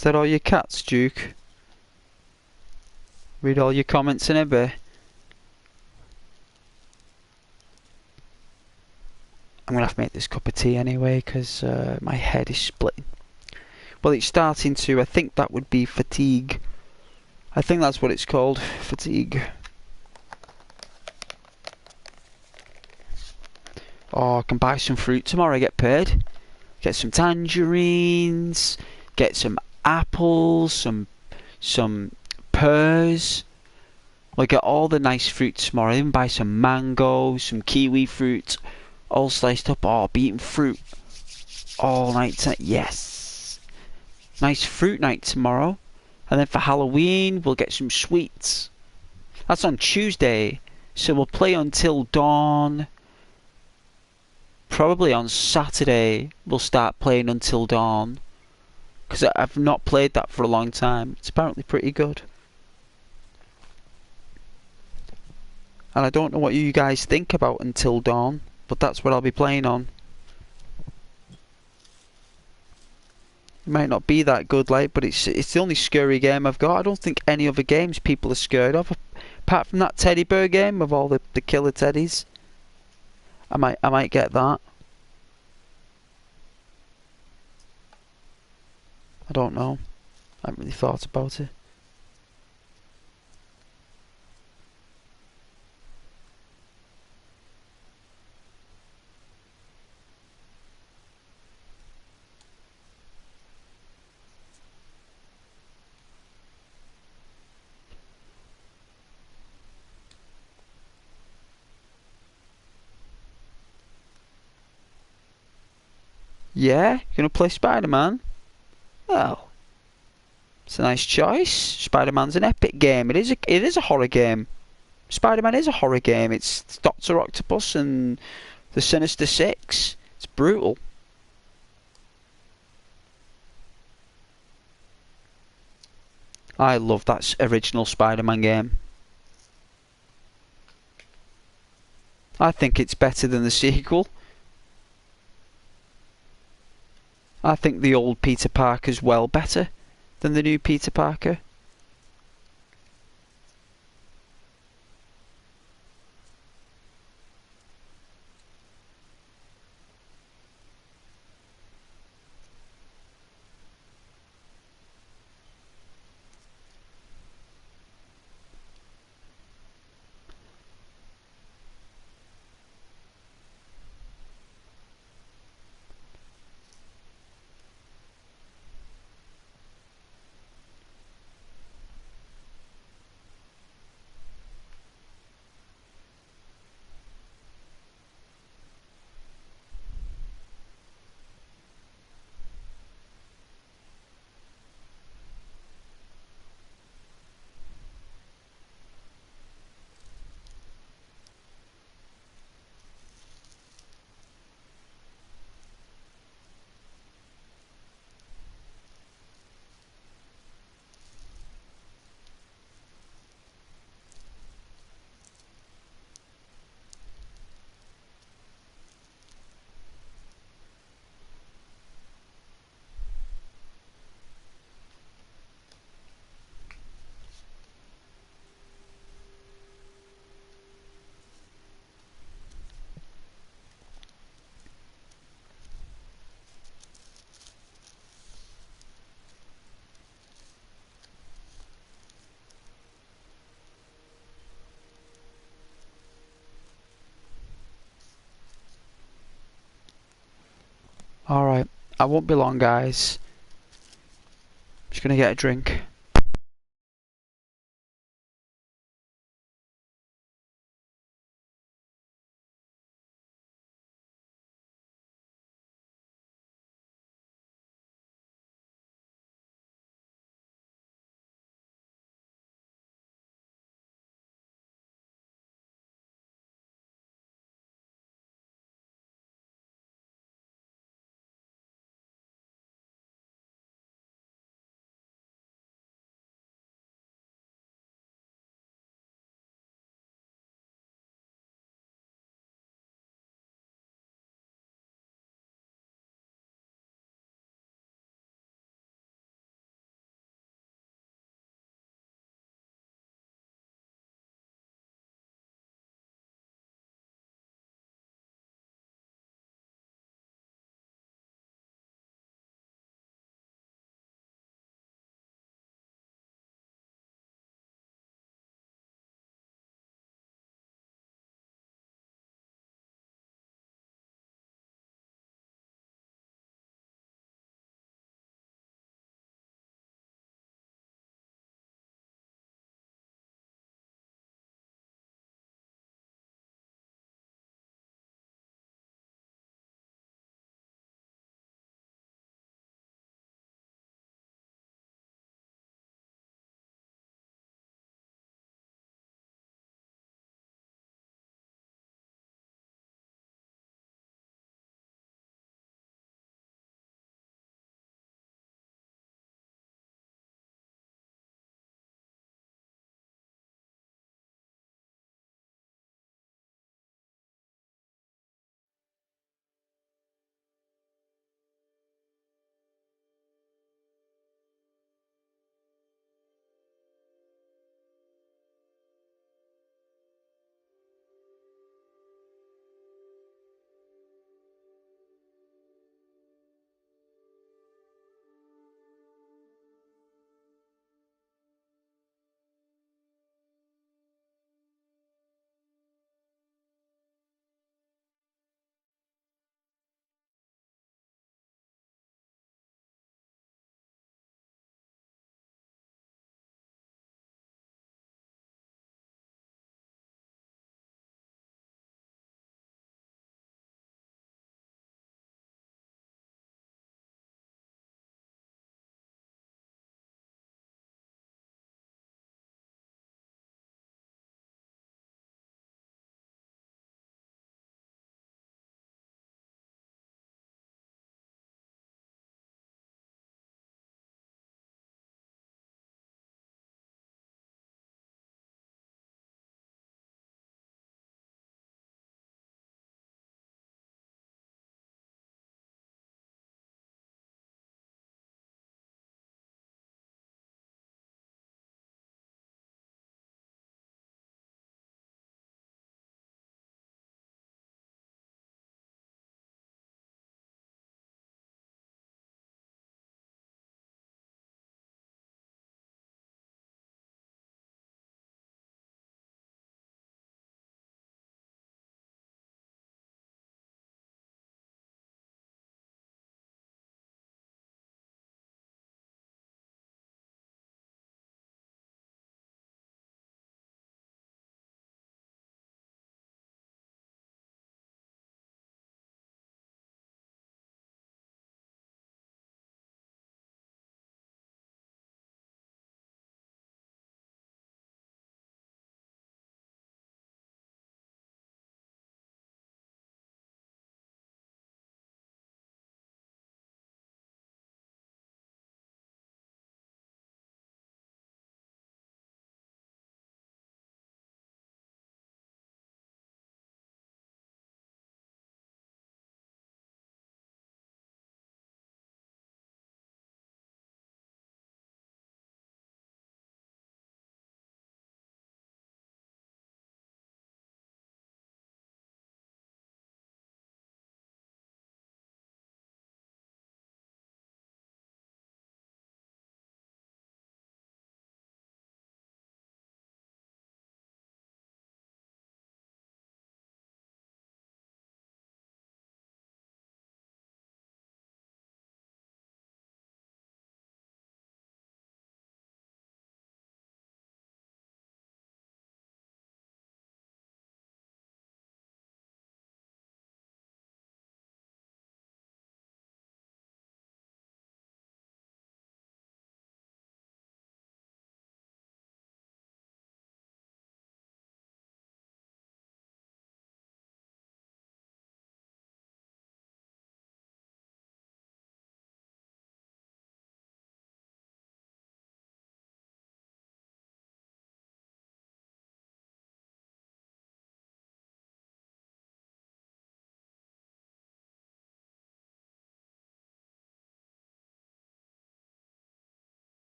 Is that all your cats, Duke? Read all your comments in a bit. I'm gonna have to make this cup of tea anyway, because my head is splitting. Well, it's starting to. I think that would be fatigue. I think that's what it's called. Fatigue. Oh, I can buy some fruit tomorrow. I get paid. Get some tangerines. Get some apples. Some pears. We'll get all the nice fruit tomorrow. Even buy some mangoes, some kiwi fruit, all sliced up. Oh, I'll be eating fruit all night tonight. Yes. Nice fruit night tomorrow. And then for Halloween, we'll get some sweets. That's on Tuesday. So we'll play until dawn. Probably on Saturday, we'll start playing until dawn. Because I've not played that for a long time. It's apparently pretty good. And I don't know what you guys think about Until Dawn, but that's what I'll be playing on. It might not be that good, like, but it's the only scary game I've got. I don't think any other games people are scared of, apart from that teddy bear game of all the killer teddies. I might get that. I don't know. I haven't really thought about it. Yeah, you're gonna play Spider-Man? Well, it's a nice choice. Spider-Man's an epic game. It is a horror game. Spider-Man is a horror game. It's Doctor Octopus and the Sinister Six. It's brutal. I love that original Spider-Man game. I think it's better than the sequel. I think the old Peter Parker's well better than the new Peter Parker. Alright, I won't be long, guys. Just gonna get a drink.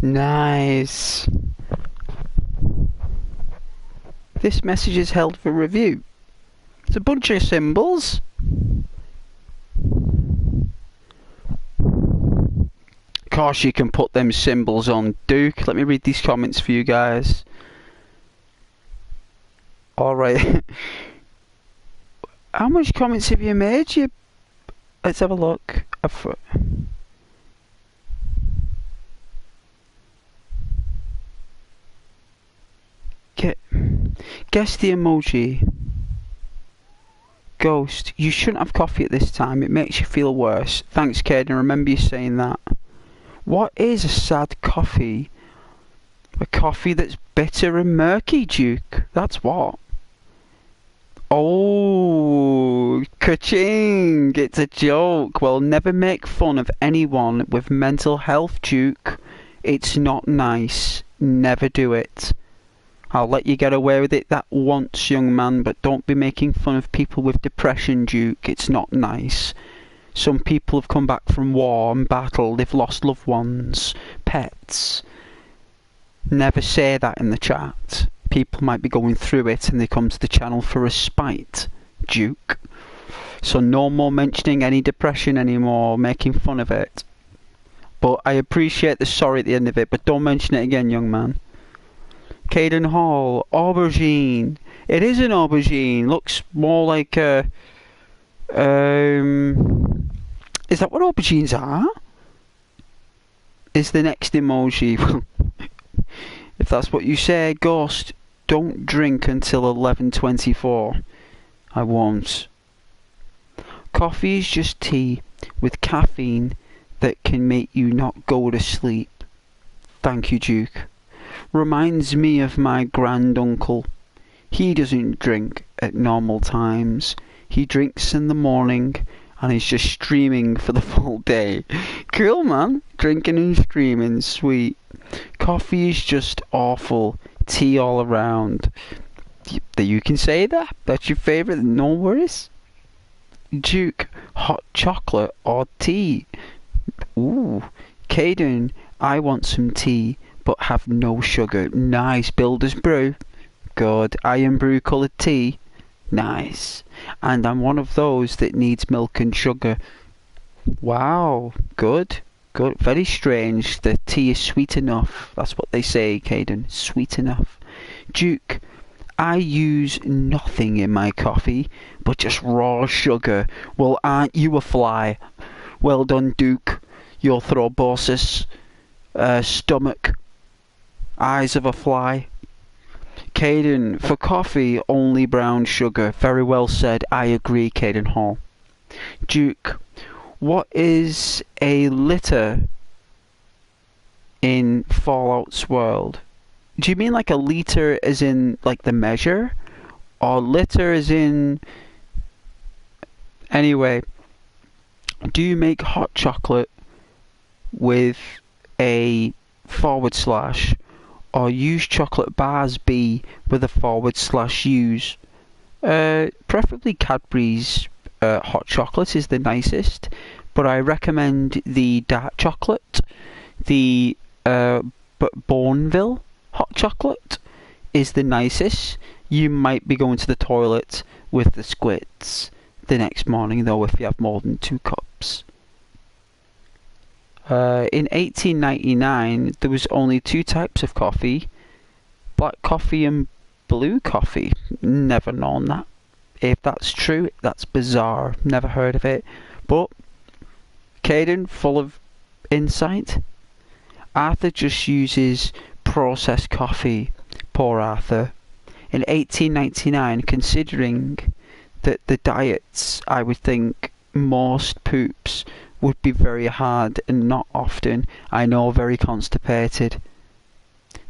Nice. This message is held for review. It's a bunch of symbols. Of course you can put them symbols on Duke. Let me read these comments for you guys. Alright. How much comments have you made? Let's have a look. Guess the emoji. Ghost, you shouldn't have coffee at this time. It makes you feel worse. Thanks, Caden. Remember you saying that. What is a sad coffee? A coffee that's bitter and murky, Duke. That's what. Oh, ka-ching! It's a joke. Well, never make fun of anyone with mental health, Duke. It's not nice. Never do it. I'll let you get away with it that once, young man, but don't be making fun of people with depression, Duke. It's not nice. Some people have come back from war and battle. They've lost loved ones, pets. Never say that in the chat. People might be going through it and they come to the channel for respite, Duke. So no more mentioning any depression anymore, making fun of it. But I appreciate the sorry at the end of it, but don't mention it again, young man. Caden Hall, aubergine. It is an aubergine. Looks more like a... is that what aubergines are? Is the next emoji. If that's what you say, Ghost, don't drink until 11:24. I won't. Coffee is just tea with caffeine that can make you not go to sleep. Thank you, Duke. Reminds me of my granduncle. He doesn't drink at normal times. He drinks in the morning and he's just streaming for the full day. Cool, man. Drinking and streaming, sweet. Coffee is just awful. Tea all around. You can say that? That's your favourite? No worries. Duke, hot chocolate or tea? Ooh. Caden, I want some tea, but have no sugar. Nice. Builder's brew. Good. Iron brew coloured tea. Nice. And I'm one of those that needs milk and sugar. Wow. Good. Good. Very strange. The tea is sweet enough. That's what they say, Caden. Sweet enough. Duke, I use nothing in my coffee but just raw sugar. Well, aren't you a fly? Well done, Duke. Your thrombosis. Stomach. Eyes of a fly. Caden, for coffee, only brown sugar. Very well said. I agree, Caden Hall. Duke, what is a litre in Fallout's world? Do you mean like a litre as in like the measure? Or litre as in... Anyway, do you make hot chocolate with a / or use chocolate bars B with a / use? Preferably Cadbury's hot chocolate is the nicest, but I recommend the dark chocolate. The Bourneville hot chocolate is the nicest. You might be going to the toilet with the squirts the next morning though if you have more than 2 cups. In 1899 there was only 2 types of coffee, black coffee and blue coffee. Never known that. If that's true, that's bizarre. Never heard of it. But Caden, full of insight. Arthur just uses processed coffee. Poor Arthur. In 1899, considering that the diets, I would think most poops would be very hard and not often. I know, very constipated.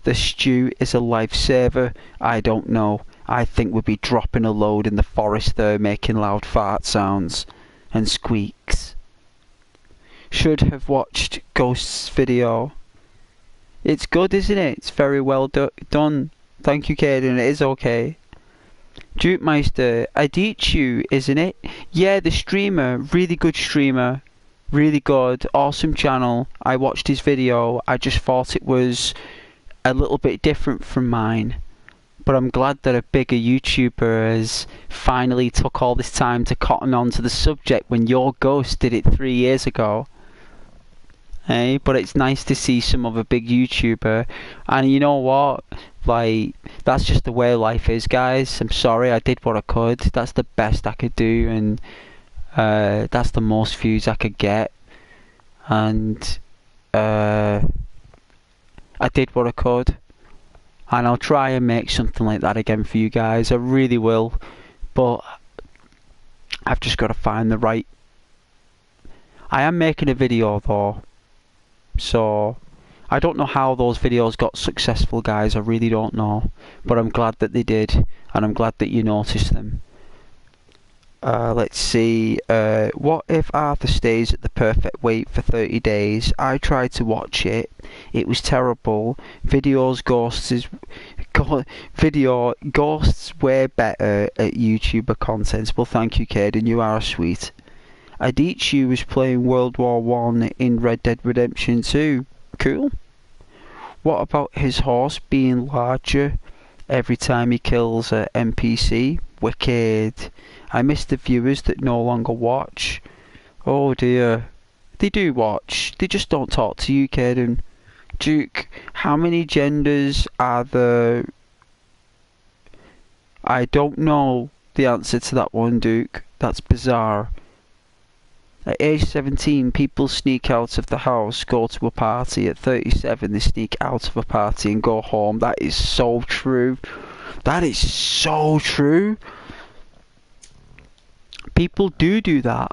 The stew is a lifesaver. I don't know. I think we'd be dropping a load in the forest there, making loud fart sounds and squeaks. Should have watched Ghost's video. It's good, isn't it? It's very well done. Thank you, Caden. It is okay. Duke Meister, Adichu, isn't it? Yeah, the streamer. Really good streamer. Really good, awesome channel. I watched his video. I just thought it was a little bit different from mine. But I'm glad that a bigger YouTuber has finally took all this time to cotton on to the subject when your Ghost did it 3 years ago. Hey, but it's nice to see some other big YouTuber. And you know what? Like, that's just the way life is, guys. I'm sorry, I did what I could. That's the best I could do, and that's the most views I could get. And I did what I could. And I'll try and make something like that again for you guys. I really will. But I've just got to find the right... I am making a video though. So I don't know how those videos got successful, guys. I really don't know. But I'm glad that they did. And I'm glad that you noticed them. Let's see. What if Arthur stays at the perfect weight for 30 days? I tried to watch it. It was terrible. Ghosts way better at YouTuber content. Well, thank you, Caden. You are sweet. Adichie was playing World War 1 in Red Dead Redemption 2. Cool. What about his horse being larger every time he kills an NPC? Wicked. I miss the viewers that no longer watch. Oh dear. They do watch. They just don't talk to you, Caden. Duke, how many genders are there? I don't know the answer to that one, Duke. That's bizarre. At age 17, people sneak out of the house, go to a party. At 37, they sneak out of a party and go home. That is so true. That is so true. People do that.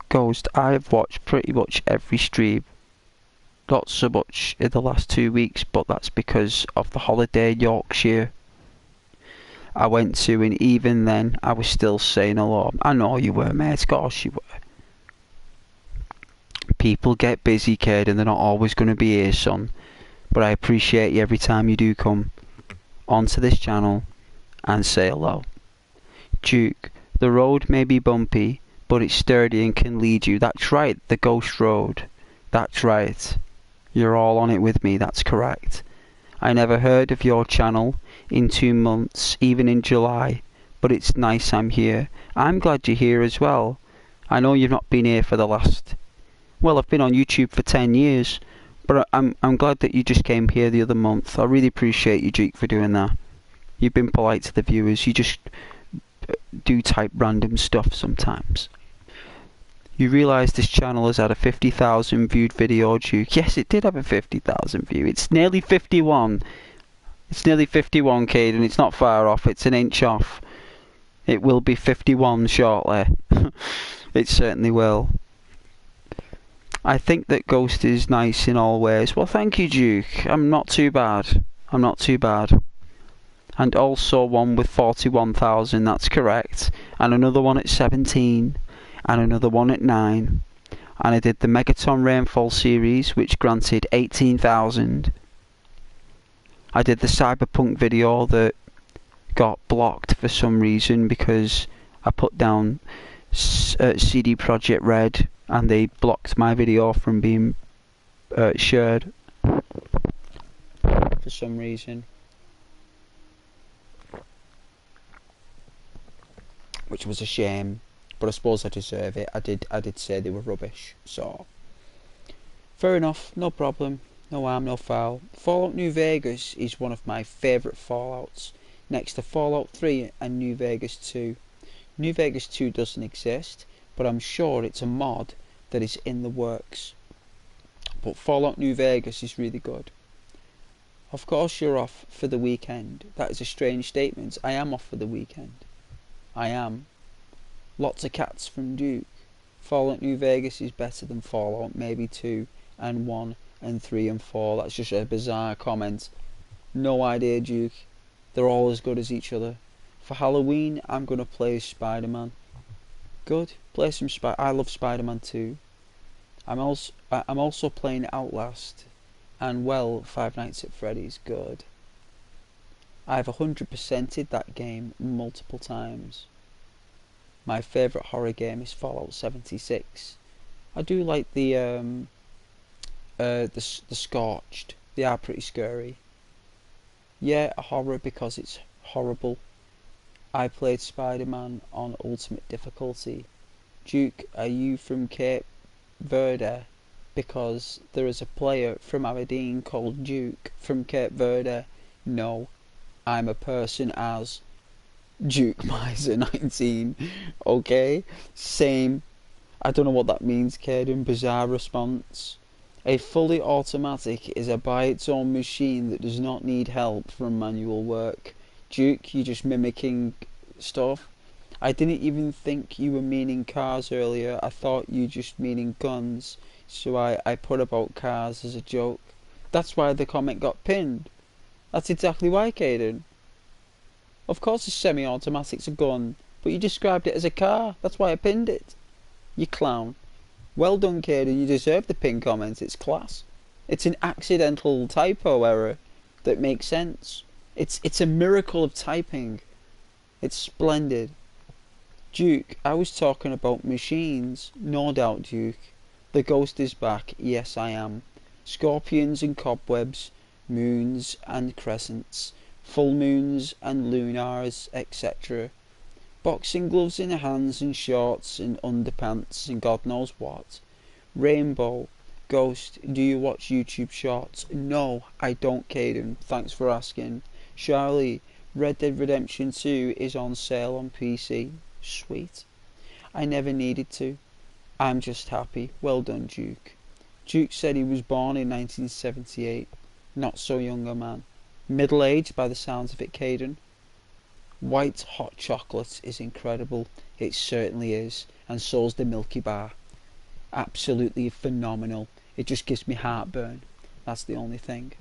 Ghost, I've watched pretty much every stream. Not so much in the last 2 weeks, but that's because of the holiday in Yorkshire I went to, and even then I was still saying hello. I know you were, mate, of course you were. People get busy, kid, and they're not always going to be here, son. But I appreciate you every time you do come onto this channel and say hello. Duke, the road may be bumpy, but it's sturdy and can lead you. That's right, the Ghost Road. That's right. You're all on it with me, that's correct. I never heard of your channel in 2 months, even in July, but it's nice I'm here. I'm glad you're here as well. I know you've not been here for the last... Well, I've been on YouTube for 10 years, but I'm glad that you just came here the other month. I really appreciate you, Duke, for doing that. You've been polite to the viewers. You just do type random stuff sometimes. You realise this channel has had a 50,000 viewed video, Duke? Yes, it did have a 50,000 view. It's nearly 51. It's nearly 51, Caden. It's not far off. It's an inch off. It will be 51 shortly. It certainly will. I think that Ghost is nice in all ways. Well, thank you, Duke. I'm not too bad. I'm not too bad. And also one with 41,000, that's correct. And another one at 17. And another one at 9. And I did the Megaton Rainfall series, which granted 18,000. I did the Cyberpunk video that got blocked for some reason because I put down CD Projekt Red and they blocked my video from being shared for some reason, which was a shame. But I suppose I deserve it. I did say they were rubbish, so fair enough, no problem, no harm, no foul. Fallout New Vegas is one of my favourite Fallouts, next to Fallout 3 and New Vegas 2. New Vegas 2 doesn't exist, but I'm sure it's a mod that is in the works. But Fallout New Vegas is really good. Of course you're off for the weekend. That is a strange statement. I am off for the weekend. I am. Lots of cats from Duke. Fallout New Vegas is better than Fallout maybe 2 and 1 and 3 and 4. That's just a bizarre comment. No idea, Duke. They're all as good as each other. For Halloween, I'm going to play Spider-Man. Good. Play some I love Spider-Man 2. I'm also playing Outlast. And well, Five Nights at Freddy's good. I've 100%ed that game multiple times. My favourite horror game is Fallout 76. I do like the Scorched. They are pretty scary. Yeah, horror because it's horrible. I played Spider-Man on Ultimate Difficulty. Duke, are you from Cape Verde? Because there is a player from Aberdeen called Duke from Cape Verde. No, I'm a person as Duke Miser 19. Okay, same. I don't know what that means, Caden. Bizarre response. A fully automatic is a by its own machine that does not need help from manual work. Duke, you just mimicking stuff. I didn't even think you were meaning cars earlier. I thought you just meaning guns. So I put about cars as a joke. That's why the comment got pinned. That's exactly why, Caden. Of course a semi-automatic's a gun, but you described it as a car. That's why I pinned it. You clown. Well done, Caden. You deserve the pin comment. It's class. It's an accidental typo error that makes sense. It's a miracle of typing. It's splendid. Duke, I was talking about machines. No doubt, Duke. The ghost is back. Yes, I am. Scorpions and cobwebs, moons and crescents, full moons and lunars, etc. Boxing gloves in hands and shorts and underpants and God knows what. Rainbow. Ghost, do you watch YouTube shorts? No, I don't, Caden. Thanks for asking. Charlie, Red Dead Redemption 2 is on sale on PC. Sweet. I never needed to. I'm just happy. Well done, Duke. Duke said he was born in 1978. Not so young a man. Middle-aged by the sounds of it, Caden. White hot chocolate is incredible. It certainly is. And so's the Milky Bar. Absolutely phenomenal. It just gives me heartburn. That's the only thing.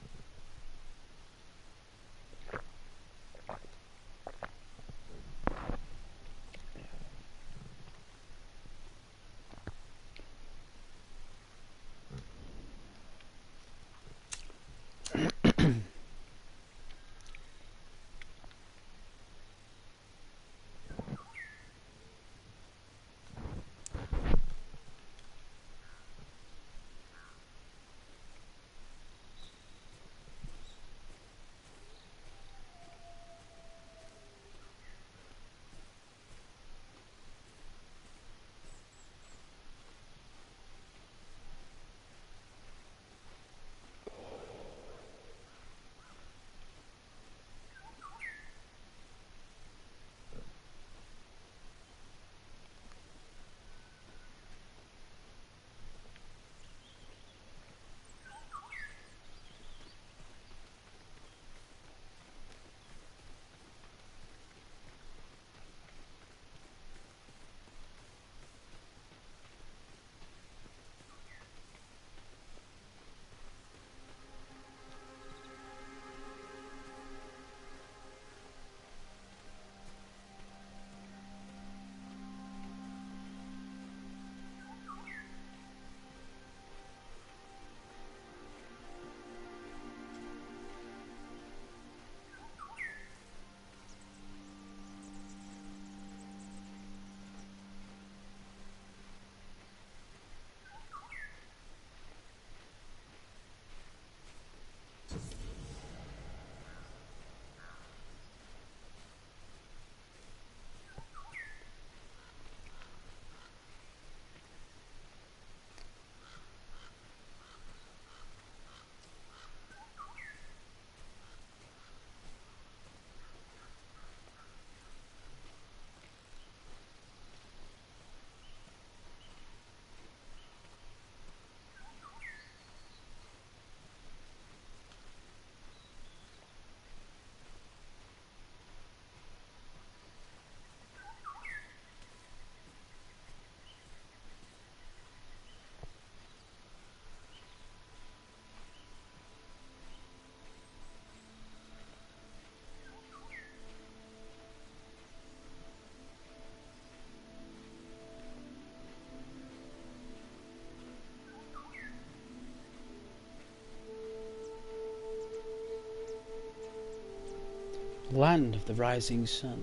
Land of the rising sun,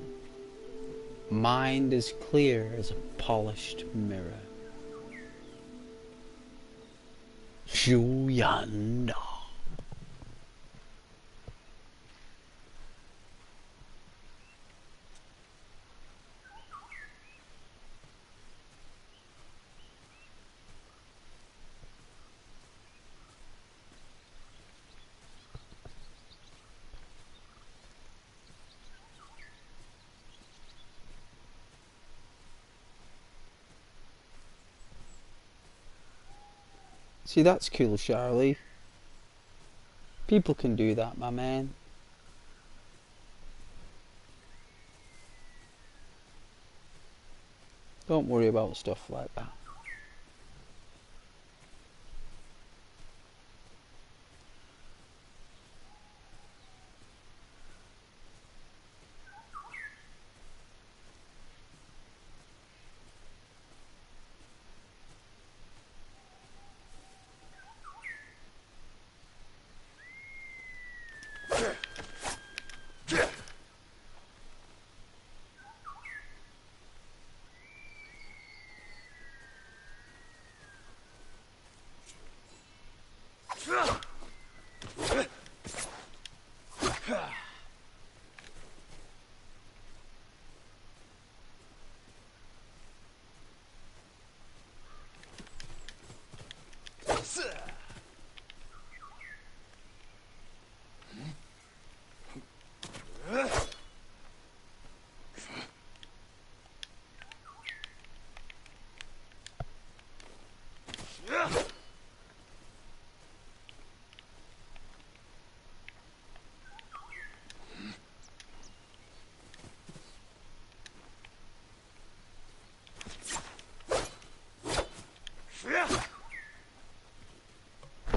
mind as clear as a polished mirror. Shuyanda. See, that's cool, Charlie. People can do that, my man. Don't worry about stuff like that.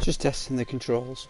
Just testing the controls.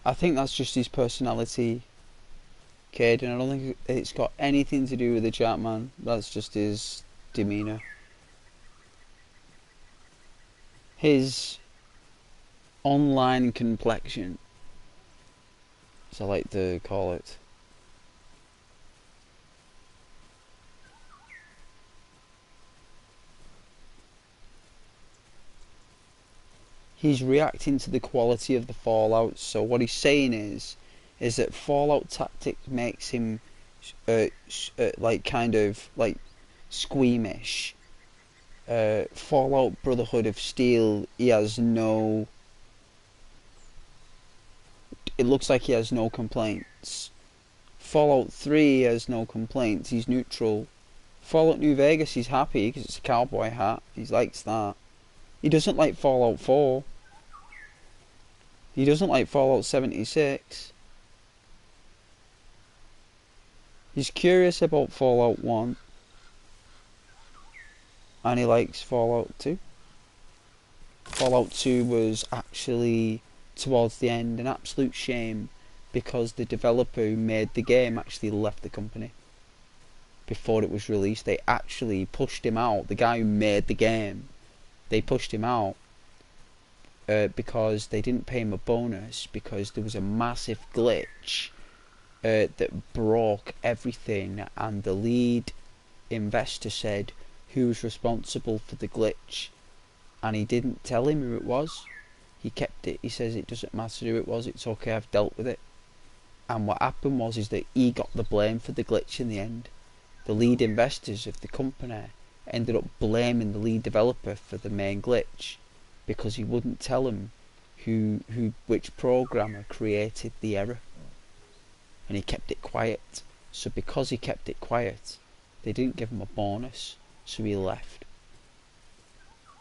I think that's just his personality, Caden. I don't think it's got anything to do with the chat, man. That's just his demeanour. His online complexion, as I like to call it. He's reacting to the quality of the Fallout. So what he's saying is that Fallout Tactics makes him like kind of like squeamish. Fallout Brotherhood of Steel, he has no. It looks like he has no complaints. Fallout 3 has no complaints. He's neutral. Fallout New Vegas, he's happy because it's a cowboy hat. He likes that. He doesn't like Fallout 4. He doesn't like Fallout 76. He's curious about Fallout 1. And he likes Fallout 2. Fallout 2 was actually, towards the end, an absolute shame because the developer who made the game actually left the company before it was released. They actually pushed him out. The guy who made the game, they pushed him out because they didn't pay him a bonus because there was a massive glitch that broke everything, and the lead investor said who was responsible for the glitch, and he didn't tell him who it was. He kept it. He says it doesn't matter who it was, it's okay, I've dealt with it. And what happened was is that he got the blame for the glitch in the end. The lead investors of the company ended up blaming the lead developer for the main glitch because he wouldn't tell them which programmer created the error, and he kept it quiet. So because he kept it quiet, they didn't give him a bonus, so he left.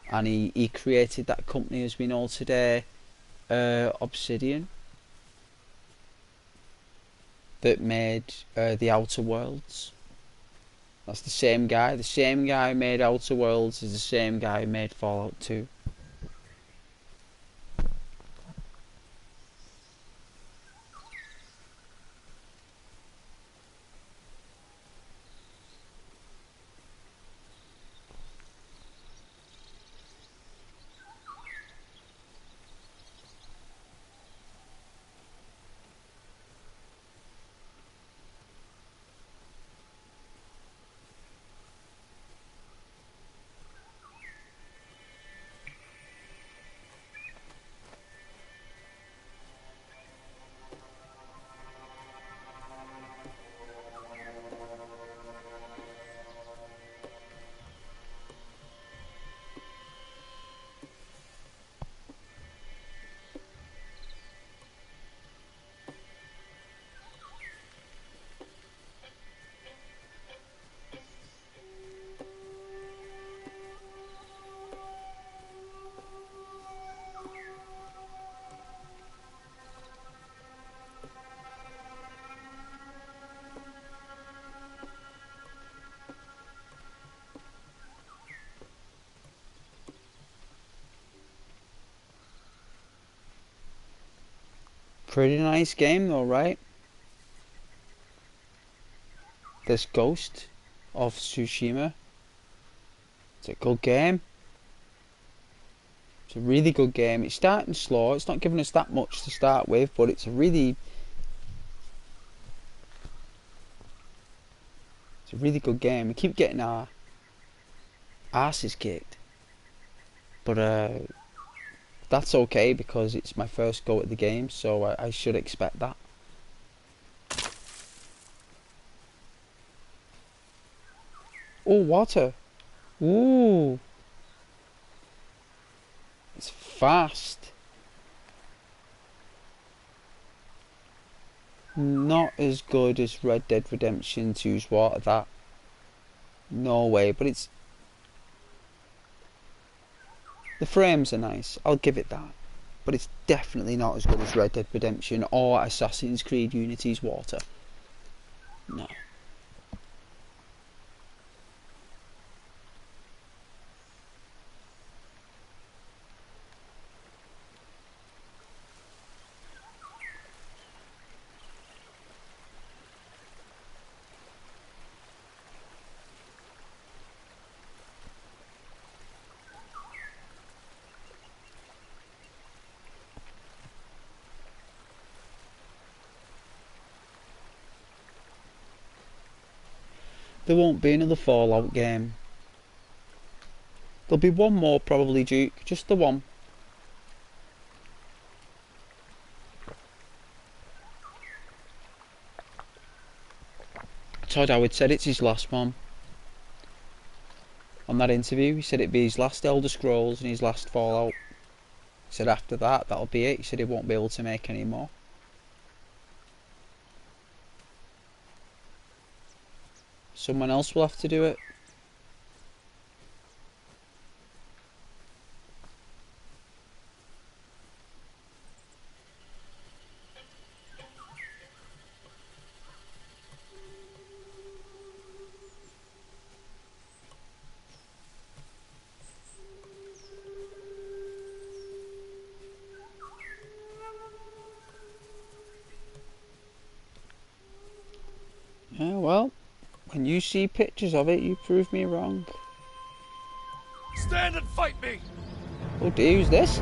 and he created that company as we know today, Obsidian, that made the Outer Worlds. That's the same guy. The same guy who made Outer Worlds is the same guy who made Fallout 2. Pretty nice game though, right? This Ghost of Tsushima. It's a good game. It's a really good game. It's starting slow. It's not giving us that much to start with, but it's a really good game. We keep getting our asses kicked, but that's okay because it's my first go at the game, so I should expect that. Oh, water. Ooh. It's fast. Not as good as Red Dead Redemption 2's water, that. No way, but it's... The frames are nice, I'll give it that. But it's definitely not as good as Red Dead Redemption or Assassin's Creed Unity's water. No. There won't be another Fallout game. There'll be one more probably, Duke. Just the one. Todd Howard said it's his last one. On that interview, he said it'd be his last Elder Scrolls and his last Fallout. He said after that, that'll be it. He said he won't be able to make any more. Someone else will have to do it. Yeah, well, when you see pictures of it, you prove me wrong.
Stand and fight me!
Oh dear, who's this?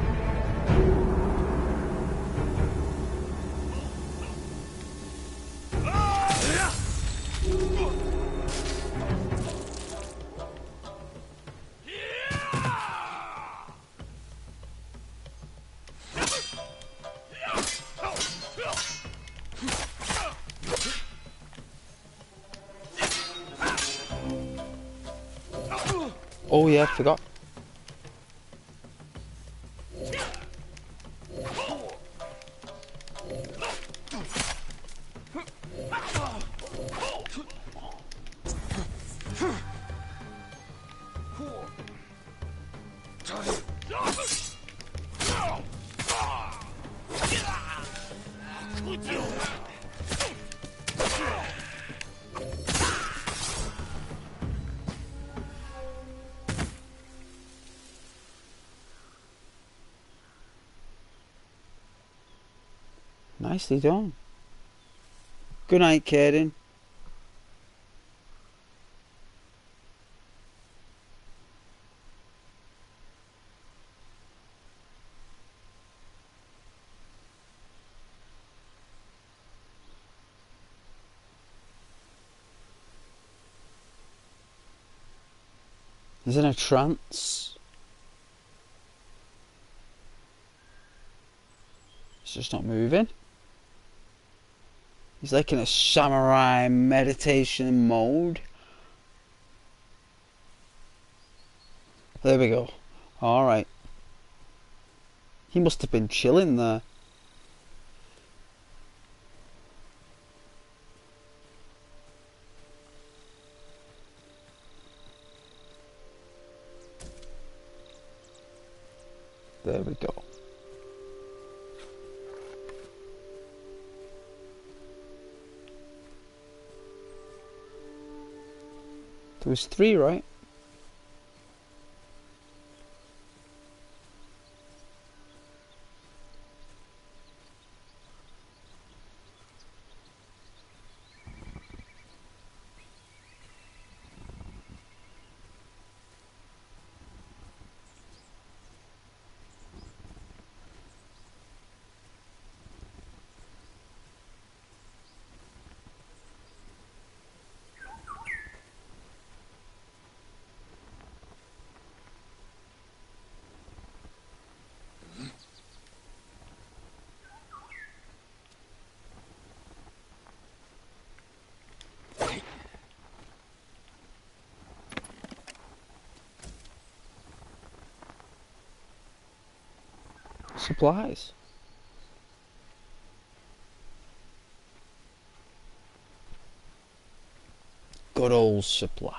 Oh yeah, forgot. Nicely done. Good night, Caden. He's in a trance. He's just not moving. He's like in a samurai meditation mode. There we go. Alright. He must have been chilling there. There we go. There was 3, right? Supplies. Good old supplies.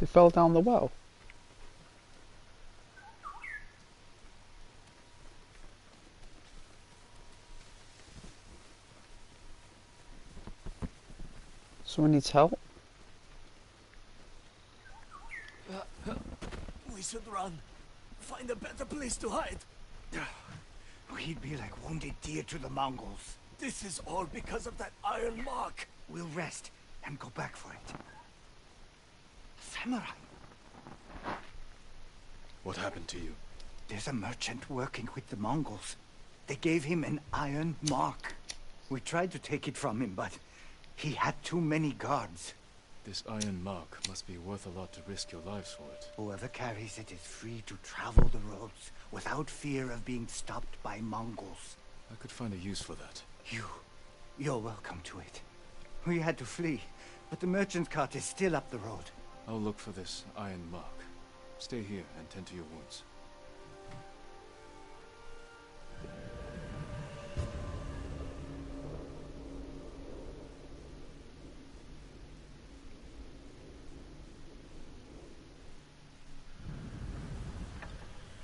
It fell down the well. Someone needs help.
We should run. Find a better place to hide.
We'd be like wounded deer to the Mongols.
This is all because of that iron mark.
We'll rest and go back for it. Samurai.
What happened to you?
There's a merchant working with the Mongols. They gave him an iron mark. We tried to take it from him, but he had too many guards.
This iron mark must be worth a lot to risk your lives for it.
Whoever carries it is free to travel the roads without fear of being stopped by Mongols.
I could find a use for that.
You're welcome to it. We had to flee, but the merchant's cart is still up the road.
I'll look for this iron mark. Stay here and tend to your wounds.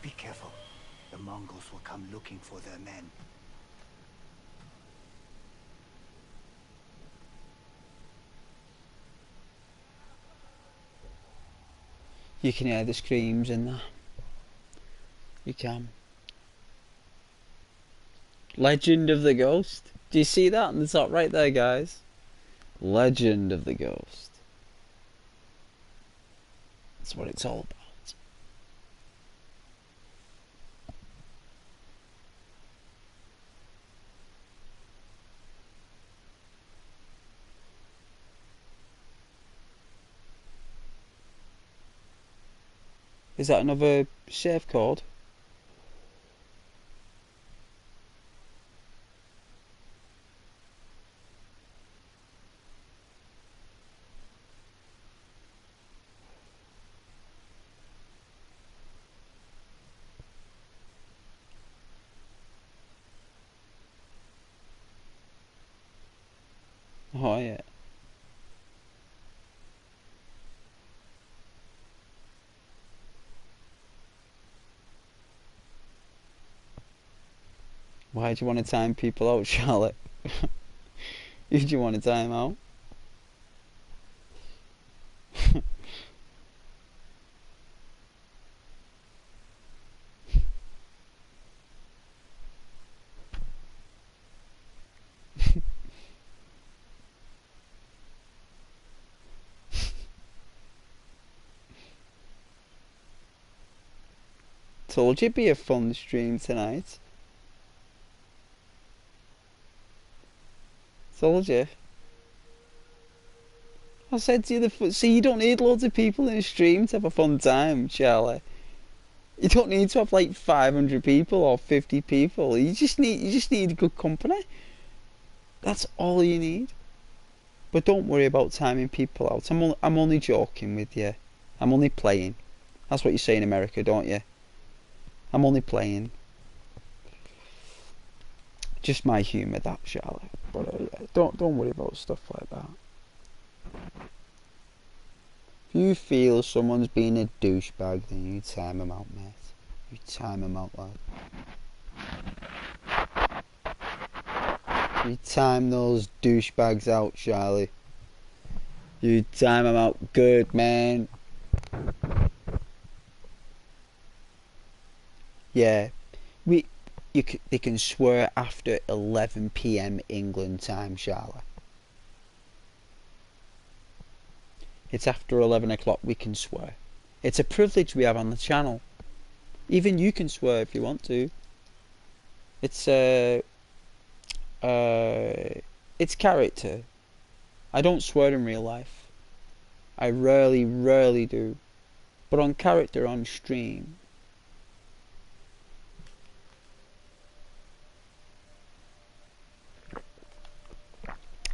Be careful. The Mongols will come looking for their men.
You can hear the screams in there. You can. Legend of the Ghost. Do you see that on the top right there, guys? Legend of the Ghost. That's what it's all about. Is that another save code? Oh yeah. Why do you want to time people out, Charlotte? Who do you want to time out? Told you it'd be a fun stream tonight. Told you. I said to you, see, you don't need loads of people in a stream to have a fun time, Charlie. You don't need to have like 500 people or 50 people. You just need good company. That's all you need. But don't worry about timing people out. I'm only joking with you. I'm only playing. That's what you say in America, don't you? I'm only playing. Just my humour, that, Charlie. But yeah, don't worry about stuff like that. If you feel someone's being a douchebag, then you time them out, mate. You time them out, lad. You time those douchebags out, Charlie. You time them out good, man. Yeah, they can swear after 11 PM England time, Charlie. It's after 11 o'clock we can swear. It's a privilege we have on the channel. Even you can swear if you want to. It's character. I don't swear in real life. I rarely do. But on character, on stream,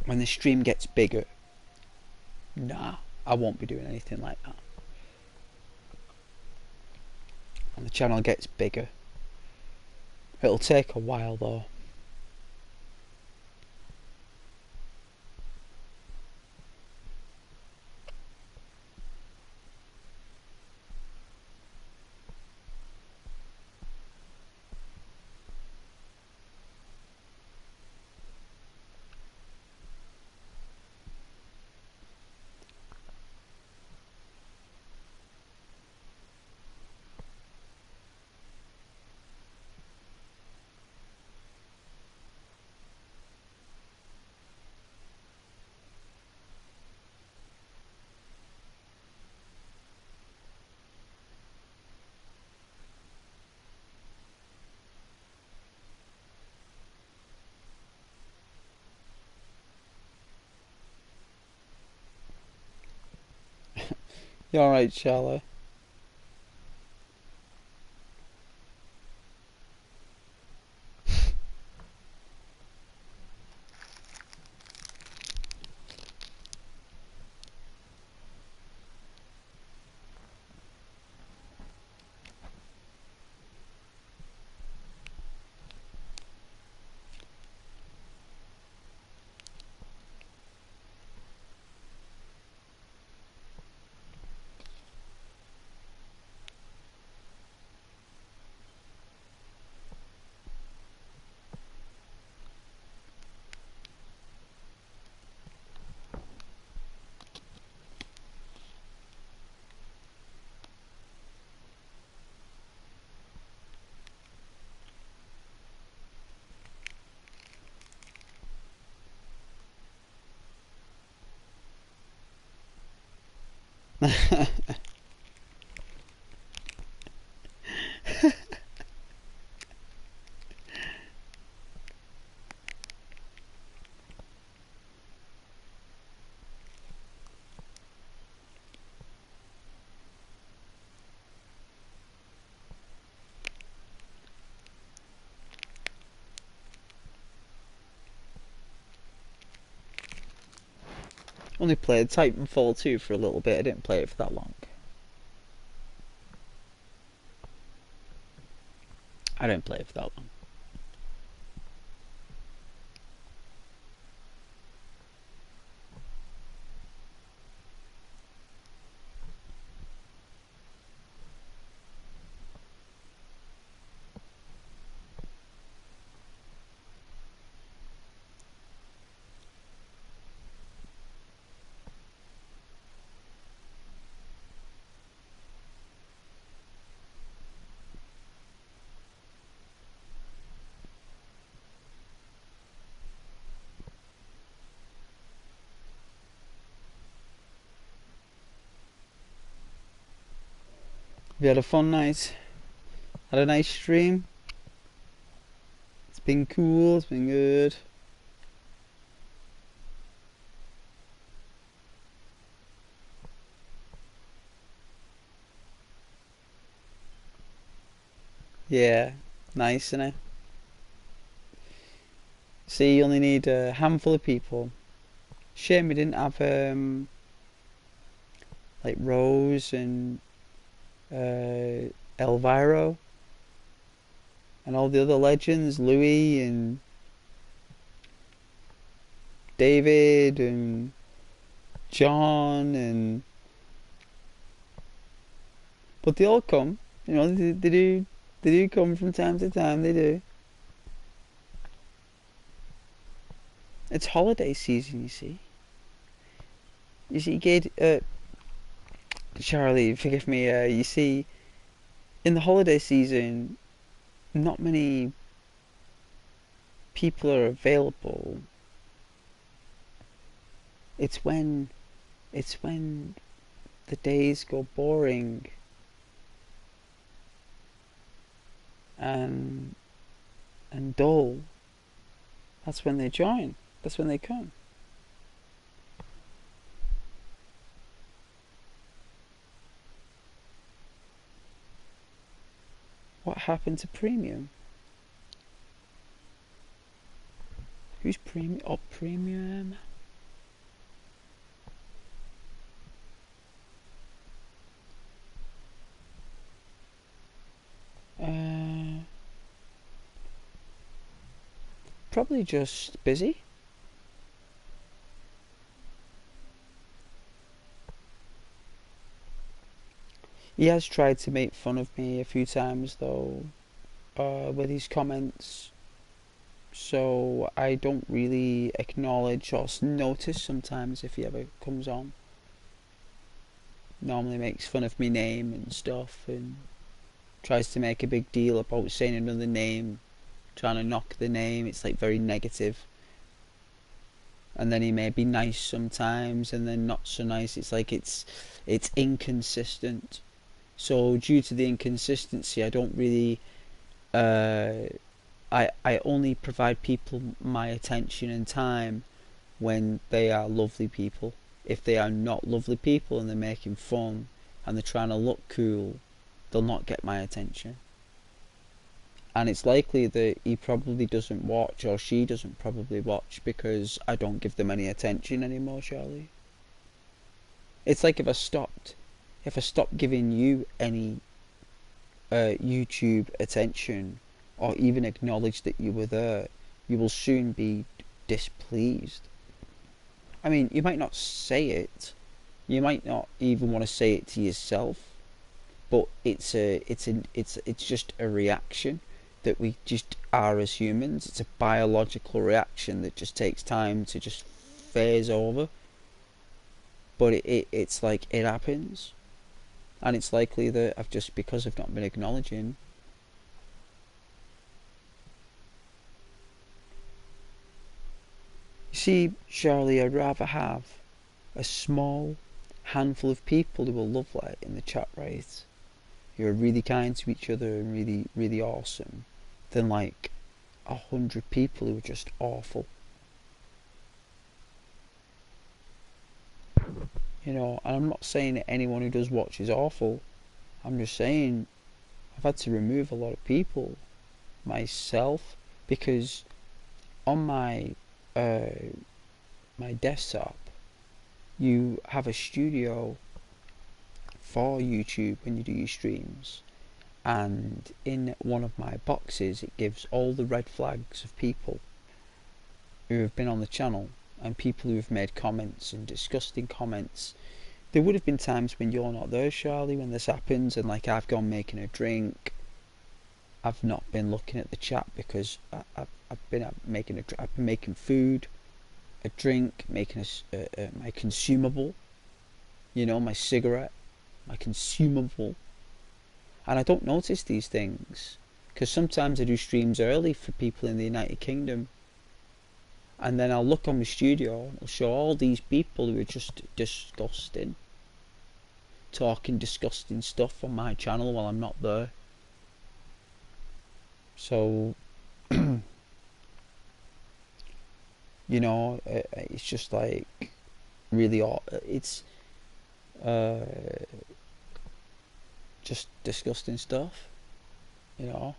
when the stream gets bigger, nah, I won't be doing anything like that. When the channel gets bigger, it'll take a while though. You alright, Charlie? Only played Titanfall 2 for a little bit. I didn't play it for that long. I didn't play it for that long. We had a fun night. Had a nice stream. It's been cool. It's been good. Yeah, nice, innit? See, you only need a handful of people. Shame we didn't have like Rose and Elviro and all the other legends, Louis and David and John, and but they all come. You know, they do come from time to time. They do. It's holiday season, you see. You see, Gade, Charlie, forgive me. You see, in the holiday season, not many people are available. It's when the days go boring and dull. That's when they join. That's when they come. What happened to premium? Who's premium? Oh, premium. Probably just busy. He has tried to make fun of me a few times though, with his comments, so I don't really acknowledge or notice sometimes if he ever comes on. Normally makes fun of me name and stuff and tries to make a big deal about saying another name, trying to knock the name. It's like very negative. And then he may be nice sometimes and then not so nice. It's like it's inconsistent. So due to the inconsistency, I don't really I only provide people my attention and time when they are lovely people. If they are not lovely people and they're making fun, and they're trying to look cool, they'll not get my attention. And it's likely that he probably doesn't watch, or she doesn't probably watch, because I don't give them any attention anymore, Charlie. It's like if I stopped giving you any YouTube attention, or even acknowledge that you were there, you will soon be displeased. I mean, you might not say it, you might not even want to say it to yourself, but it's just a reaction that we just are as humans. It's a biological reaction that just takes time to just phase over. But it's like it happens, and it's likely that because I've not been acknowledging. You see, Charlie, I'd rather have a small handful of people who will love it in the chat, right? Who are really kind to each other and really, really awesome, than like 100 people who are just awful. You know, and I'm not saying that anyone who does watch is awful. I'm just saying I've had to remove a lot of people myself, because on my my desktop you have a studio for YouTube when you do your streams, and in one of my boxes it gives all the red flags of people who have been on the channel and people who have made comments and disgusting comments. There would have been times when you're not there, Charlie, when this happens, and like I've gone making a drink, I've not been looking at the chat because I've been making food, a drink, making my consumable, you know, my cigarette, my consumable, and I don't notice these things because sometimes I do streams early for people in the United Kingdom, and then I'll look on the studio and it'll show all these people who are just disgusting, talking disgusting stuff on my channel while I'm not there. So you know, it's just like really it's just disgusting stuff, you know.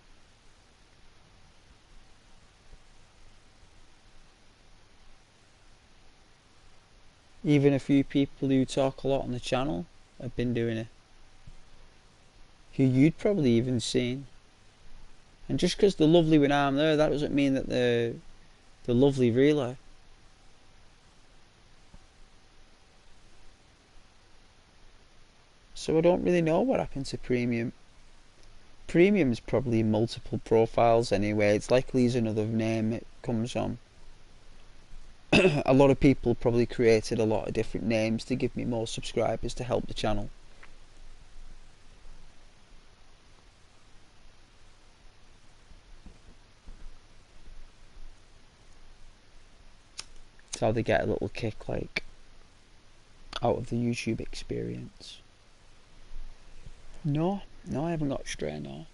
Even a few people who talk a lot on the channel have been doing it, who you'd probably even seen. And just because they're lovely when I'm there, that doesn't mean that they're lovely really. So I don't really know what happened to Premium. Premium's probably multiple profiles anyway. It's likely there's another name it comes on. A lot of people probably created a lot of different names to give me more subscribers to help the channel. It's how they get a little kick, like, out of the YouTube experience. No, I haven't got Stray, no.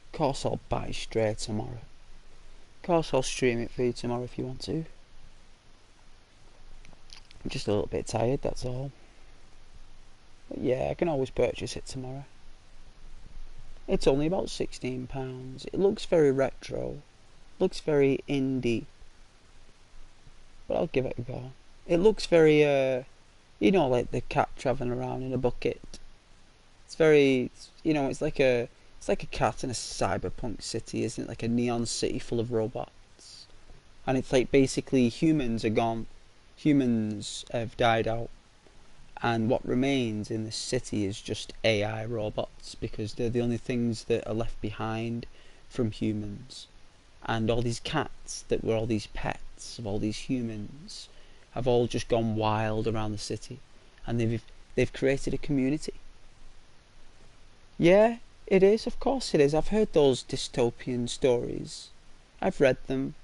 Of course I'll buy Stray tomorrow. Of course I'll stream it for you tomorrow if you want to. I'm just a little bit tired, that's all. But yeah, I can always purchase it tomorrow. It's only about £16. It looks very retro. Looks very indie. But I'll give it a go. It looks very You know, like the cat traveling around in a bucket. It's very, it's like a cat in a cyberpunk city, isn't it? Like a neon city full of robots. And it's like basically humans are gone. Humans have died out. And what remains in this city is just AI robots, because they're the only things that are left behind from humans. And all these cats that were all these pets of all these humans have all just gone wild around the city, and they've created a community. Yeah, it is, of course it is. I've heard those dystopian stories. I've read them.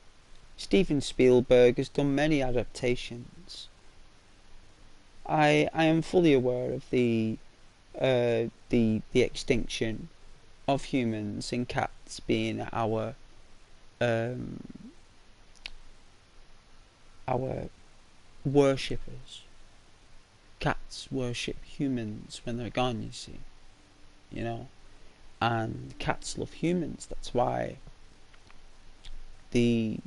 Steven Spielberg has done many adaptations. I am fully aware of the extinction of humans and cats being our worshippers. Cats worship humans when they're gone, you see. And cats love humans. That's why the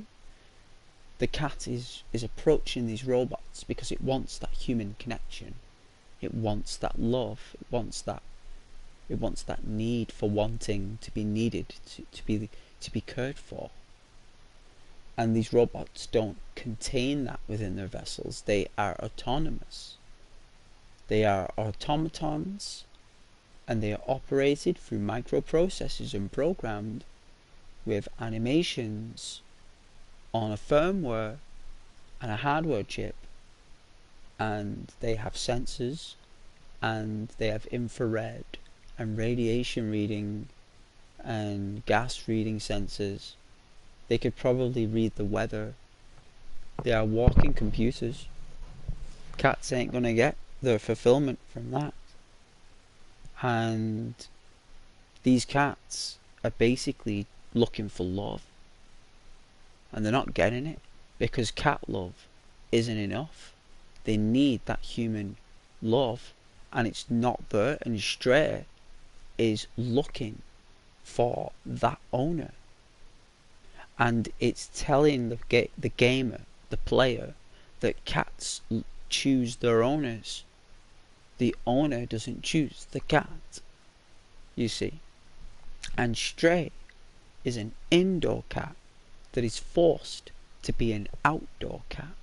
cat is approaching these robots, because it wants that human connection. It wants that love. It wants that need for wanting to be needed, to be cared for. And these robots don't contain that within their vessels. They are autonomous. They are automatons, and they are operated through microprocessors and programmed with animations on a firmware and a hardware chip, and they have sensors, and they have infrared and radiation reading and gas reading sensors. They could probably read the weather. They are walking computers. Cats ain't gonna get their fulfillment from that. And these cats are basically looking for love, and they're not getting it, because cat love isn't enough. They need that human love, and it's not there. And Stray is looking for that owner, and it's telling the gamer, the player, that cats choose their owners. The owner doesn't choose the cat, you see. And Stray is an indoor cat that is forced to be an outdoor cat.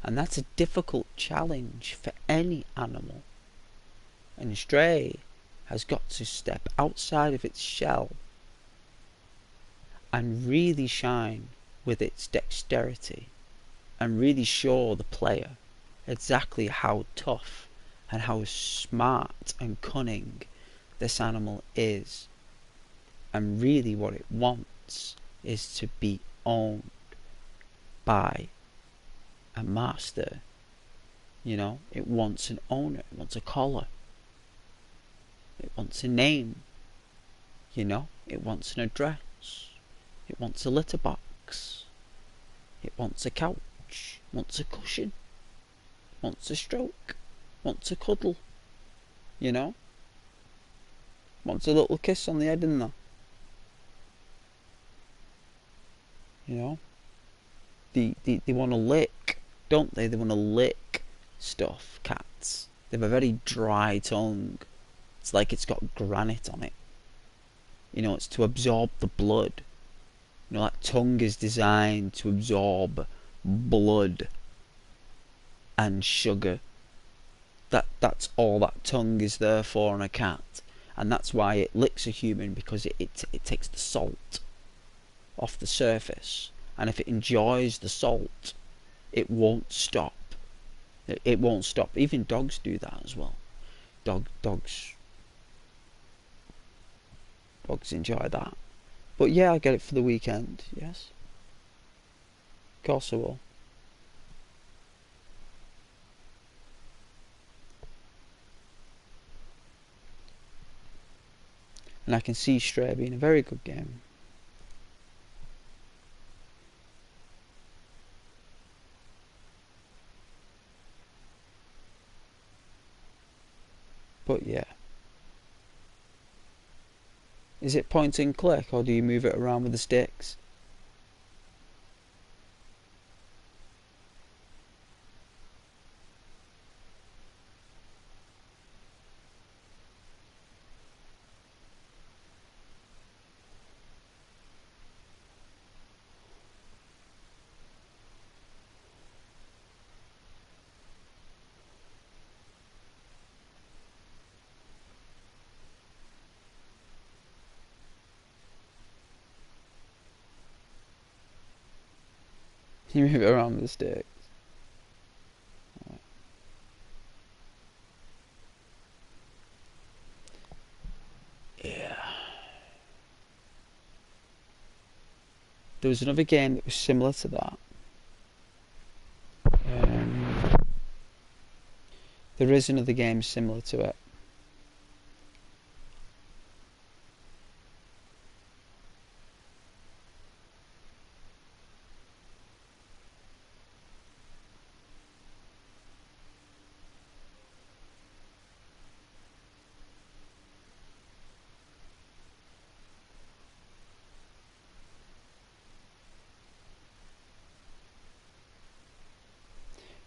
And that's a difficult challenge for any animal. And Stray has got to step outside of its shell and really shine with its dexterity, and really show the player exactly how tough and how smart and cunning this animal is. And really what it wants is to be owned by a master. It wants an owner. It wants a collar. It wants a name. It wants an address. It wants a litter box. It wants a couch. It wants a cushion. It wants a stroke. It wants a cuddle. Wants a little kiss on the head in there. They want to lick, don't they? They want to lick stuff, cats. They have a very dry tongue. It's like it's got granite on it. It's to absorb the blood. That tongue is designed to absorb blood and sugar. That's all that tongue is there for on a cat. And that's why it licks a human, because it takes the salt off the surface. And if it enjoys the salt, it won't stop. It won't stop. Even dogs do that as well. Dogs enjoy that. But yeah, I get it for the weekend, yes. Of course I will. And I can see Stray being a very good game. But yeah. Is it point and click, or do you move it around with the sticks? You move it around with the stick. Yeah. There was another game that was similar to that. There is another game similar to it.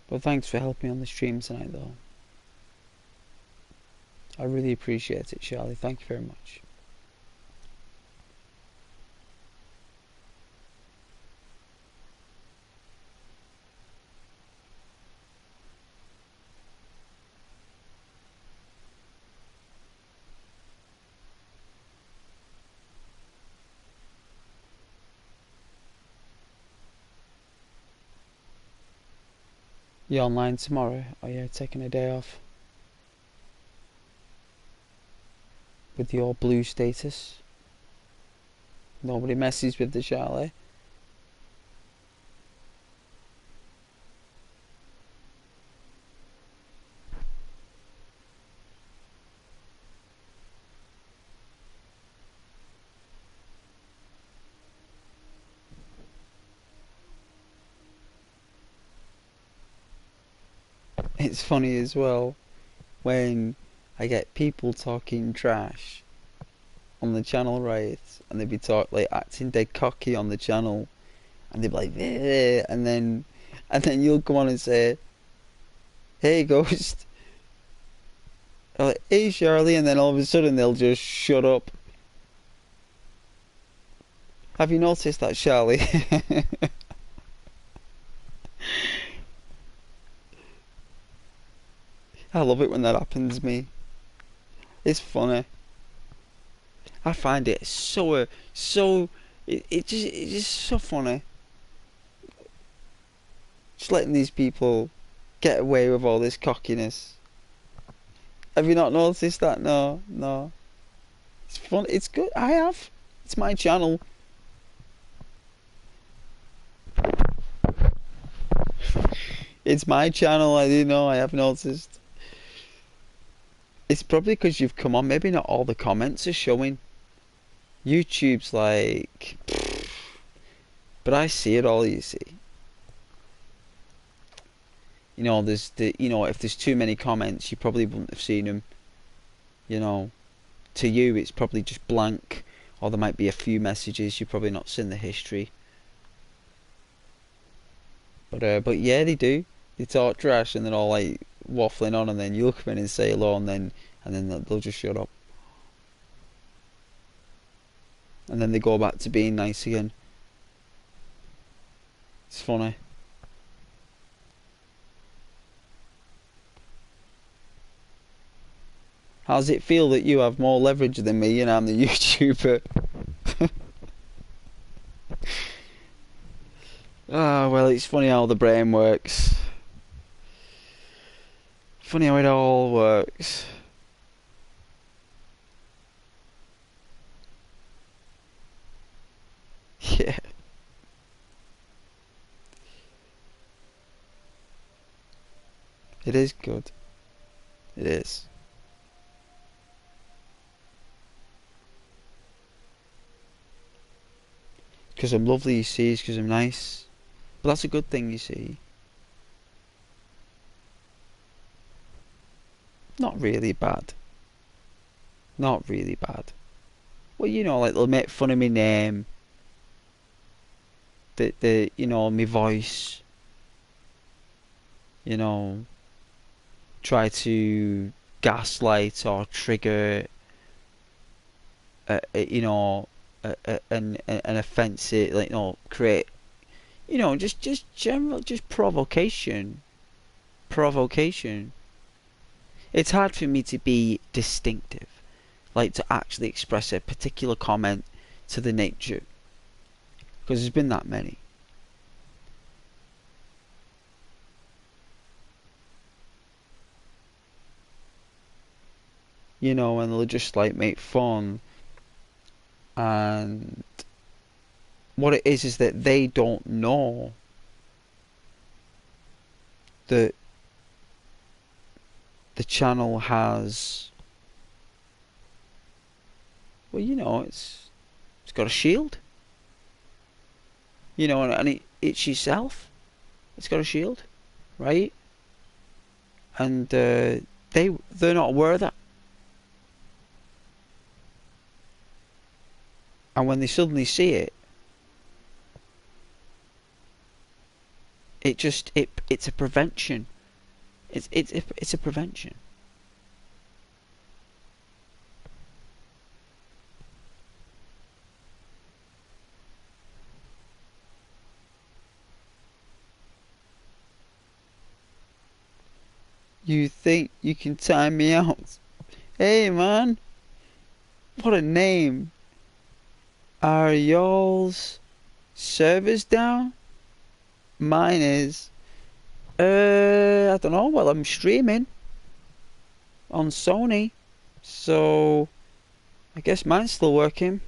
But thanks for helping me on the stream tonight, though. I really appreciate it, Charlie. Thank you very much. You online tomorrow? Oh yeah, taking a day off. With your blue status. Nobody messes with the Charlie. It's funny as well when I get people talking trash on the channel, right? And they'd be acting dead cocky on the channel, and they'd be like, "Eh," and then you'll come on and say, "Hey, Ghost," or like, "Hey, Charlie," and then all of a sudden they'll just shut up. Have you noticed that, Charlie? I love it when that happens to me. It's funny. I find it it's just so funny. Just letting these people get away with all this cockiness. Have you not noticed that? No. It's fun. It's good. I have. It's my channel. It's my channel. I do know. I have noticed. It's probably because you've come on. Maybe not all the comments are showing. YouTube's like, but I see it all. You see. You know, if there's too many comments, you probably wouldn't have seen them. You know, to you it's probably just blank, or there might be a few messages you've probably not seen the history. But yeah, they do. They talk trash and they're all like waffling on, and then you'll come in and say hello, and then they'll just shut up, and then they go back to being nice again. It's funny. How does it feel that you have more leverage than me and I'm the YouTuber? Ah, well, it's funny how the brain works. Funny how it all works. Yeah. It is good. It is. Because I'm lovely, you see, it's because I'm nice. But that's a good thing, you see. Not really bad. Not really bad. Well, you know, like they'll make fun of my name. You know, my voice. You know, try to gaslight or trigger, you know, an offensive, like, you know, create, you know, just general, just provocation. It's hard for me to be distinctive, like to actually express a particular comment to the nature, because there's been that many. you know, and they'll just like make fun. And what it is that they don't know that the channel has, well, you know, it's got a shield, you know, and it's yourself. It's got a shield, right? And they're not aware of that. And when they suddenly see it, it's a prevention. It's a prevention. You think you can time me out? Hey man, what a name. Are y'all's servers down? Mine is. I don't know. Well, I'm streaming on Sony, so I guess mine's still working.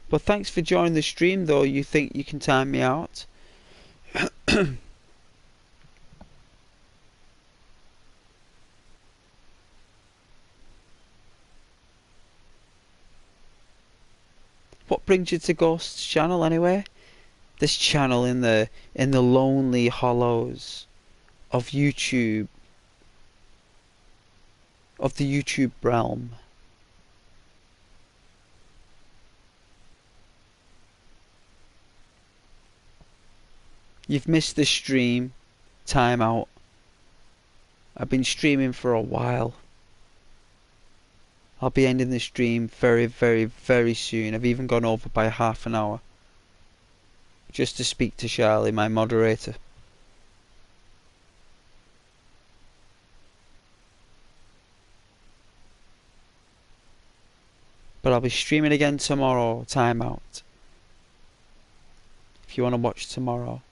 But thanks for joining the stream, though. You think you can time me out? What brings you to Ghost's channel anyway? This channel in the lonely hollows of YouTube, of the YouTube realm. You've missed the stream. Time out. I've been streaming for a while. I'll be ending the stream very, very, very soon. I've even gone over by half an hour. Just to speak to Charlie, my moderator. But I'll be streaming again tomorrow. Time out. If you want to watch tomorrow.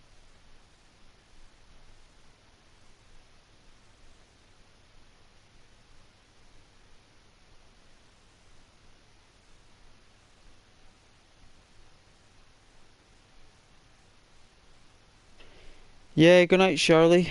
Yeah, good night, Charlie.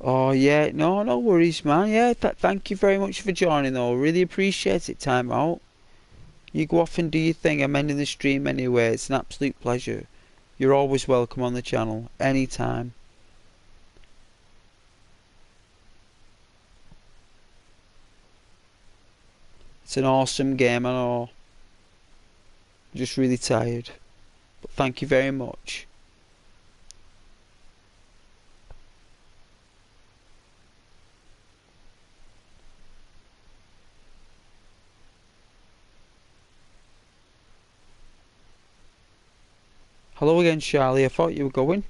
Oh yeah, no worries, man. Yeah, thank you very much for joining, though. Really appreciate it. Time out. You go off and do your thing. I'm ending the stream anyway. It's an absolute pleasure. You're always welcome on the channel, anytime. It's an awesome game, I know. I'm just really tired. But thank you very much. Hello again, Charlie. I thought you were going.